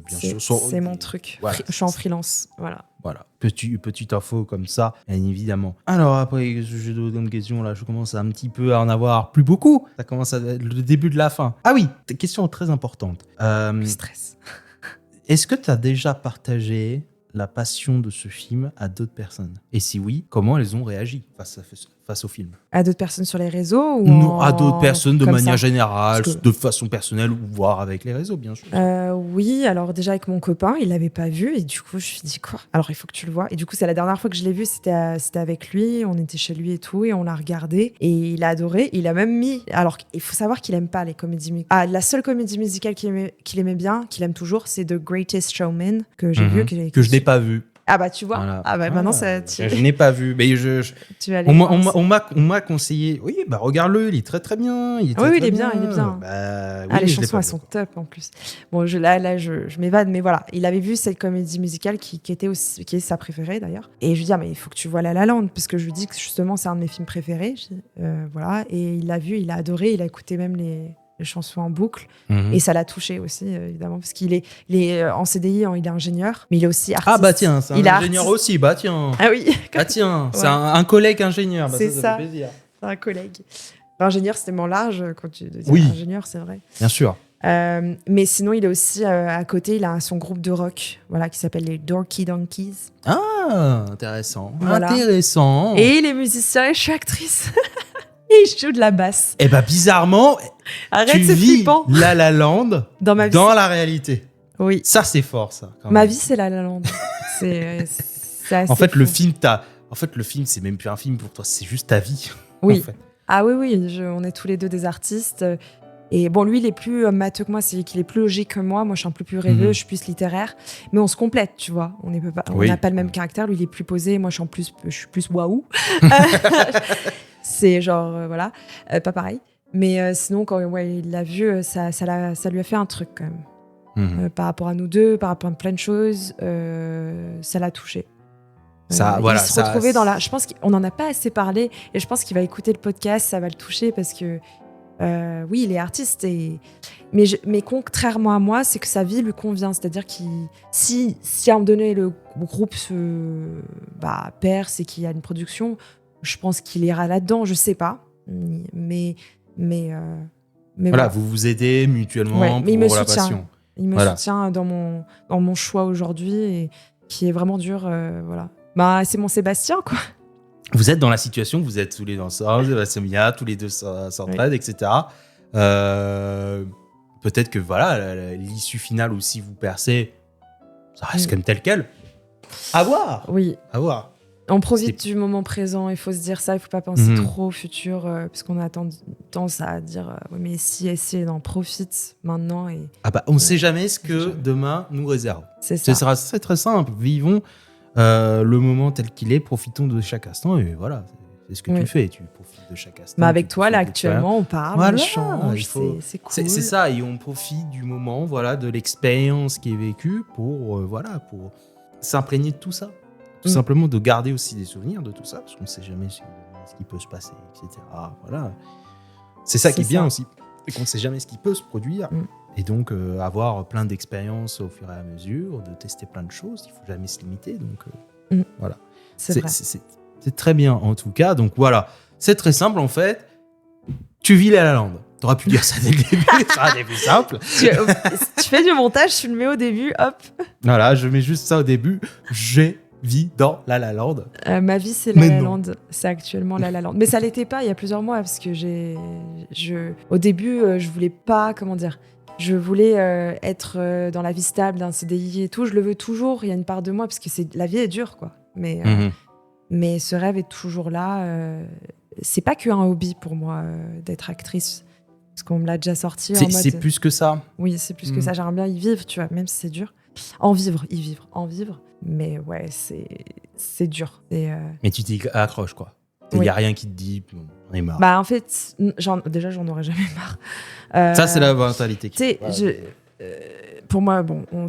Bien sûr. C'est mon truc. Voilà. Je suis en freelance. Voilà. Petite info comme ça, bien évidemment. Alors après, j'ai d'autres questions, là, je commence un petit peu à en avoir plus beaucoup. Ça commence à être le début de la fin. Ah oui, question très importante. Le stress. Est-ce que tu as déjà partagé la passion de ce film à d'autres personnes? Et si oui, comment elles ont réagi face au film? À d'autres personnes sur les réseaux ou Non, à d'autres personnes de manière ça générale, de façon personnelle ou voire avec les réseaux, bien sûr. Oui, alors déjà avec mon copain, il l'avait pas vu et du coup je me suis dit quoi? Alors il faut que tu le vois. Et du coup c'est la dernière fois que je l'ai vu, c'était avec lui, on était chez lui et tout et on l'a regardé et il a adoré. Il a même mis, alors il faut savoir qu'il aime pas les comédies musicales. Ah, la seule comédie musicale qu'il aimait bien, qu'il aime toujours, c'est The Greatest Showman que j'ai vu, que je n'ai pas vu. Ah bah tu vois, voilà. Maintenant ça... Je n'ai pas vu, mais tu vas aller voir, on m'a conseillé, oui, regarde-le, il est très très bien. Il est bien. Les chansons, elles sont top en plus. Bon, là, je m'évade, mais voilà, il avait vu cette comédie musicale qui est sa préférée d'ailleurs. Et je lui dis, mais il faut que tu vois La La Land, parce que je lui dis que justement c'est un de mes films préférés. Voilà, et il l'a vu, il a adoré, il a écouté même les chansons en boucle et ça l'a touché aussi évidemment parce qu'il est en CDI, il est ingénieur mais il est aussi artiste. Ah bah tiens, c'est un ingénieur aussi, bah tiens. Ah oui. Ah tiens, c'est un collègue ingénieur, c'est ça fait plaisir. C'est un collègue. Ingénieur, c'est tellement large quand tu dis ingénieur, c'est vrai. Bien sûr. Mais sinon, il est aussi à côté, il a son groupe de rock, voilà, qui s'appelle les Dorky Donkeys. Ah, intéressant. Voilà. Intéressant. Et il est musicien et je suis actrice. Et il joue de la basse. Et bah bizarrement, tu vis flippant. La La Land dans la réalité. Oui. Ça c'est fort, ça. Ma vie, c'est La La Land. c'est assez en fait, fou. le film, c'est même plus un film pour toi, c'est juste ta vie. Oui. En fait. Ah oui, on est tous les deux des artistes. Et bon, lui, il est plus matheux que moi, c'est qu'il est plus logique que moi. Moi, je suis un peu plus rêveux, je suis plus littéraire. Mais on se complète, tu vois. On n'a pas le même caractère. Lui, il est plus posé. Moi, je suis plus waouh. C'est genre, voilà, pas pareil. Mais sinon, quand il l'a vu, ça lui a fait un truc quand même. Par rapport à nous deux, par rapport à plein de choses, ça l'a touché. Il se retrouvait dans la... Je pense qu'on n'en a pas assez parlé et je pense qu'il va écouter le podcast, ça va le toucher parce que oui, il est artiste. Mais contrairement à moi, c'est que sa vie lui convient. C'est-à-dire si à un moment donné le groupe perce et qu'il y a une production, je pense qu'il ira là-dedans, je sais pas. Mais voilà, vous vous aidez mutuellement pour la passion. Il me soutient dans mon choix aujourd'hui et qui est vraiment dur. Voilà. C'est mon Sébastien, quoi. Vous êtes dans la situation, vous êtes tous les deux ensemble, tous les deux s'entraident, etc. Peut-être que l'issue finale aussi vous percez, ça reste comme tel quel. À voir. Oui. À voir. On profite du moment présent, il faut se dire ça, il faut pas penser trop au futur, parce qu'on a tendance à dire oui, mais si, on en profite maintenant. On ne sait jamais ce que demain nous réserve. C'est ça. C'est très simple. Vivons le moment tel qu'il est, profitons de chaque instant, et voilà, c'est ce que tu fais, tu profites de chaque instant. Mais avec toi, là, actuellement, on parle, on change, c'est cool. C'est ça, et on profite du moment, voilà, de l'expérience qui est vécue pour s'imprégner de tout ça. Tout simplement de garder aussi des souvenirs de tout ça, parce qu'on ne sait jamais ce qui peut se passer, etc. Voilà. C'est ça qui est bien aussi, c'est qu'on ne sait jamais ce qui peut se produire. Et donc, avoir plein d'expériences au fur et à mesure, de tester plein de choses, il ne faut jamais se limiter. Donc, voilà. C'est vrai. C'est très bien, en tout cas. Donc, voilà. C'est très simple, en fait. Tu vis La La Land. Tu aurais pu dire ça dès le début, ça aurait été plus simple. Tu fais du montage, tu le mets au début, hop. Voilà, je mets juste ça au début. J'ai vie dans La La Land. Ma vie, c'est La La Land. C'est actuellement La La Land. Mais ça l'était pas il y a plusieurs mois, parce que au début, je voulais pas, comment dire, je voulais être dans la vie stable d'un CDI et tout. Je le veux toujours. Il y a une part de moi, parce que la vie est dure, quoi. Mais ce rêve est toujours là. C'est pas qu'un hobby pour moi d'être actrice, parce qu'on me l'a déjà sorti en mode... C'est plus que ça. Oui, c'est plus que ça. J'aimerais bien y vivre, tu vois, même si c'est dur. En vivre. Mais ouais, c'est dur. Mais tu t'y accroches, quoi. Il n'y a rien qui te dit, on est marre. Bah, en fait, déjà, j'en aurais jamais marre. Ça, c'est la mentalité. Tu sais, pour moi,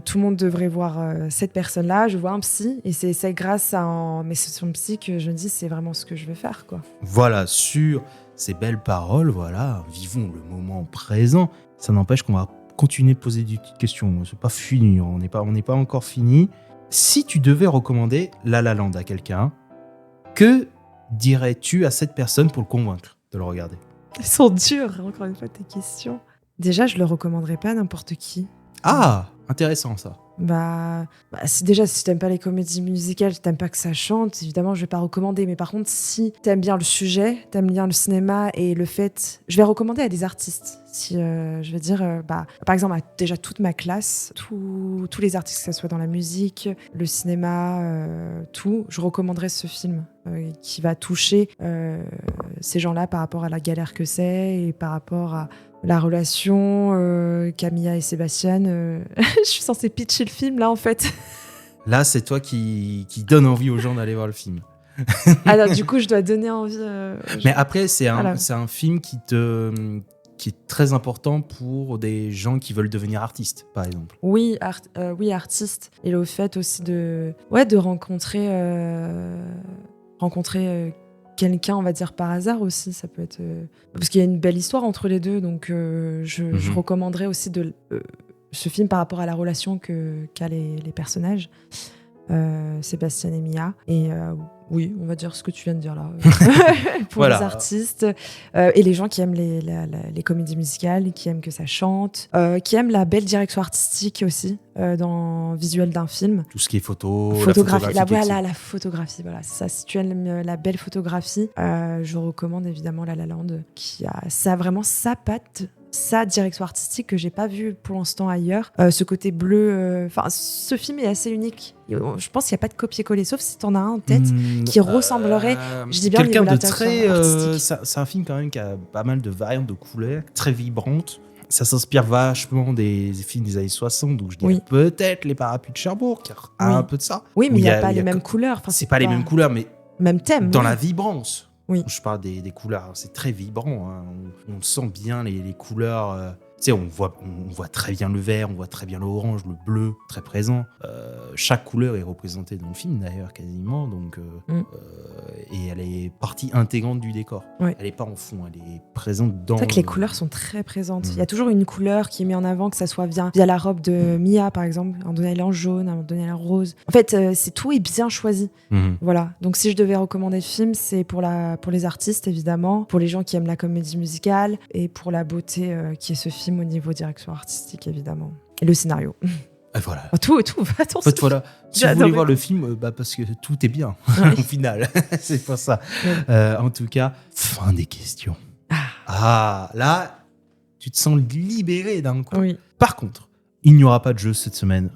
tout le monde devrait voir cette personne-là. Je vois un psy, et c'est grâce à mais c'est son psy que je me dis, c'est vraiment ce que je veux faire, quoi. Voilà, sur ces belles paroles, voilà, vivons le moment présent. Ça n'empêche qu'on va continuer de poser des petites questions. C'est pas fini, on n'est pas encore fini. Si tu devais recommander La La Land à quelqu'un, que dirais-tu à cette personne pour le convaincre de le regarder ? Elles sont dures, encore une fois, tes questions. Déjà, je le recommanderais pas à n'importe qui. Ah, intéressant ça. Si t'aimes pas les comédies musicales, t'aimes pas que ça chante, évidemment je vais pas recommander. Mais par contre, si t'aimes bien le sujet, t'aimes bien le cinéma et le fait, je vais recommander à des artistes. Si je vais dire, par exemple, à déjà toute ma classe, tous les artistes, que ce soit dans la musique, le cinéma, tout, je recommanderais ce film qui va toucher ces gens-là par rapport à la galère que c'est et par rapport à la relation Camilla et Sébastien. Je suis censée pitcher le film, là, en fait. Là, c'est toi qui donne envie aux gens d'aller voir le film. Alors, du coup, je dois donner envie... Mais après, c'est un film qui est très important pour des gens qui veulent devenir artistes, par exemple. Oui, artistes. Et le fait aussi de rencontrer... quelqu'un, on va dire, par hasard aussi, ça peut être... Parce qu'il y a une belle histoire entre les deux, donc je recommanderais aussi ce film par rapport à la relation qu'a les personnages, Sébastien et Mia. Et oui, on va dire ce que tu viens de dire là. Pour les artistes et les gens qui aiment les comédies musicales, qui aiment que ça chante, qui aiment la belle direction artistique aussi dans le visuel d'un film. Tout ce qui est photographie. La photographie, voilà, c'est ça. Si tu aimes la belle photographie, je recommande évidemment La La Land, qui a vraiment sa patte, sa direction artistique que j'ai pas vue pour l'instant ailleurs. Ce côté bleu, ce film est assez unique. Je pense qu'il n'y a pas de copier-coller, sauf si tu en as un en tête qui ressemblerait, je dis bien, quelqu'un au niveau de très c'est un film quand même qui a pas mal de variantes de couleurs, très vibrantes. Ça s'inspire vachement des films des années 60, donc je dirais peut-être Les Parapluies de Cherbourg, qui a un peu de ça. Oui, mais il n'y a pas les mêmes couleurs. C'est pas les mêmes couleurs, mais même thème. Dans la vibrance. Oui. Je parle des couleurs, c'est très vibrant. Hein. On sent bien les couleurs. Tu sais, on voit très bien le vert, on voit très bien l'orange, le bleu, très présent. Chaque couleur est représentée dans le film, d'ailleurs, quasiment. Donc, et elle est partie intégrante du décor. Oui. Elle n'est pas en fond, elle est présente dans... C'est vrai que les couleurs sont très présentes. Il y a toujours une couleur qui est mise en avant, que ça soit via la robe de Mia, par exemple. À un moment donné, elle est en jaune, à un moment donné, elle est en rose. En fait, tout est bien choisi. Voilà. Donc, si je devais recommander le film, c'est pour les artistes, évidemment, pour les gens qui aiment la comédie musicale et pour la beauté qui est ce film au niveau direction artistique, évidemment. Et le scénario. Et voilà. Tout. Attends, en fait, voilà. Si vous voulez voir le film, parce que tout est bien, au final. C'est pas ça. En tout cas, fin des questions. Là, tu te sens libéré d'un coup. Oui. Par contre, il n'y aura pas de jeu cette semaine.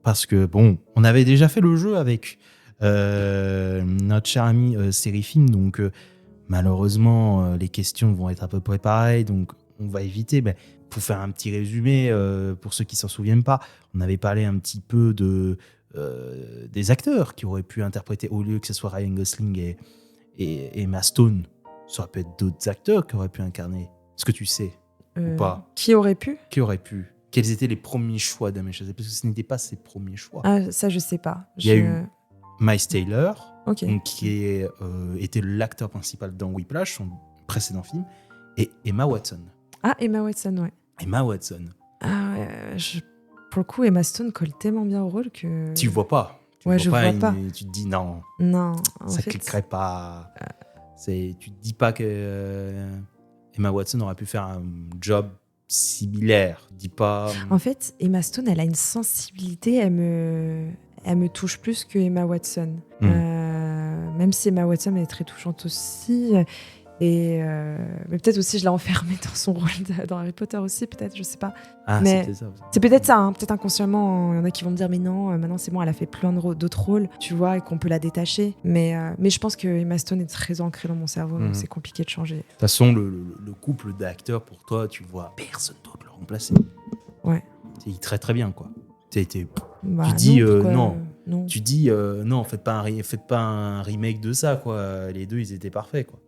Parce que, on avait déjà fait le jeu avec notre cher ami Sérifim. Donc, malheureusement, les questions vont être à peu près pareilles. Donc, on va éviter. Mais pour faire un petit résumé, pour ceux qui s'en souviennent pas, on avait parlé un petit peu des acteurs qui auraient pu interpréter, au lieu que ce soit Ryan Gosling et Emma Stone, ça aurait pu être d'autres acteurs qui auraient pu incarner. Est-ce que tu sais ou pas? Qui aurait pu? Qui aurait pu? Quels étaient les premiers choix d'Damien Chazelle? Parce que ce n'était pas ses premiers choix. Ah, ça, je sais pas. Il y a eu Miles Taylor, Ok. donc, qui était l'acteur principal dans Whiplash, son précédent film, et Emma Watson. Ah, Emma Watson, ouais. Emma Watson. Ah, pour le coup, Emma Stone colle tellement bien au rôle que... Tu vois pas. Ouais, je vois pas. Tu te dis non, Non, en ça fait... cliquerait pas. Tu te dis pas que Emma Watson aurait pu faire un job similaire. Dis pas. En fait, Emma Stone, elle a une sensibilité, elle me touche plus que Emma Watson. Même si Emma Watson est très touchante aussi. Mais peut-être aussi, je l'ai enfermée dans son rôle dans Harry Potter aussi, peut-être, je sais pas. Ah, mais c'était ça. c'est peut-être ça, hein, peut-être inconsciemment, il y en a qui vont me dire, mais non, maintenant c'est bon, elle a fait plein d'autres rôles, tu vois, et qu'on peut la détacher. Mais je pense que Emma Stone est très ancrée dans mon cerveau, donc c'est compliqué de changer. De toute façon, le couple d'acteurs, pour toi, tu vois personne d'autre le remplacer. Ouais. Il très très bien, quoi. Bah, tu dis non. Tu dis non, faites pas un remake de ça, quoi. Les deux, ils étaient parfaits, quoi.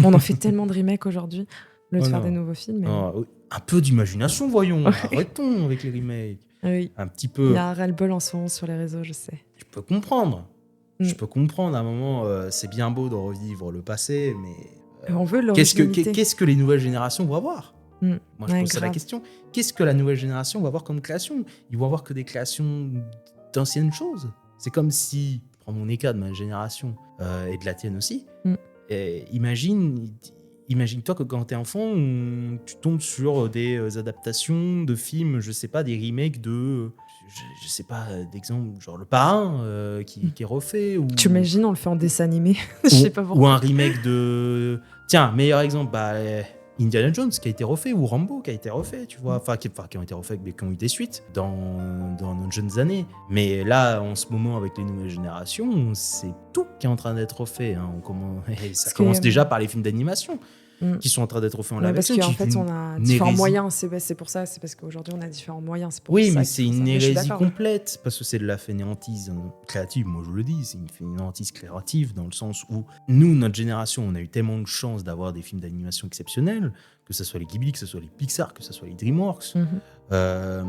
On en fait tellement de remakes aujourd'hui, au lieu de faire non. des nouveaux films. Mais... Oui. Un peu d'imagination, voyons. Arrêtons avec les remakes. Oui. Un petit peu. Il y a un ras-le-bol en ce moment sur les réseaux, je sais. Je peux comprendre. Je peux comprendre. À un moment, c'est bien beau de revivre le passé, mais on veut l'originalité. Qu'est-ce que les nouvelles générations vont avoir? Moi, je pose grave. la question. Qu'est-ce que la nouvelle génération va avoir comme création? Ils vont avoir que des créations d'anciennes choses. C'est comme si, je prends mon écart de ma génération et de la tienne aussi. Et imagine-toi que quand t'es enfant, tu tombes sur des adaptations de films, je sais pas, des remakes de, je sais pas, d'exemple, genre Le Parrain qui est refait. Ou... Tu imagines, on le fait en dessin animé. Je sais pas pourquoi. Ou un remake de... Tiens, meilleur exemple, Indiana Jones qui a été refait, ou Rambo qui a été refait, tu vois, qui ont été refaits, mais qui ont eu des suites dans nos jeunes années. Mais là, en ce moment, avec les nouvelles générations, c'est tout qui est en train d'être refait. Hein. Ça commence déjà par les films d'animation qui sont en train d'être refaits en live action. Parce qu'en fait, on a différents moyens. C'est pour ça, c'est parce qu'aujourd'hui, on a différents moyens. C'est pour oui, ça mais c'est une hérésie complète, parce que c'est de la fainéantise créative, moi je le dis, c'est une fainéantise créative, dans le sens où nous, notre génération, on a eu tellement de chance d'avoir des films d'animation exceptionnels, que ce soit les Ghibli, que ce soit les Pixar, que ce soit les DreamWorks. Mais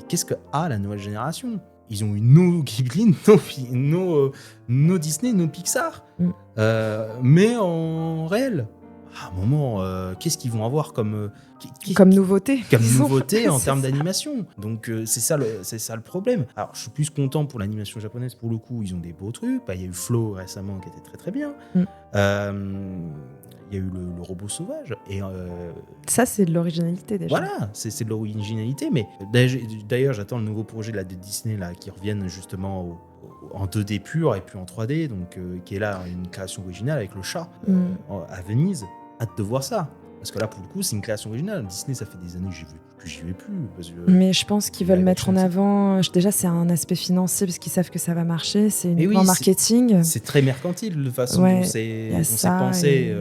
qu'est-ce que a la nouvelle génération? Ils ont eu nos Ghibli, nos Disney, nos Pixar, mais en réel. À un moment, qu'est-ce qu'ils vont avoir comme nouveauté en termes d'animation. Donc c'est ça le problème. Alors je suis plus content pour l'animation japonaise, pour le coup ils ont des beaux trucs. Il y a eu Flow récemment qui était très très bien. Il y a eu le robot sauvage. Et, ça c'est de l'originalité déjà. Voilà, c'est de l'originalité. Mais d'ailleurs j'attends le nouveau projet de Disney là, qui revienne justement en 2D pur et puis en 3D, donc, qui est là une création originale avec le chat à Venise. Hâte de voir ça. Parce que là, pour le coup, c'est une création originale. Disney, ça fait des années que j'y vais plus. Parce que, mais je pense qu'ils veulent mettre en avant... Déjà, c'est un aspect financier, parce qu'ils savent que ça va marcher. C'est uniquement marketing. C'est très mercantile, de façon dont c'est pensé.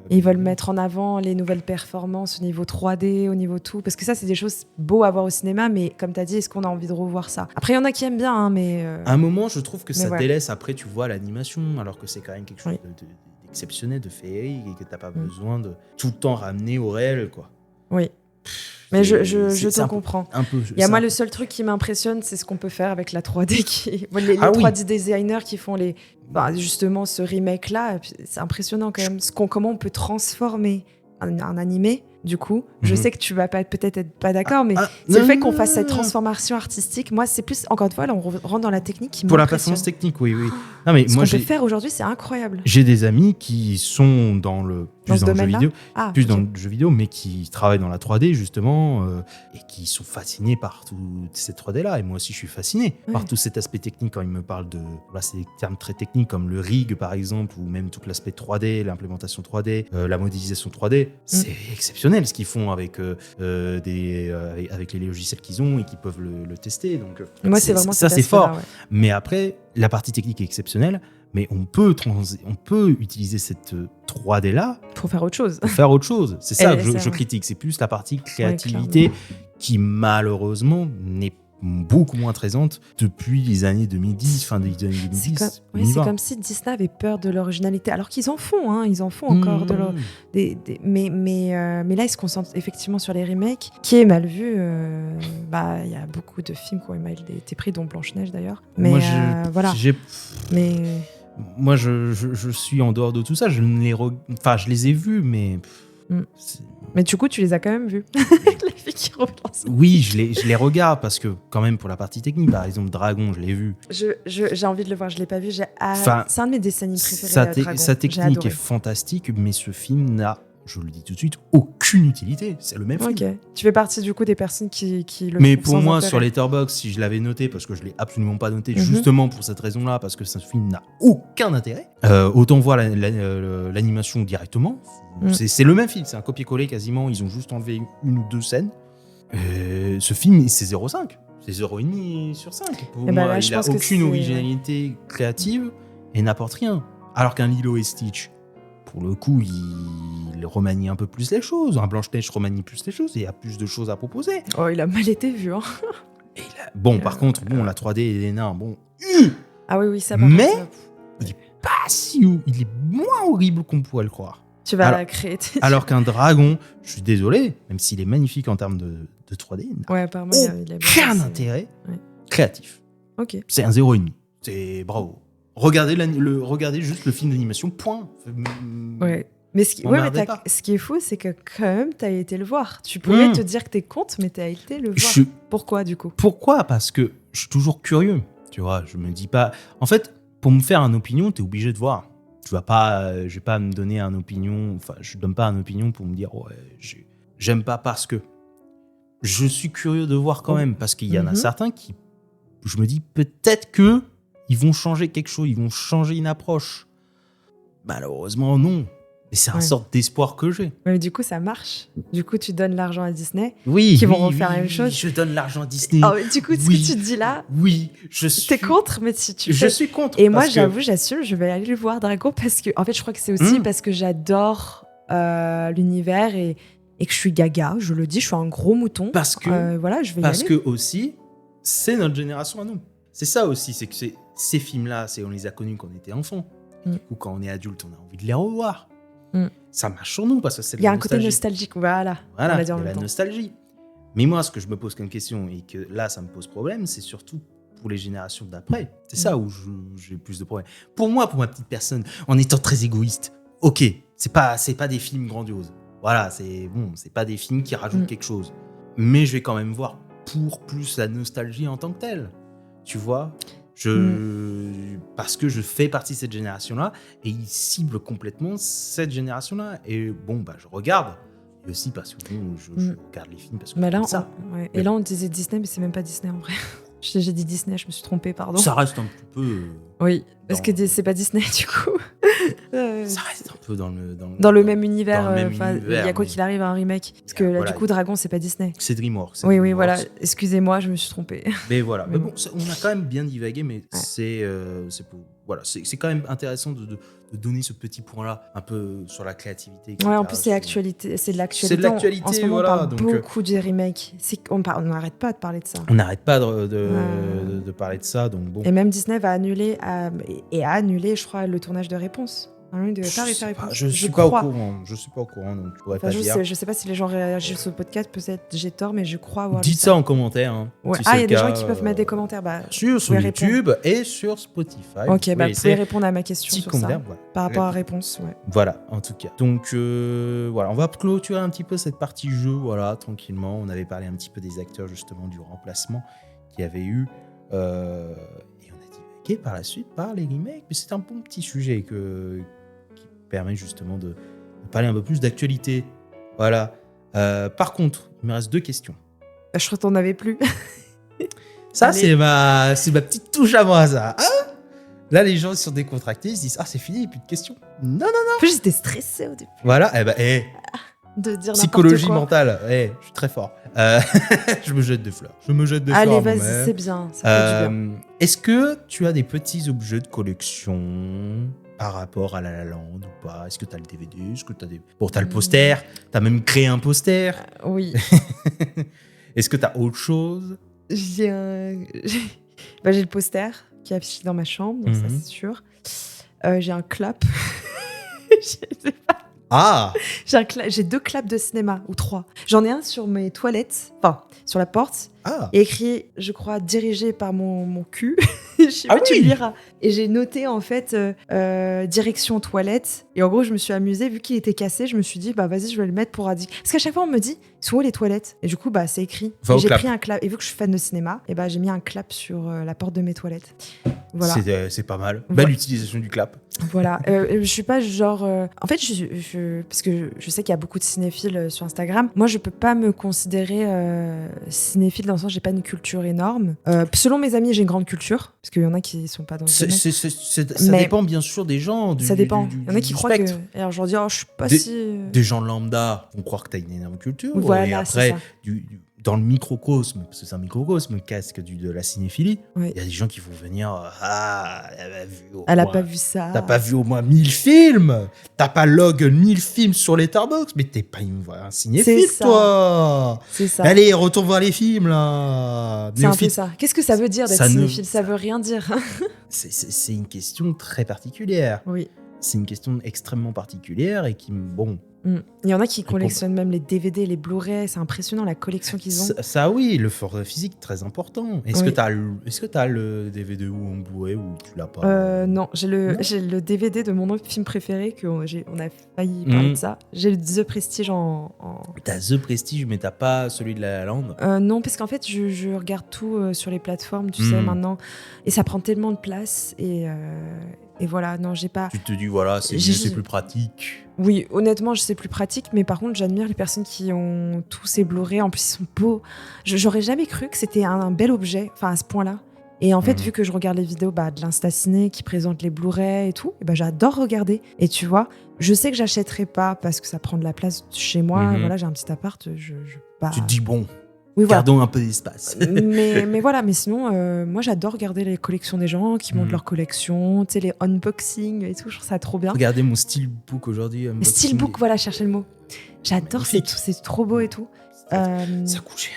Et ils veulent mettre en avant les nouvelles performances au niveau 3D, au niveau tout. Parce que ça, c'est des choses beaux à voir au cinéma, mais comme tu as dit, est-ce qu'on a envie de revoir ça? Après, il y en a qui aiment bien, hein, mais... À un moment, je trouve que ça délaisse après, tu vois, l'animation, alors que c'est quand même quelque chose d'exceptionnel, de féerique, et que tu n'as pas besoin de tout le temps ramener au réel, quoi. Oui. Mais je te comprends. Moi, le seul truc qui m'impressionne, c'est ce qu'on peut faire avec la 3D. Les 3D designers qui font justement ce remake-là, c'est impressionnant quand même. Comment on peut transformer un animé, du coup. Je sais que tu vas peut-être être pas d'accord, mais c'est le fait qu'on fasse cette transformation artistique. Moi, c'est plus, encore une fois, là, on rentre dans la technique qui pour la performance technique, oui. Non, mais ce qu'on peut faire aujourd'hui, c'est incroyable. J'ai des amis qui sont dans le jeu vidéo, dans le jeu vidéo, mais qui travaillent dans la 3D justement, et qui sont fascinés par toute cette 3D-là. Et moi aussi, je suis fasciné par tout cet aspect technique. Quand ils me parlent c'est des termes très techniques comme le rig, par exemple, ou même tout l'aspect 3D, l'implémentation 3D, la modélisation 3D, c'est exceptionnel. exceptionnel ce qu'ils font avec les logiciels qu'ils ont et qui peuvent le tester. Donc, moi, c'est vraiment ça, cet c'est fort. aspect-là, ouais. Mais après, la partie technique est exceptionnelle. Mais on peut utiliser cette 3D-là Pour faire autre chose. pour faire autre chose. C'est ça Et que c'est je vrai. critique. C'est plus la partie créativité qui, malheureusement, n'est beaucoup moins présente depuis les années 2010, fin des années 2010. C'est comme si Disney avait peur de l'originalité. Alors qu'ils en font, hein, ils en font encore de leur... mais là, ils se concentrent effectivement sur les remakes, qui est mal vu. Il y a beaucoup de films qui ont mal été pris, dont Blanche-Neige d'ailleurs. Mais Moi, voilà. Mais Moi, je suis en dehors de tout ça. Je les ai vus, mais... Mais du coup, tu les as quand même vus. La fille qui relance. Oui, je les regarde parce que, quand même, pour la partie technique, par exemple, Dragon, je l'ai vu. J'ai envie de le voir, je ne l'ai pas vu. C'est un de mes dessins animés préférés. Dragon. Sa technique est fantastique, mais ce film n'a, je le dis tout de suite, aucune utilité. C'est le même film. Ok. Tu fais partie du coup des personnes qui le Mais font pour sans moi, intérêt. sur Letterboxd, si je l'avais noté, parce que je l'ai absolument pas noté, justement pour cette raison-là, parce que ce film n'a aucun intérêt, autant voir l'animation directement. C'est le même film, c'est un copier-coller quasiment, ils ont juste enlevé une ou deux scènes. Ce film, c'est 0,5. C'est 0,5 sur 5. Pour moi, là, il n'a aucune originalité créative et n'apporte rien. Alors qu'un Lilo et Stitch, pour le coup, il remanie un peu plus les choses. Un Blanche-Neige remanie plus les choses et il y a plus de choses à proposer. Oh, il a mal été vu, hein. Bon, par contre, la 3D et les nains, bon. Ah oui, ça Mais par contre, il est pas si... Il est moins horrible qu'on pourrait le croire. tu vas la créer. Alors qu'un dragon, je suis désolé, même s'il est magnifique en termes de 3D, il n'a apparemment, il a aucun intérêt créatif. Ok. C'est un 0,5. C'est bravo. Regardez juste le film d'animation, point. Ouais. Mais ce qui est fou, c'est que quand même, tu as été le voir. Tu pouvais te dire que t'es contre, mais tu as été le voir. Pourquoi, du coup ? Pourquoi ? Parce que je suis toujours curieux. Tu vois, je me dis pas... En fait, pour me faire une opinion, tu es obligé de voir. Je vais pas me donner une opinion... Enfin, je donne pas une opinion pour me dire « Ouais, j'aime pas parce que... » Je suis curieux de voir quand même, parce qu'il y en a certains qui... Je me dis peut-être que ils vont changer quelque chose, ils vont changer une approche. Malheureusement, non. Mais c'est une sorte d'espoir que j'ai. Mais du coup, ça marche. Du coup, tu donnes l'argent à Disney. Oui, qui vont refaire la même chose. Je donne l'argent à Disney. Oh, du coup, ce que tu te dis là... Oui, je suis... T'es contre, mais si tu Je suis contre. Et moi, j'avoue, j'assume, je vais aller le voir, Dragon, parce que... En fait, je crois que c'est aussi parce que j'adore l'univers et que je suis gaga. Je le dis, je suis un gros mouton. Parce que... je vais y aller. Parce que aussi, c'est notre génération à nous. C'est ça aussi, c'est que ces films-là, on les a connus quand on était enfant. Ou quand on est adulte, on a envie de les revoir. Ça marche sur nous parce que c'est de la nostalgie. Il y a un côté nostalgique, voilà. Il y a la nostalgie. Mais moi, ce que je me pose comme question et que là, ça me pose problème, c'est surtout pour les générations d'après. C'est ça où j'ai plus de problèmes. Pour moi, pour ma petite personne, en étant très égoïste, ok, c'est pas des films grandioses. Voilà, c'est pas des films qui rajoutent quelque chose. Mais je vais quand même voir pour plus la nostalgie en tant que telle. Tu vois ? Parce que je fais partie de cette génération-là et ils ciblent complètement cette génération-là. Et je regarde. Et aussi parce que je regarde les films parce que là, ça. Et là, on disait Disney, mais c'est même pas Disney en vrai. J'ai dit Disney, je me suis trompée, pardon. Ça reste un petit peu... Oui, parce que c'est pas Disney du coup. Ça reste un peu dans le même univers. Il y a quoi qu'il arrive un remake. Parce que là, voilà, du coup, Dragon, c'est pas Disney. C'est DreamWorks. Oui, voilà. Excusez-moi, je me suis trompée. Mais voilà. Mais bon, on a quand même bien divagué, mais c'est quand même intéressant de donner ce petit point-là un peu sur la créativité. Etc. Ouais, en plus, c'est de l'actualité. C'est de l'actualité, en ce moment, voilà. On parle beaucoup des remakes. On n'arrête pas de parler de ça. On n'arrête pas de parler de ça, donc bon. Et même Disney va annuler, a annulé, je crois, le tournage de Réponse. Je suis pas au courant, donc je pourrais pas dire. Je sais pas si les gens réagissent au podcast, peut-être j'ai tort, mais je crois avoir Dites ça en commentaire. Hein, ouais. Si il y a des gens qui peuvent mettre des commentaires. Sur YouTube et sur Spotify. Ok, vous pouvez répondre à ma question sur ça, voilà. par rapport à Réponse. Ouais. Voilà, en tout cas. Donc voilà, on va clôturer un petit peu cette partie jeu, voilà, tranquillement. On avait parlé un petit peu des acteurs, justement, du remplacement qu'il y avait eu. Et on a divagué par la suite par les remakes. Mais c'est un bon petit sujet qui permet justement de parler un peu plus d'actualité. Voilà. Par contre, il me reste 2 questions. Je crois que t'en avais plus. Ça, c'est ma petite touche à moi, ça. Hein, là, les gens sont décontractés, ils se disent « Ah, c'est fini, plus de questions. » Non. En plus, j'étais stressée au début. Voilà, de dire n'importe Psychologie quoi. mentale, je suis très fort. Je me jette des fleurs. Allez, fleurs. vas-y, mais- c'est bien, ça fait du bien. Est-ce que tu as des petits objets de collection par rapport à La La Land ou pas? Est-ce que tu as le DVD? Est-ce que tu as des... Bon, tu as le poster. Tu as même créé un poster. Oui, Est-ce que tu as autre chose? j'ai j'ai le poster qui est affiché dans ma chambre, donc ça Mhm. c'est sûr. J'ai un clap. J'ai Ah, j'ai 2 claps de cinéma, ou 3. J'en ai un sur mes toilettes, enfin, sur la porte, ah. et écrit, je crois, dirigé par mon cul. Je sais Ah pas, tu oui. le liras. Et j'ai noté, en fait, direction toilette. Et en gros, je me suis amusée, vu qu'il était cassé, je me suis dit, bah vas-y, je vais le mettre pour indiquer. Parce qu'à chaque fois, on me dit, sont où les toilettes? Et du coup, bah c'est écrit. Va Et au j'ai clap. pris un clap. Et vu que je suis fan de cinéma, et bah j'ai mis un clap sur la porte de mes toilettes. Voilà. C'est pas mal. Voilà. Belle utilisation du clap. Voilà, je suis pas genre. En fait, parce que je sais qu'il y a beaucoup de cinéphiles sur Instagram. Moi, je peux pas me considérer cinéphile dans le sens j'ai pas une culture énorme. Selon mes amis, j'ai une grande culture parce qu'il y en a qui sont pas dans ce domaine. Ça Mais- dépend bien sûr des gens. Ça dépend. du- Il y en a qui du croient que. spectre. Et alors, je leur dis, oh, je suis pas Des- si. Des gens lambda vont croire que tu as une énorme culture. Voilà, et c'est après, ça. dans le microcosme, parce que c'est un microcosme, casque de la cinéphilie, Oui. il y a des gens qui vont venir. Ah, elle a vu au Elle a moins- pas vu ça. T'as pas vu au moins 1000 films. T'as pas log 1000 films sur Letterboxd. Mais t'es pas un cinéphile, C'est ça. toi. C'est ça. Allez, retourne voir les films, là. C'est un peu Néophyte. ça. Qu'est-ce que ça veut dire d'être Ça ne- cinéphile? Ça veut rien dire. C'est une question très particulière. Oui. C'est une question extrêmement particulière et qui, bon, Mm. Il y en a qui collectionnent même les DVD, les Blu-ray. C'est impressionnant la collection qu'ils ont. ça oui, le format physique très important. Est-ce Oui. que t'as le DVD ou en Blu-ray ou tu l'as pas? Non, j'ai Non. le DVD de mon autre film préféré, on a failli parler de ça. J'ai le The Prestige en... T'as The Prestige, mais t'as pas celui de La La Land. Non, parce qu'en fait, je regarde tout sur les plateformes, tu sais, maintenant. Et ça prend tellement de place. Et voilà, non, j'ai pas... Tu te dis, voilà, c'est mieux, J'ai- c'est plus pratique. Oui, honnêtement, c'est plus pratique, mais par contre, j'admire les personnes qui ont tous ces Blu-ray. En plus, ils sont beaux. J'aurais jamais cru que c'était un bel objet, enfin à ce point-là. Et en fait, vu que je regarde les vidéos de l'Instaciné qui présentent les Blu-ray et tout, et ben, j'adore regarder. Et tu vois, je sais que j'achèterai pas parce que ça prend de la place chez moi. Mhm. Voilà, j'ai un petit appart. Bah, Tu te dis, bon, oui, voilà. gardons un peu d'espace. mais voilà, mais sinon, moi j'adore regarder les collections des gens qui montrent Mhm. leur collection, tu sais, les unboxings et tout, je trouve ça trop bien. Regardez mon steelbook aujourd'hui. unboxing. Steelbook, voilà, cherchez le mot. J'adore, Magnifique. c'est trop beau et tout. Ça coûte cher.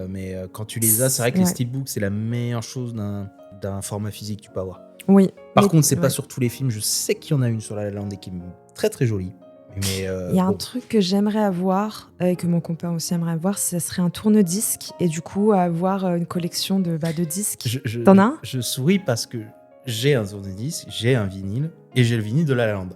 Mais quand tu les as, c'est vrai que les ouais. steelbooks, c'est la meilleure chose d'un format physique que tu peux avoir. Oui. Par mais- contre, c'est pas ouais. sur tous les films. Je sais qu'il y en a une sur La La Land et qui est très très jolie. Mais Il y a un bon. truc que j'aimerais avoir, et que mon copain aussi aimerait avoir, ça serait un tourne-disque, et du coup avoir une collection de disques. T'en as un? Je souris parce que j'ai un tourne-disque, j'ai un vinyle et j'ai le vinyle de La La Land.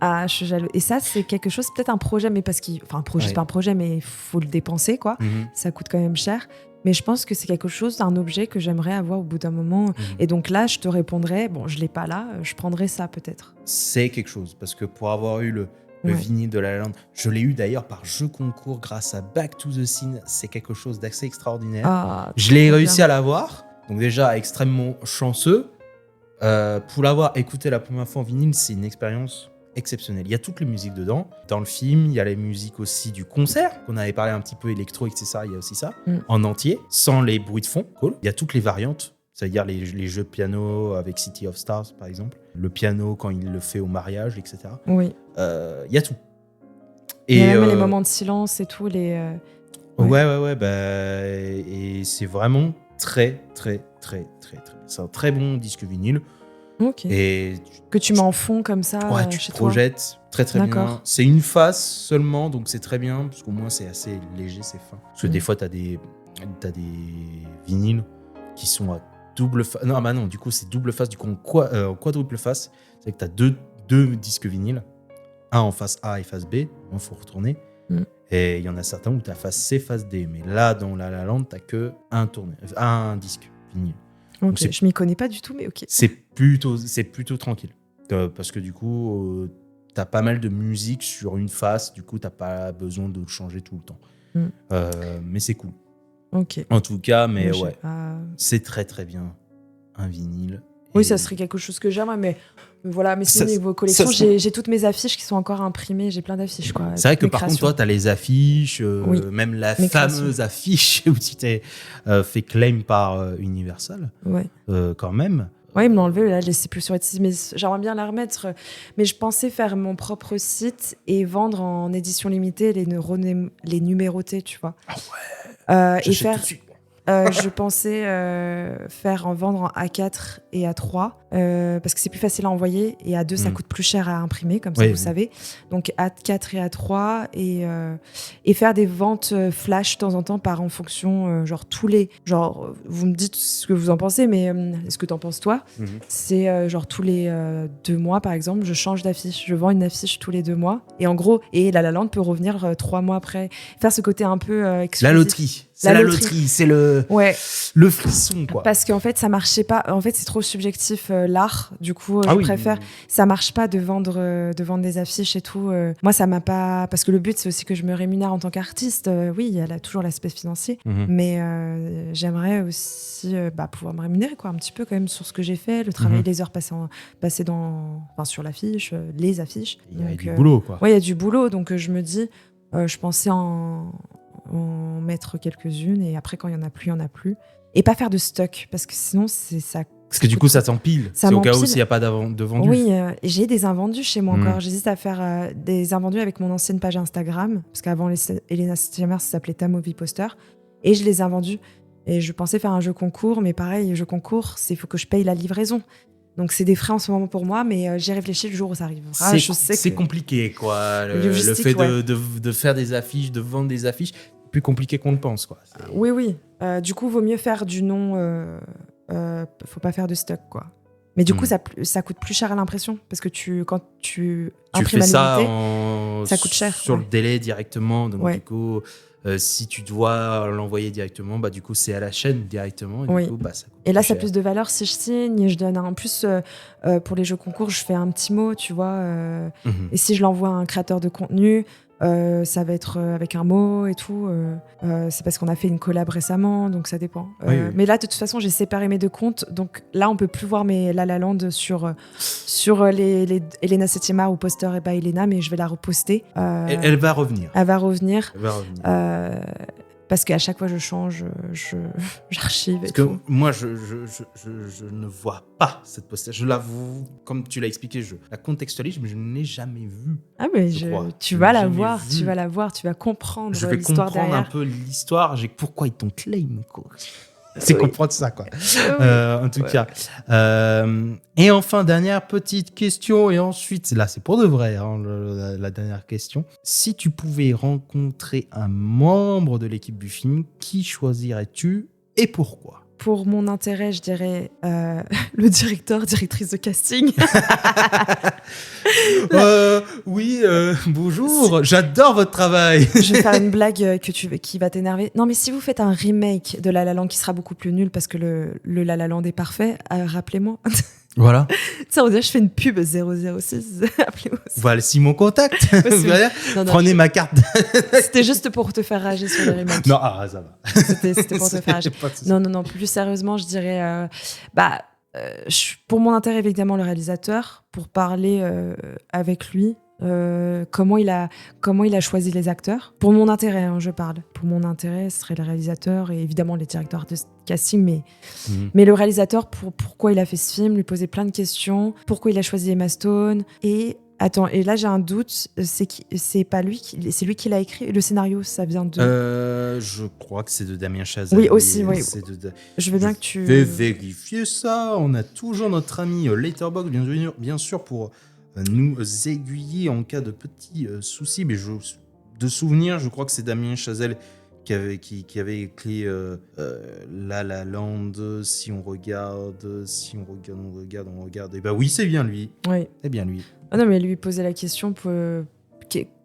Ah, je suis jaloux. Et ça, c'est quelque chose, peut-être un projet, mais parce qu'il. Enfin, un projet, Ouais. c'est pas un projet, mais il faut le dépenser, quoi. Ça coûte quand même cher. Mais je pense que c'est quelque chose, un objet que j'aimerais avoir au bout d'un moment. Et donc là, je te répondrais, bon, je l'ai pas là, je prendrais ça peut-être. C'est quelque chose parce que pour avoir eu le Ouais. vinyle de La La Land, je l'ai eu d'ailleurs par jeu concours grâce à Back to the Scene. C'est quelque chose d'assez extraordinaire. Ah, Je l'ai trop réussi bien. à l'avoir, donc déjà extrêmement chanceux. Pour l'avoir écouté la première fois en vinyle, c'est une expérience exceptionnelle. Il y a toutes les musiques dedans. Dans le film, il y a les musiques aussi du concert, qu'on avait parlé un petit peu électro, etc. Il y a aussi ça, en entier, sans les bruits de fond. Cool. Il y a toutes les variantes, c'est-à-dire les jeux de piano avec City of Stars, par exemple. Le piano quand il le fait au mariage, etc. Oui. Il y a tout. Il y a même les moments de silence et tout. Ouais. Bah, et c'est vraiment très, très, très, très, très. C'est un très bon disque vinyle. Ok. Et Que tu mets en fond comme ça ouais, tu chez te toi. projettes très, très bien. D'accord. C'est une face seulement, donc c'est très bien, parce qu'au moins c'est assez léger, c'est fin. Parce que des fois, t'as des vinyles qui sont à double face. Non, bah non, du coup, c'est double face, du coup, en quadruple face. C'est que t'as deux disques vinyles, un en face A et face B. Il faut retourner. Et il y en a certains où t'as face C, face D. Mais là, dans La La Land, t'as que un disque vinyle. Ok, c'est- je m'y connais pas du tout, mais ok. C'est plutôt tranquille. Parce que du coup, t'as pas mal de musique sur une face. Du coup, t'as pas besoin de le changer tout le temps. Mais c'est cool. Ok. En tout cas, mais Moi, ouais, c'est très très bien un vinyle. Oui, ça serait quelque chose que j'aimerais, mais voilà. Mais sinon, niveau collection, j'ai toutes mes affiches qui sont encore imprimées. J'ai plein d'affiches, quoi. C'est vrai que par contre, toi, tu as les affiches, Oui, même la mes fameuse affiche où tu t'es fait claim par Universal, ouais. quand même. Ouais, ils me l'ont enlevé, là, je ne sais plus sur Etsy, mais j'aimerais bien la remettre. Mais je pensais faire mon propre site et vendre en édition limitée les numérotés, tu vois. Ah ouais, Et j'achète faire, tout de suite. je pensais vendre en A4 et A3 parce que c'est plus facile à envoyer et A2 ça coûte plus cher à imprimer, comme ça vous savez. Donc A4 et A3 et faire des ventes flash de temps en temps en fonction vous me dites ce que vous en pensez, mais ce que t'en penses toi, c'est genre tous les 2 mois par exemple, je change d'affiche, je vends une affiche tous les 2 mois et en gros La La Land peut revenir 3 mois après, faire ce côté un peu exclusif. La loterie. C'est la loterie, c'est le frisson, quoi. Parce qu'en fait, ça marchait pas. En fait, c'est trop subjectif, l'art. Du coup, je préfère. Ça marche pas de vendre des affiches et tout. Moi, ça m'a pas. Parce que le but, c'est aussi que je me rémunère en tant qu'artiste. Oui, il y a toujours l'aspect financier. Mais j'aimerais aussi pouvoir me rémunérer, quoi, un petit peu quand même sur ce que j'ai fait, le travail, les heures passées sur l'affiche, les affiches. Il y a du boulot, quoi. Ouais, il y a du boulot. Donc, je me dis, je pensais en mettre quelques-unes et après quand il y en a plus, il y en a plus, et pas faire de stock parce que sinon c'est ça. Parce que du coup ça t'empile. C'est au cas où s'il n'y a pas de vendus. Oui, j'ai des invendus chez moi encore. J'hésite à faire des invendus avec mon ancienne page Instagram parce qu'avant Elena Settimer ça s'appelait Ta Movie Poster et je les ai invendus et je pensais faire un jeu concours, mais pareil, jeu concours, il faut que je paye la livraison. Donc c'est des frais en ce moment pour moi, mais j'y réfléchi le jour où ça arrivera. C'est compliqué, quoi. Le fait de faire des affiches, de vendre des affiches, plus compliqué qu'on le pense, quoi. Oui. Du coup, vaut mieux faire du nom. Faut pas faire de stock, quoi. Mais du coup, ça coûte plus cher à l'impression parce que quand tu imprimes fais à limiter, ça coûte cher. Sur le délai directement. Donc du coup, si tu dois l'envoyer directement, du coup, c'est à la chaîne directement. Et du coup, ça coûte et là, plus ça a cher. plus de valeur si je signe et je donne en plus pour les jeux concours, je fais un petit mot, tu vois. Et si je l'envoie à un créateur de contenu, ça va être avec un mot et tout. C'est parce qu'on a fait une collab récemment, donc ça dépend. Mais là, de toute façon, j'ai séparé mes 2 comptes. Donc là, on peut plus voir mes La La Land sur les Elena Settimer ou Poster et by Elena, mais je vais la reposter. Elle va revenir. Elle va revenir. Elle va revenir. Parce qu'à chaque fois je change, j'archive. Parce que moi, je ne vois pas cette poster. Je l'avoue, comme tu l'as expliqué, je la contextualise, mais je ne l'ai jamais vue. Ah mais tu vas la voir, tu vas comprendre je vais l'histoire comprendre derrière. un peu l'histoire. Pourquoi ils t'ont claim, quoi. C'est comprendre ça, quoi. En tout cas. Et enfin, dernière petite question, et ensuite, là, c'est pour de vrai, hein, la dernière question. Si tu pouvais rencontrer un membre de l'équipe du film, qui choisirais-tu et pourquoi ? Pour mon intérêt, je dirais le directrice de casting. Oui, bonjour, j'adore votre travail. Je vais faire une blague qui va t'énerver. Non, mais si vous faites un remake de La La Land qui sera beaucoup plus nul parce que le La La Land est parfait, rappelez-moi. Voilà. Ça, on dirait que je fais une pub 006. Appelez-moi aussi. Voilà, si mon contact. Non, Prenez ma carte. C'était juste pour te faire rager sur les remakes. Non, ça va. C'était pour te faire rager. Non, plus sérieusement, je dirais... pour mon intérêt, évidemment, le réalisateur, pour parler avec lui, comment il a choisi les acteurs. Pour mon intérêt, hein, je parle. Pour mon intérêt, ce serait le réalisateur et évidemment les directeurs de casting, mais le réalisateur, pourquoi il a fait ce film, lui poser plein de questions, pourquoi il a choisi Emma Stone. Et attends, et là j'ai un doute, c'est pas lui, c'est lui qui l'a écrit. Le scénario, ça vient de... Je crois que c'est de Damien Chazelle. Oui, aussi, oui. Je veux bien que tu... Je vais vérifier ça. On a toujours notre ami Letterboxd, bien sûr, pour nous aiguiller en cas de petits soucis. Mais de souvenir, je crois que c'est Damien Chazelle qui avait écrit La La Land. Si on regarde. Et oui, c'est bien lui. Oui. C'est bien lui. Ah non, mais lui poser la question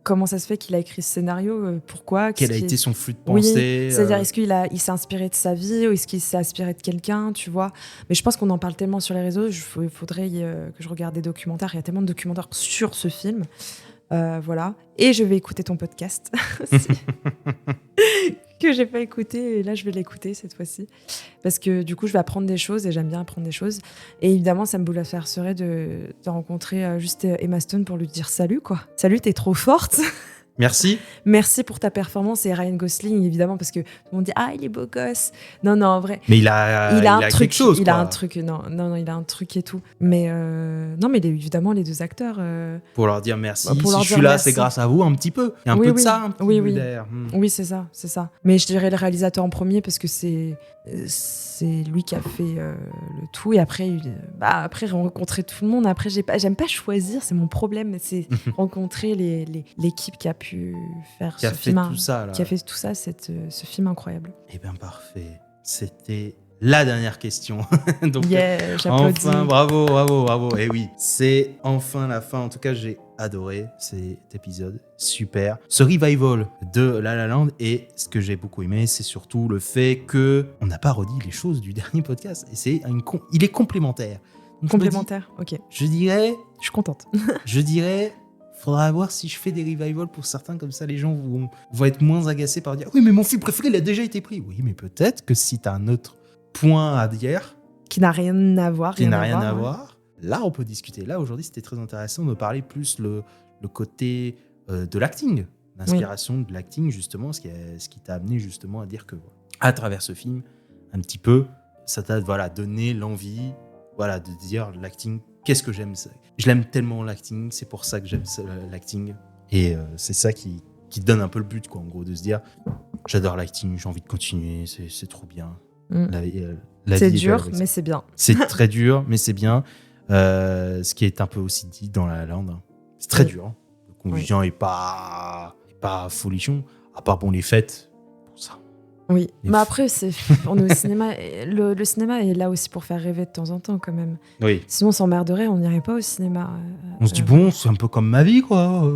comment ça se fait qu'il a écrit ce scénario, pourquoi, quel a été son flux de pensée. Oui, c'est-à-dire est-ce qu'il s'est inspiré de sa vie ou est-ce qu'il s'est inspiré de quelqu'un, tu vois. Mais je pense qu'on en parle tellement sur les réseaux, il faudrait que je regarde des documentaires. Il y a tellement de documentaires sur ce film. Voilà. Et je vais écouter ton podcast aussi. que j'ai pas écouté et là je vais l'écouter cette fois-ci parce que du coup je vais apprendre des choses et j'aime bien apprendre des choses et évidemment ça me bouleverserait de rencontrer juste Emma Stone pour lui dire salut quoi. Salut, t'es trop forte. Merci. Merci pour ta performance et Ryan Gosling évidemment parce que tout le monde dit ah il est beau gosse. Non en vrai. Mais il a un truc, quelque chose. Il quoi. a un truc, non, il a un truc et tout. Mais non, mais évidemment les deux acteurs. Pour leur dire merci. Pour si leur je dire suis là, merci. c'est grâce à vous un petit peu. Il y a un peu de ça, un petit peu d'air. Oui, c'est ça. Mais je dirais le réalisateur en premier parce que c'est lui qui a fait le tout et après rencontrer tout le monde. Après j'aime pas choisir, c'est mon problème. C'est rencontrer l'équipe qui a pu faire qui a ce fait film, tout ça là. qui a fait tout ça, ce film incroyable. Eh bien parfait. C'était la dernière question. Donc j'applaudis. enfin, bravo. Et oui, c'est enfin la fin. En tout cas, j'ai adoré cet épisode. Super. Ce revival de La La Land et ce que j'ai beaucoup aimé, c'est surtout le fait que on n'a pas redit les choses du dernier podcast. Et il est complémentaire. Donc, Complémentaire, ok. Je dirais. Je suis contente. Faudra voir si je fais des revivals pour certains, comme ça les gens vont être moins agacés par dire oui mais mon film préféré il a déjà été pris. Oui mais peut-être que si t'as un autre point à dire qui n'a rien à voir, là on peut discuter. Là aujourd'hui c'était très intéressant de parler plus le côté de l'acting, l'inspiration de l'acting justement, ce qui t'a amené justement à dire que à travers ce film un petit peu ça t'a donné l'envie de dire l'acting. Qu'est-ce que j'aime ça. Je l'aime tellement l'acting, c'est pour ça que j'aime l'acting. Et c'est ça qui te donne un peu le but, quoi, en gros, de se dire j'adore l'acting, j'ai envie de continuer, c'est trop bien. C'est dur, mais c'est bien. C'est très dur, mais c'est bien. Ce qui est un peu aussi dit dans La La Land. C'est très dur. Hein. Le contingent est pas folichon, à part les fêtes. Oui, mais après, on est au cinéma. Le cinéma est là aussi pour faire rêver de temps en temps, quand même. Oui. Sinon, on s'emmerderait, on n'irait pas au cinéma. On se dit, c'est un peu comme ma vie, quoi.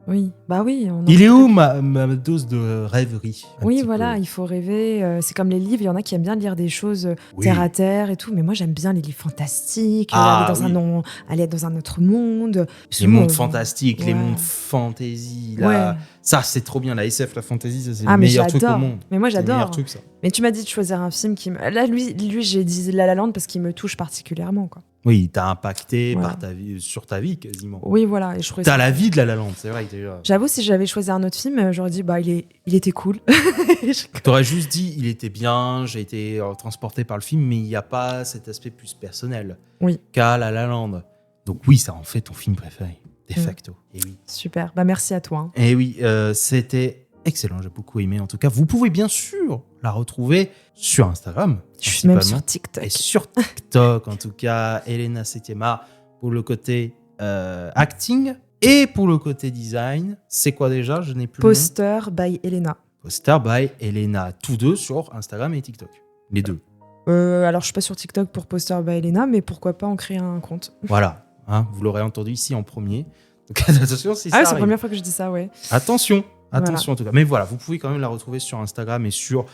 Oui, bah oui. Il est où ma dose de rêverie? Oui, voilà, il faut rêver. C'est comme les livres, il y en a qui aiment bien lire des choses terre à terre et tout, mais moi j'aime bien les livres fantastiques, aller dans un autre monde. Les mondes fantastiques, les mondes fantasy, là. Ça, c'est trop bien, la SF, la fantasy, ça c'est le meilleur truc au monde. Mais moi j'adore. C'est le meilleur truc, ça. Mais tu m'as dit de choisir un film qui me... Là, lui j'ai dit La La Land parce qu'il me touche particulièrement, quoi. Oui, il t'a impacté sur ta vie quasiment. Oui, voilà. Et je t'as la vie de La La Land, c'est vrai. J'avoue, si j'avais choisi un autre film, j'aurais dit il était cool. T'aurais juste dit il était bien, j'ai été transporté par le film, mais il n'y a pas cet aspect plus personnel qu'à La La Land. Donc oui, ça en fait ton film préféré, de facto. Et oui. Super, merci à toi. Et oui, c'était excellent, j'ai beaucoup aimé. En tout cas, vous pouvez bien sûr la retrouver sur Instagram. Je suis même sur TikTok. Et sur TikTok, en tout cas, Elena Septiemar pour le côté acting et pour le côté design. C'est quoi déjà? Je n'ai plus Poster by Elena. Poster by Elena. Tous deux sur Instagram et TikTok. Les deux. Alors, je suis pas sur TikTok pour Poster by Elena, mais pourquoi pas en créer un compte. Voilà. Vous l'aurez entendu ici en premier. Donc attention si ça c'est la première fois que je dis ça, ouais. Attention en tout cas. Mais voilà, vous pouvez quand même la retrouver sur Instagram et sur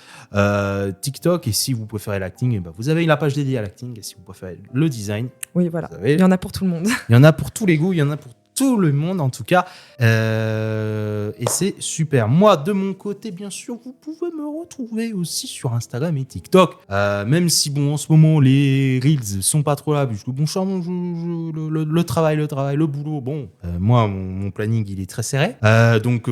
TikTok. Et si vous préférez l'acting, vous avez la page dédiée à l'acting. Et si vous préférez le design, oui, voilà. Il y en a pour tout le monde. Il y en a pour tous les goûts, il y en a pour tout le monde en tout cas. Et c'est super. Moi, de mon côté, bien sûr, vous pouvez me retrouver aussi sur Instagram et TikTok. Même si, en ce moment, les Reels sont pas trop là, puisque le travail, le boulot, moi, mon planning, il est très serré. Donc,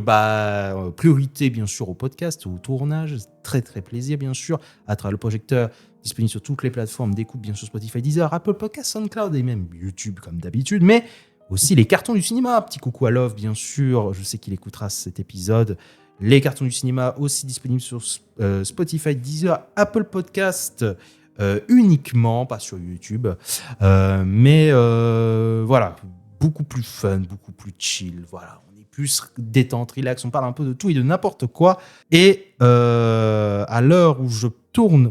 priorité, bien sûr, au podcast, au tournage. Très, très plaisir, bien sûr, à travers le projecteur. Disponible sur toutes les plateformes d'écoute, bien sûr, Spotify, Deezer, Apple Podcasts, SoundCloud et même YouTube, comme d'habitude. Mais aussi les cartons du cinéma, petit coucou à Love bien sûr, je sais qu'il écoutera cet épisode. Les cartons du cinéma aussi disponibles sur Spotify, Deezer, Apple Podcast uniquement, pas sur YouTube. Mais voilà, beaucoup plus fun, beaucoup plus chill, voilà. On est plus détente, relax, on parle un peu de tout et de n'importe quoi. Et à l'heure où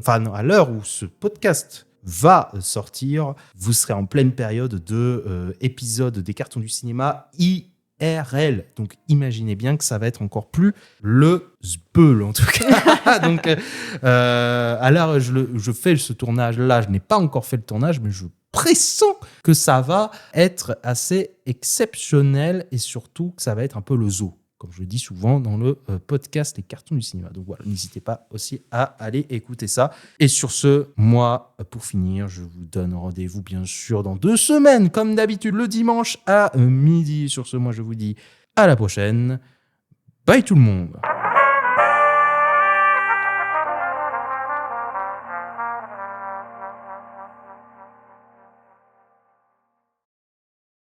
à l'heure où ce podcast va sortir, vous serez en pleine période de épisode des cartons du cinéma IRL. Donc imaginez bien que ça va être encore plus le zbeul en tout cas. Donc à l'heure je fais ce tournage là, je n'ai pas encore fait le tournage, mais je pressens que ça va être assez exceptionnel et surtout que ça va être un peu le zoo. comme je le dis souvent dans le podcast Les Cartons du Cinéma. Donc voilà, n'hésitez pas aussi à aller écouter ça. Et sur ce, moi, pour finir, je vous donne rendez-vous bien sûr dans 2 semaines, comme d'habitude, le dimanche à midi. Sur ce, moi, je vous dis à la prochaine. Bye tout le monde.